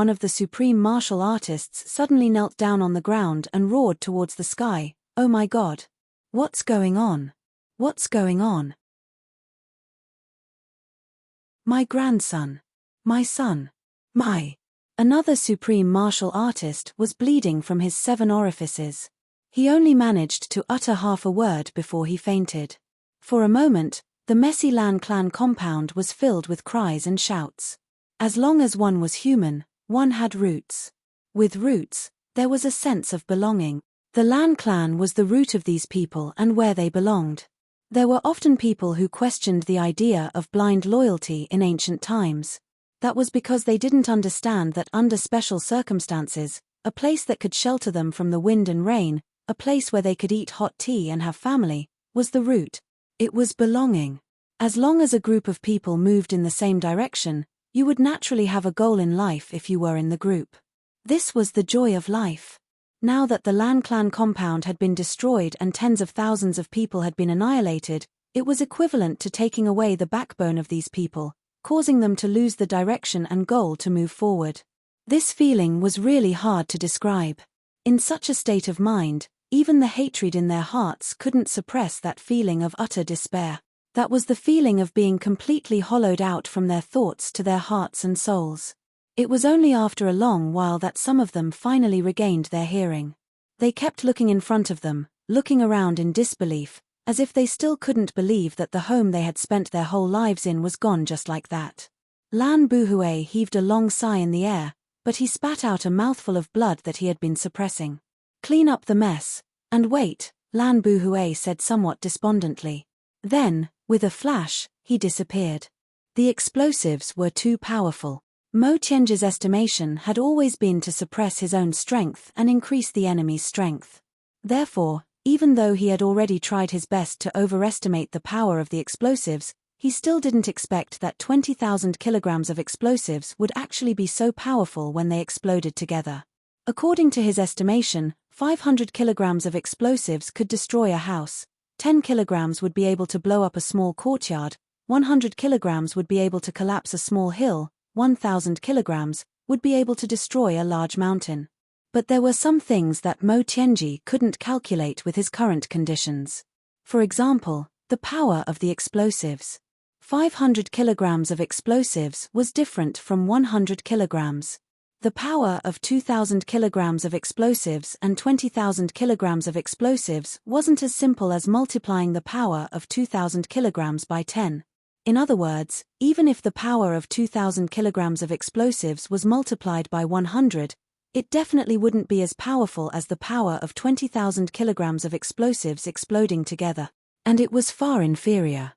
of the supreme martial artists suddenly knelt down on the ground and roared towards the sky, "Oh my God! What's going on? What's going on? My grandson! My son! My..." Another supreme martial artist was bleeding from his 7 orifices. He only managed to utter half a word before he fainted. For a moment, the messy Lan clan compound was filled with cries and shouts. As long as one was human, one had roots. With roots, there was a sense of belonging. The Lan clan was the root of these people and where they belonged. There were often people who questioned the idea of blind loyalty in ancient times. That was because they didn't understand that under special circumstances, a place that could shelter them from the wind and rain, a place where they could eat hot tea and have family, was the root. It was belonging. As long as a group of people moved in the same direction, you would naturally have a goal in life if you were in the group. This was the joy of life. Now that the Lan clan compound had been destroyed and tens of thousands of people had been annihilated, it was equivalent to taking away the backbone of these people, causing them to lose the direction and goal to move forward. This feeling was really hard to describe. In such a state of mind, even the hatred in their hearts couldn't suppress that feeling of utter despair. That was the feeling of being completely hollowed out from their thoughts to their hearts and souls. It was only after a long while that some of them finally regained their hearing. They kept looking in front of them, looking around in disbelief, as if they still couldn't believe that the home they had spent their whole lives in was gone just like that. Lan Buhui heaved a long sigh in the air, but he spat out a mouthful of blood that he had been suppressing. "Clean up the mess, and wait," Lan Buhui said somewhat despondently. Then, with a flash, he disappeared. The explosives were too powerful. Mo Tianji's estimation had always been to suppress his own strength and increase the enemy's strength. Therefore, Even though he had already tried his best to overestimate the power of the explosives, he still didn't expect that 20,000 kilograms of explosives would actually be so powerful when they exploded together. According to his estimation, 500 kilograms of explosives could destroy a house, 10 kilograms would be able to blow up a small courtyard, 100 kilograms would be able to collapse a small hill, 1,000 kilograms would be able to destroy a large mountain. But there were some things that Mo Tianji couldn't calculate with his current conditions. For example, the power of the explosives. 500 kilograms of explosives was different from 100 kilograms. The power of 2,000 kilograms of explosives and 20,000 kilograms of explosives wasn't as simple as multiplying the power of 2,000 kilograms by 10. In other words, even if the power of 2,000 kilograms of explosives was multiplied by 100, it definitely wouldn't be as powerful as the power of 20,000 kilograms of explosives exploding together. And it was far inferior.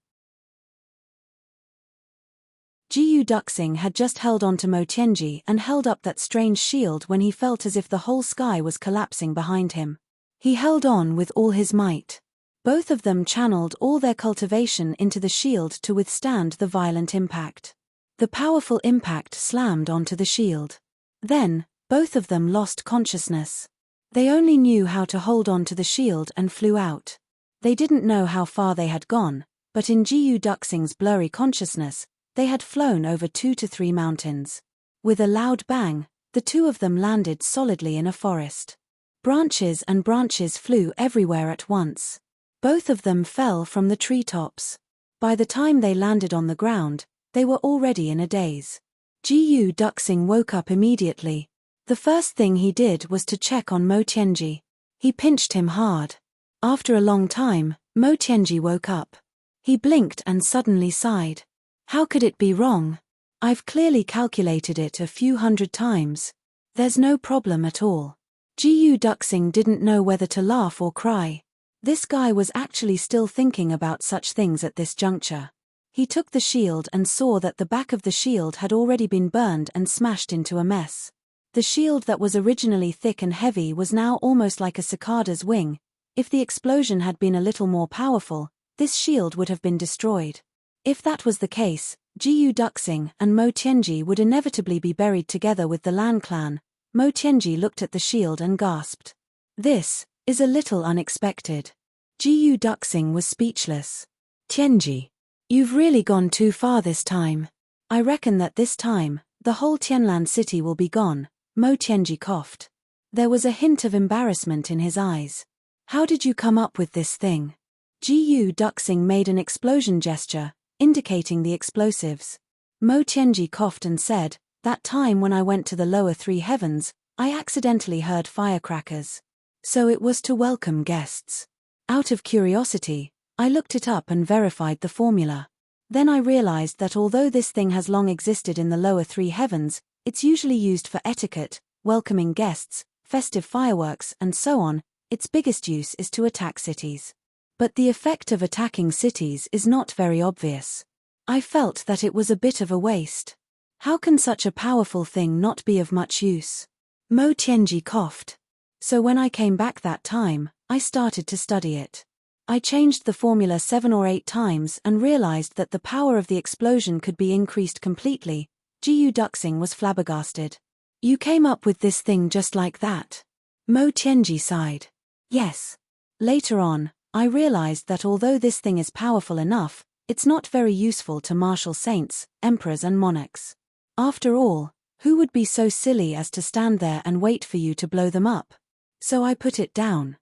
Jiyu Duxing had just held on to Mo Tianji and held up that strange shield when he felt as if the whole sky was collapsing behind him. He held on with all his might. Both of them channeled all their cultivation into the shield to withstand the violent impact. The powerful impact slammed onto the shield. Then, both of them lost consciousness. They only knew how to hold on to the shield and flew out. They didn't know how far they had gone, but in Jiyu Duxing's blurry consciousness, they had flown over 2 to 3 mountains. With a loud bang, the two of them landed solidly in a forest. Branches and branches flew everywhere at once. Both of them fell from the treetops. By the time they landed on the ground, they were already in a daze. Jiyu Duxing woke up immediately. The first thing he did was to check on Mo Tianji. He pinched him hard. After a long time, Mo Tianji woke up. He blinked and suddenly sighed. How could it be wrong? I've clearly calculated it a few hundred times. There's no problem at all. Jiyu Duxing didn't know whether to laugh or cry. This guy was actually still thinking about such things at this juncture. He took the shield and saw that the back of the shield had already been burned and smashed into a mess. The shield that was originally thick and heavy was now almost like a cicada's wing. If the explosion had been a little more powerful, this shield would have been destroyed. If that was the case, Jiyu Duxing and Mo Tianji would inevitably be buried together with the Lan clan. Mo Tianji looked at the shield and gasped. This is a little unexpected. Jiyu Duxing was speechless. Tianji, you've really gone too far this time. I reckon that this time, the whole Tianlan city will be gone. Mo Tianji coughed. There was a hint of embarrassment in his eyes. How did you come up with this thing? Jiyu Duxing made an explosion gesture, indicating the explosives. Mo Tianji coughed and said, that time when I went to the lower 3 heavens, I accidentally heard firecrackers. So it was to welcome guests. Out of curiosity, I looked it up and verified the formula. Then I realized that although this thing has long existed in the lower 3 heavens, it's usually used for etiquette, welcoming guests, festive fireworks, and so on. Its biggest use is to attack cities. But the effect of attacking cities is not very obvious. I felt that it was a bit of a waste. How can such a powerful thing not be of much use? Mo Tianji coughed. So when I came back that time, I started to study it. I changed the formula 7 or 8 times and realized that the power of the explosion could be increased completely. Jiyu Duxing was flabbergasted. You came up with this thing just like that? Mo Tianji sighed. Yes. Later on, I realized that although this thing is powerful enough, it's not very useful to martial saints, emperors and monarchs. After all, who would be so silly as to stand there and wait for you to blow them up? So I put it down.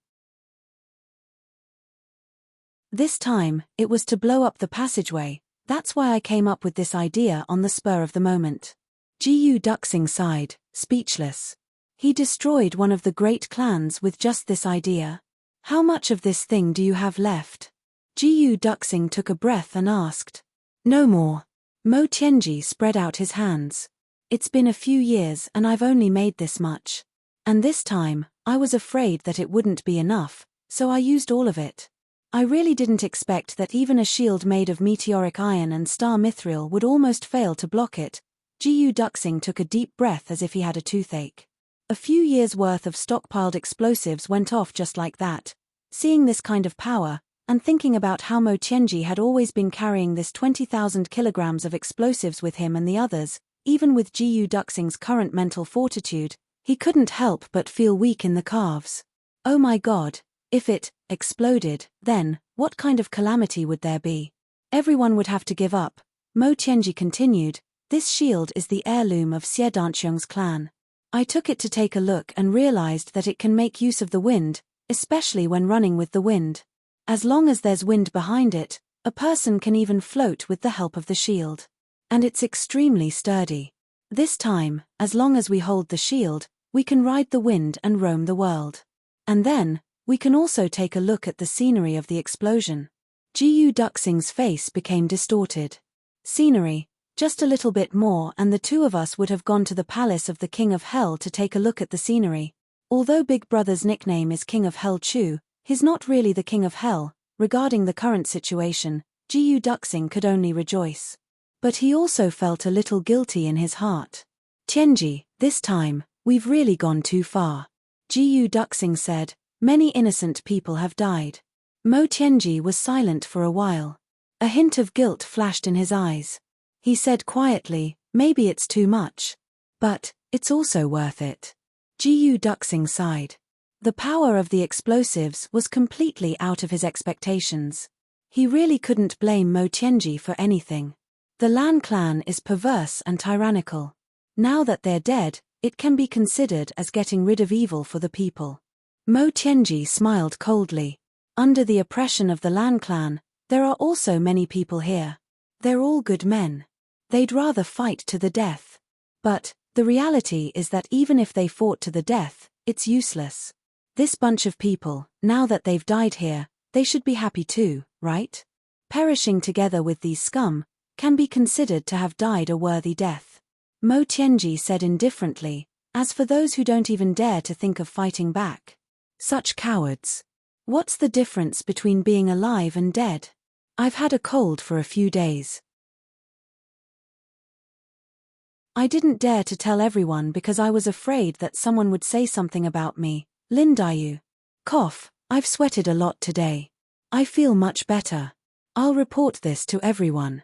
This time, it was to blow up the passageway. That's why I came up with this idea on the spur of the moment. Jiyu Duxing sighed, speechless. He destroyed one of the great clans with just this idea. How much of this thing do you have left? Jiyu Duxing took a breath and asked. No more. Mo Tianji spread out his hands. It's been a few years and I've only made this much. And this time, I was afraid that it wouldn't be enough, so I used all of it. I really didn't expect that even a shield made of meteoric iron and star mithril would almost fail to block it. Jiyu Duxing took a deep breath as if he had a toothache. A few years' worth of stockpiled explosives went off just like that. Seeing this kind of power, and thinking about how Mo Tianji had always been carrying this 20,000 kilograms of explosives with him and the others, even with Jiyu Duxing's current mental fortitude, he couldn't help but feel weak in the calves. Oh my god, if it exploded, then what kind of calamity would there be? Everyone would have to give up. Mo Tianji continued, this shield is the heirloom of Xie Danqiong's clan. I took it to take a look and realized that it can make use of the wind, especially when running with the wind. As long as there's wind behind it, a person can even float with the help of the shield. And it's extremely sturdy. This time, as long as we hold the shield, we can ride the wind and roam the world. And then, we can also take a look at the scenery of the explosion. Jiyu Duxing's face became distorted. Scenery, just a little bit more and the two of us would have gone to the palace of the King of Hell to take a look at the scenery. Although Big Brother's nickname is King of Hell Chu, he's not really the King of Hell. Regarding the current situation, Jiyu Duxing could only rejoice. But he also felt a little guilty in his heart. Tianji, this time, we've really gone too far. Jiyu Duxing said, many innocent people have died. Mo Tianji was silent for a while. A hint of guilt flashed in his eyes. He said quietly, maybe it's too much. But, it's also worth it. Jiyu Duxing sighed. The power of the explosives was completely out of his expectations. He really couldn't blame Mo Tianji for anything. The Lan clan is perverse and tyrannical. Now that they're dead, it can be considered as getting rid of evil for the people. Mo Tianji smiled coldly. Under the oppression of the Lan clan, there are also many people here. They're all good men. They'd rather fight to the death. But, the reality is that even if they fought to the death, it's useless. This bunch of people, now that they've died here, they should be happy too, right? Perishing together with these scum can be considered to have died a worthy death. Mo Tianji said indifferently, as for those who don't even dare to think of fighting back. Such cowards. What's the difference between being alive and dead? I've had a cold for a few days. I didn't dare to tell everyone because I was afraid that someone would say something about me. Lin Dayu. Cough, I've sweated a lot today. I feel much better. I'll report this to everyone.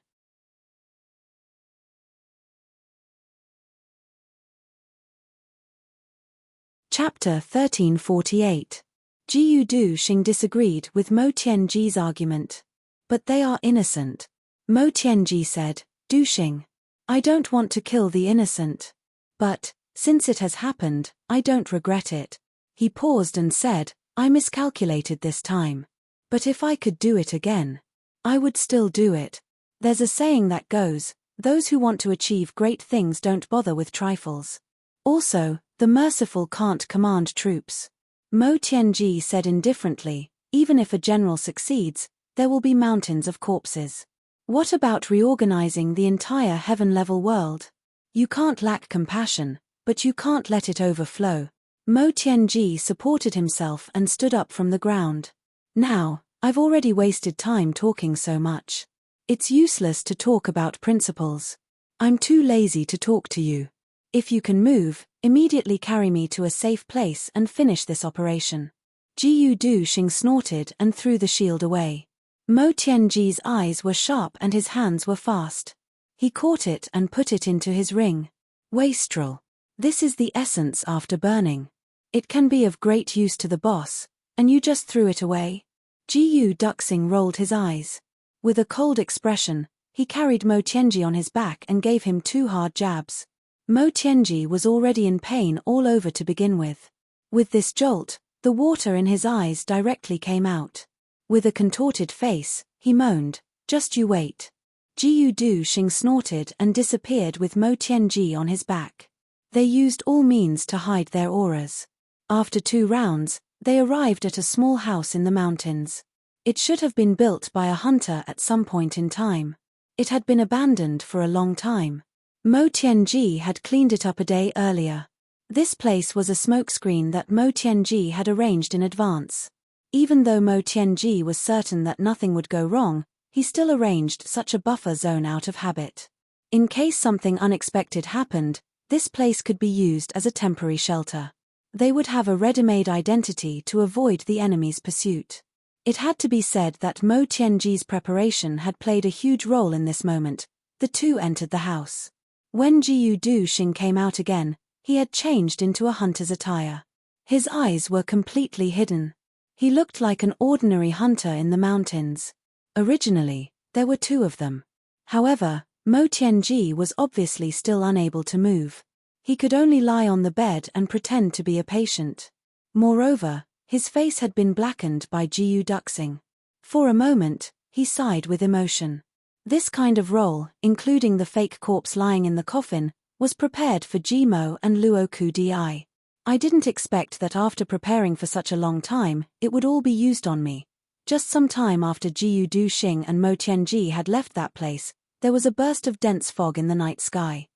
Chapter 1348. Jiyu Duxing disagreed with Mo Tianji's argument. But they are innocent. Mo Tianji said, Duxing. I don't want to kill the innocent. But, since it has happened, I don't regret it. He paused and said, I miscalculated this time. But if I could do it again, I would still do it. There's a saying that goes, those who want to achieve great things don't bother with trifles. Also, the merciful can't command troops. Mo Tianji said indifferently, even if a general succeeds, there will be mountains of corpses. What about reorganizing the entire heaven-level world? You can't lack compassion, but you can't let it overflow. Mo Tianji supported himself and stood up from the ground. Now, I've already wasted time talking so much. It's useless to talk about principles. I'm too lazy to talk to you. If you can move, immediately carry me to a safe place and finish this operation. Jiyu Duxing snorted and threw the shield away. Mo Tianji's eyes were sharp and his hands were fast. He caught it and put it into his ring. Wastrel. This is the essence after burning. It can be of great use to the boss, and you just threw it away? Jiyu Duxing rolled his eyes. With a cold expression, he carried Mo Tianji on his back and gave him 2 hard jabs. Mo Tianji was already in pain all over to begin with. With this jolt, the water in his eyes directly came out. With a contorted face, he moaned, just you wait. Jiyu Duxing snorted and disappeared with Mo Tianji on his back. They used all means to hide their auras. After 2 rounds, they arrived at a small house in the mountains. It should have been built by a hunter at some point in time. It had been abandoned for a long time. Mo Tianji had cleaned it up a day earlier. This place was a smokescreen that Mo Tianji had arranged in advance. Even though Mo Tianji was certain that nothing would go wrong, he still arranged such a buffer zone out of habit. In case something unexpected happened, this place could be used as a temporary shelter. They would have a ready-made identity to avoid the enemy's pursuit. It had to be said that Mo Tianji's preparation had played a huge role in this moment. The two entered the house. When Jiyu Duxing came out again, he had changed into a hunter's attire. His eyes were completely hidden. He looked like an ordinary hunter in the mountains. Originally, there were two of them. However, Mo Tianji was obviously still unable to move. He could only lie on the bed and pretend to be a patient. Moreover, his face had been blackened by Jiyu Duxing. For a moment, he sighed with emotion. This kind of role, including the fake corpse lying in the coffin, was prepared for Jimo and Luo Kudi. I didn't expect that after preparing for such a long time, it would all be used on me. Just some time after Jiyu Duxing and Mo Tianji had left that place, there was a burst of dense fog in the night sky.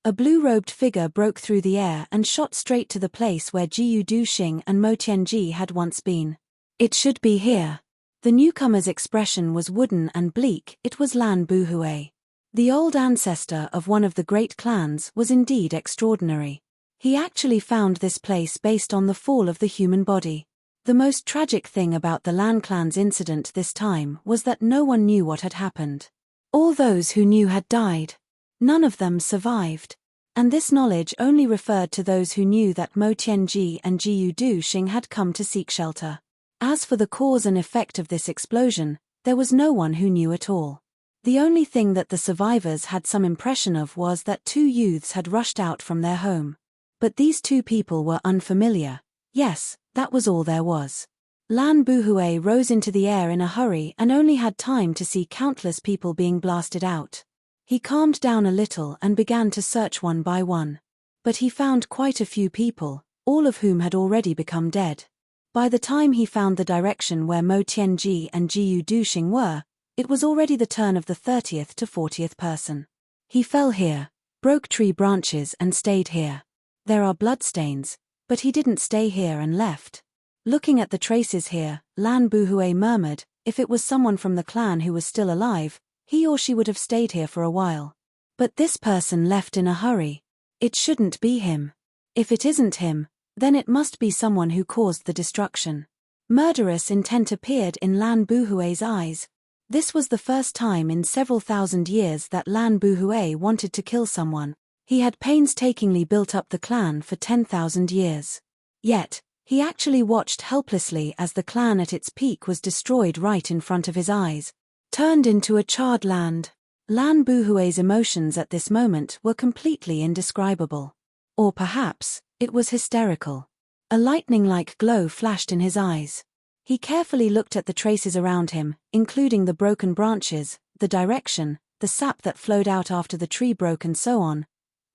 A blue-robed figure broke through the air and shot straight to the place where Jiyu Duxing and Mo Tianji had once been. It should be here. The newcomer's expression was wooden and bleak. It was Lan Buhui. The old ancestor of one of the great clans was indeed extraordinary. He actually found this place based on the fall of the human body. The most tragic thing about the Lan clan's incident this time was that no one knew what had happened. All those who knew had died. None of them survived. And this knowledge only referred to those who knew that Mo Tianji and Jiyu Duxing had come to seek shelter. As for the cause and effect of this explosion, there was no one who knew at all. The only thing that the survivors had some impression of was that two youths had rushed out from their home. But these two people were unfamiliar. Yes, that was all there was. Lan Buhui rose into the air in a hurry and only had time to see countless people being blasted out. He calmed down a little and began to search one by one. But he found quite a few people, all of whom had already become dead. By the time he found the direction where Mo Tianji and Jiyu Duxing were, it was already the turn of the 30th to 40th person. He fell here, broke tree branches and stayed here. There are bloodstains, but he didn't stay here and left. Looking at the traces here, Lan Buhui murmured, if it was someone from the clan who was still alive, he or she would have stayed here for a while. But this person left in a hurry. It shouldn't be him. If it isn't him, then it must be someone who caused the destruction. Murderous intent appeared in Lan Buhui's eyes. This was the first time in several thousand years that Lan Buhui wanted to kill someone. He had painstakingly built up the clan for 10,000 years. Yet, he actually watched helplessly as the clan at its peak was destroyed right in front of his eyes. Turned into a charred land. Lan Buhui's emotions at this moment were completely indescribable. Or perhaps, it was hysterical. A lightning-like glow flashed in his eyes. He carefully looked at the traces around him, including the broken branches, the direction, the sap that flowed out after the tree broke and so on.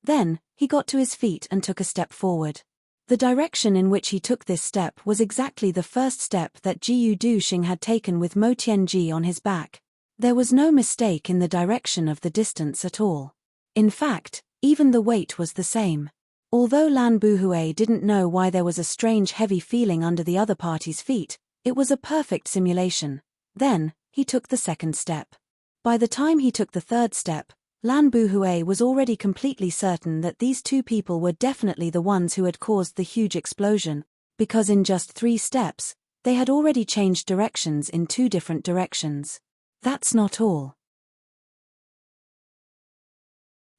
Then, he got to his feet and took a step forward. The direction in which he took this step was exactly the first step that Jiyu Duxing had taken with Mo Tianji on his back. There was no mistake in the direction of the distance at all. In fact, even the weight was the same. Although Lan Buhui didn't know why there was a strange heavy feeling under the other party's feet, it was a perfect simulation. Then, he took the second step. By the time he took the third step, Lan Buhui was already completely certain that these two people were definitely the ones who had caused the huge explosion, because in just 3 steps, they had already changed directions in 2 different directions. That's not all.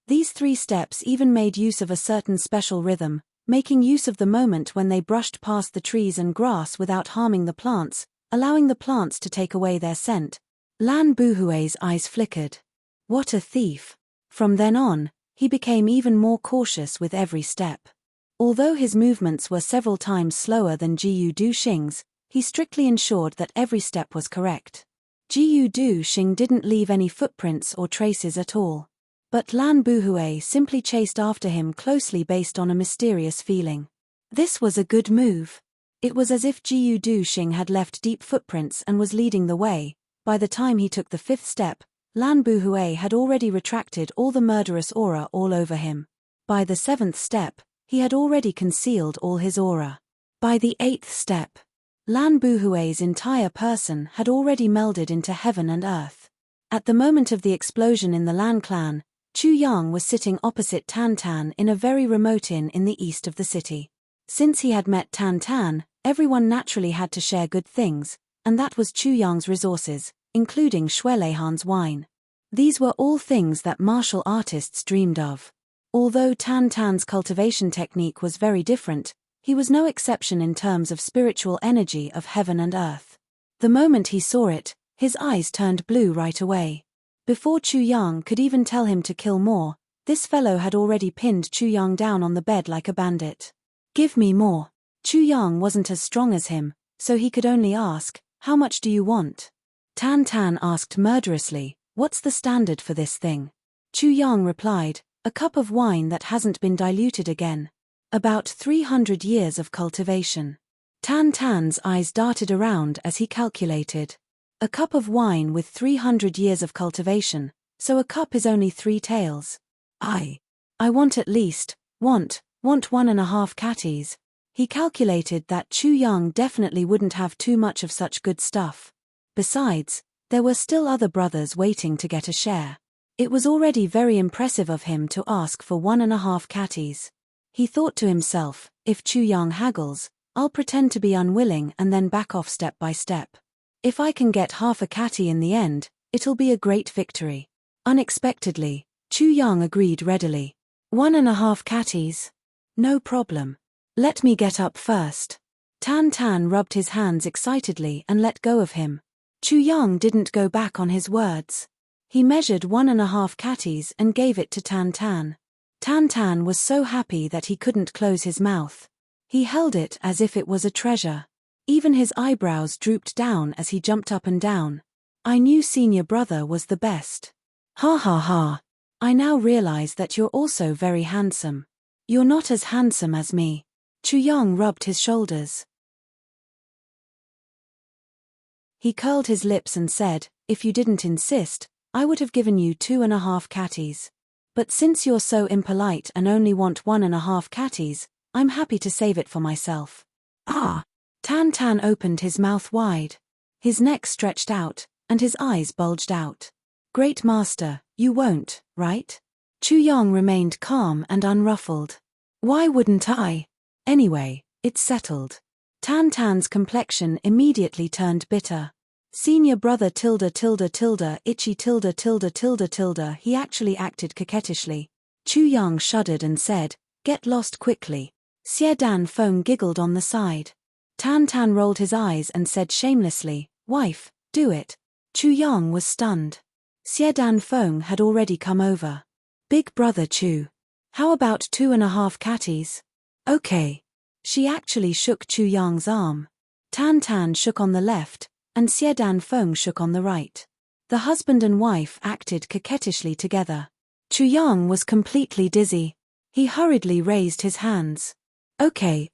These 3 steps even made use of a certain special rhythm, making use of the moment when they brushed past the trees and grass without harming the plants, allowing the plants to take away their scent. Lan Buhui's eyes flickered. What a thief! From then on, he became even more cautious with every step. Although his movements were several times slower than Jiyu Duxing's, he strictly ensured that every step was correct. Jiyu Duxing didn't leave any footprints or traces at all. But Lan Buhui simply chased after him closely based on a mysterious feeling. This was a good move. It was as if Jiyu Duxing had left deep footprints and was leading the way. By the time he took the 5th step, Lan Buhui had already retracted all the murderous aura all over him. By the 7th step, he had already concealed all his aura. By the 8th step, Lan Buhui's entire person had already melded into heaven and earth. At the moment of the explosion in the Lan clan, Chu Yang was sitting opposite Tan Tan in a very remote inn in the east of the city. Since he had met Tan Tan, everyone naturally had to share good things, and that was Chu Yang's resources, including Shuelehan's wine. These were all things that martial artists dreamed of. Although Tan Tan's cultivation technique was very different, he was no exception in terms of spiritual energy of heaven and earth. The moment he saw it, his eyes turned blue right away. Before Chu Yang could even tell him to kill more, this fellow had already pinned Chu Yang down on the bed like a bandit. Give me more. Chu Yang wasn't as strong as him, so he could only ask, how much do you want? Tan Tan asked murderously, what's the standard for this thing? Chu Yang replied, a cup of wine that hasn't been diluted again. About 300 years of cultivation. Tan Tan's eyes darted around as he calculated. A cup of wine with 300 years of cultivation, so a cup is only 3 taels. I want at least, want 1.5 catties. He calculated that Chu Yang definitely wouldn't have too much of such good stuff. Besides, there were still other brothers waiting to get a share. It was already very impressive of him to ask for 1.5 catties. He thought to himself, if Chu Yang haggles, I'll pretend to be unwilling and then back off step by step. If I can get half a catty in the end, it'll be a great victory. Unexpectedly, Chu Yang agreed readily. 1.5 catties? No problem. Let me get up first. Tan Tan rubbed his hands excitedly and let go of him. Chu Yang didn't go back on his words. He measured 1.5 catties and gave it to Tan Tan. Tan Tan was so happy that he couldn't close his mouth. He held it as if it was a treasure. Even his eyebrows drooped down as he jumped up and down. I knew senior brother was the best. Ha ha ha. I now realize that you're also very handsome. You're not as handsome as me. Chu Yang rubbed his shoulders. He curled his lips and said, if you didn't insist, I would have given you 2.5 catties. But since you're so impolite and only want 1.5 catties, I'm happy to save it for myself. Ah! Tan Tan opened his mouth wide. His neck stretched out, and his eyes bulged out. Great master, you won't, right? Chu Yang remained calm and unruffled. Why wouldn't I? Anyway, it's settled. Tan Tan's complexion immediately turned bitter. Senior brother itchy he actually acted coquettishly. Chu Yang shuddered and said, get lost quickly. Xie Dan Feng giggled on the side. Tan Tan rolled his eyes and said shamelessly, wife, do it. Chu Yang was stunned. Xie Dan Feng had already come over. Big brother Chu. How about 2.5 catties? Okay. She actually shook Chu Yang's arm. Tan Tan shook on the left, and Xie Dan Feng shook on the right. The husband and wife acted coquettishly together. Chu Yang was completely dizzy. He hurriedly raised his hands. Okay.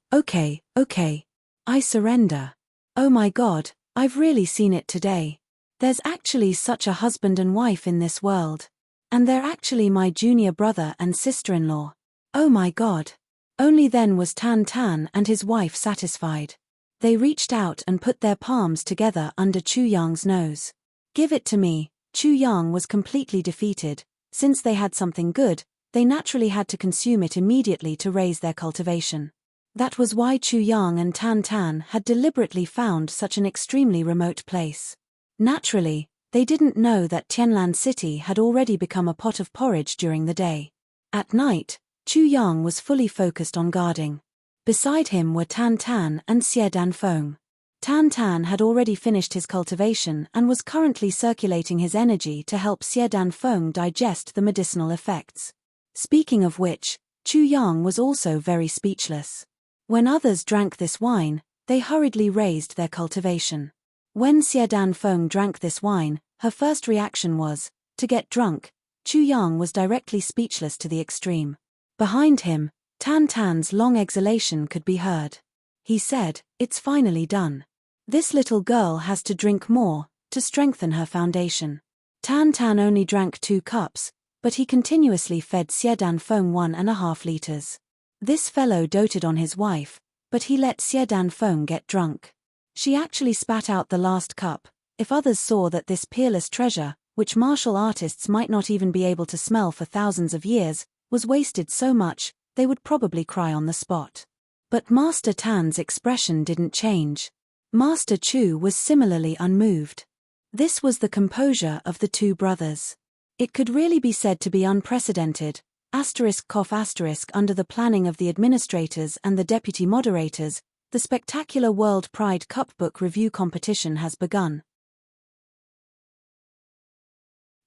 I surrender. Oh my God, I've really seen it today. There's actually such a husband and wife in this world. And they're actually my junior brother and sister-in-law. Oh my God. Only then was Tan Tan and his wife satisfied. They reached out and put their palms together under Chu Yang's nose. Give it to me. Chu Yang was completely defeated. Since they had something good, they naturally had to consume it immediately to raise their cultivation. That was why Chu Yang and Tan Tan had deliberately found such an extremely remote place. Naturally, they didn't know that Tianlan City had already become a pot of porridge during the day. At night, Chu Yang was fully focused on guarding. Beside him were Tan Tan and Xie Dan Feng. Tan Tan had already finished his cultivation and was currently circulating his energy to help Xie Dan Feng digest the medicinal effects. Speaking of which, Chu Yang was also very speechless. When others drank this wine, they hurriedly raised their cultivation. When Xie Dan Feng drank this wine, her first reaction was, to get drunk. Chu Yang was directly speechless to the extreme. Behind him, Tan Tan's long exhalation could be heard. He said, it's finally done. This little girl has to drink more, to strengthen her foundation. Tan Tan only drank 2 cups, but he continuously fed Xie Dan Feng 1.5 liters. This fellow doted on his wife, but he let Xie Dan Feng get drunk. She actually spat out the last cup. If others saw that this peerless treasure, which martial artists might not even be able to smell for thousands of years, was wasted so much, they would probably cry on the spot. But Master Tan's expression didn't change. Master Chu was similarly unmoved. This was the composure of the two brothers. It could really be said to be unprecedented, under the planning of the administrators and the deputy moderators. The spectacular World Pride Cup book review competition has begun.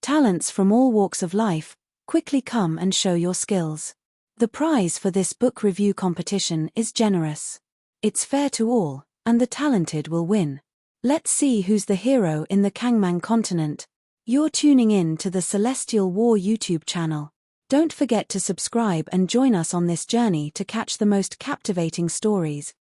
Talents from all walks of life, quickly come and show your skills. The prize for this book review competition is generous. It's fair to all, and the talented will win. Let's see who's the hero in the Kangmang continent. You're tuning in to the Celestial War YouTube channel. Don't forget to subscribe and join us on this journey to catch the most captivating stories.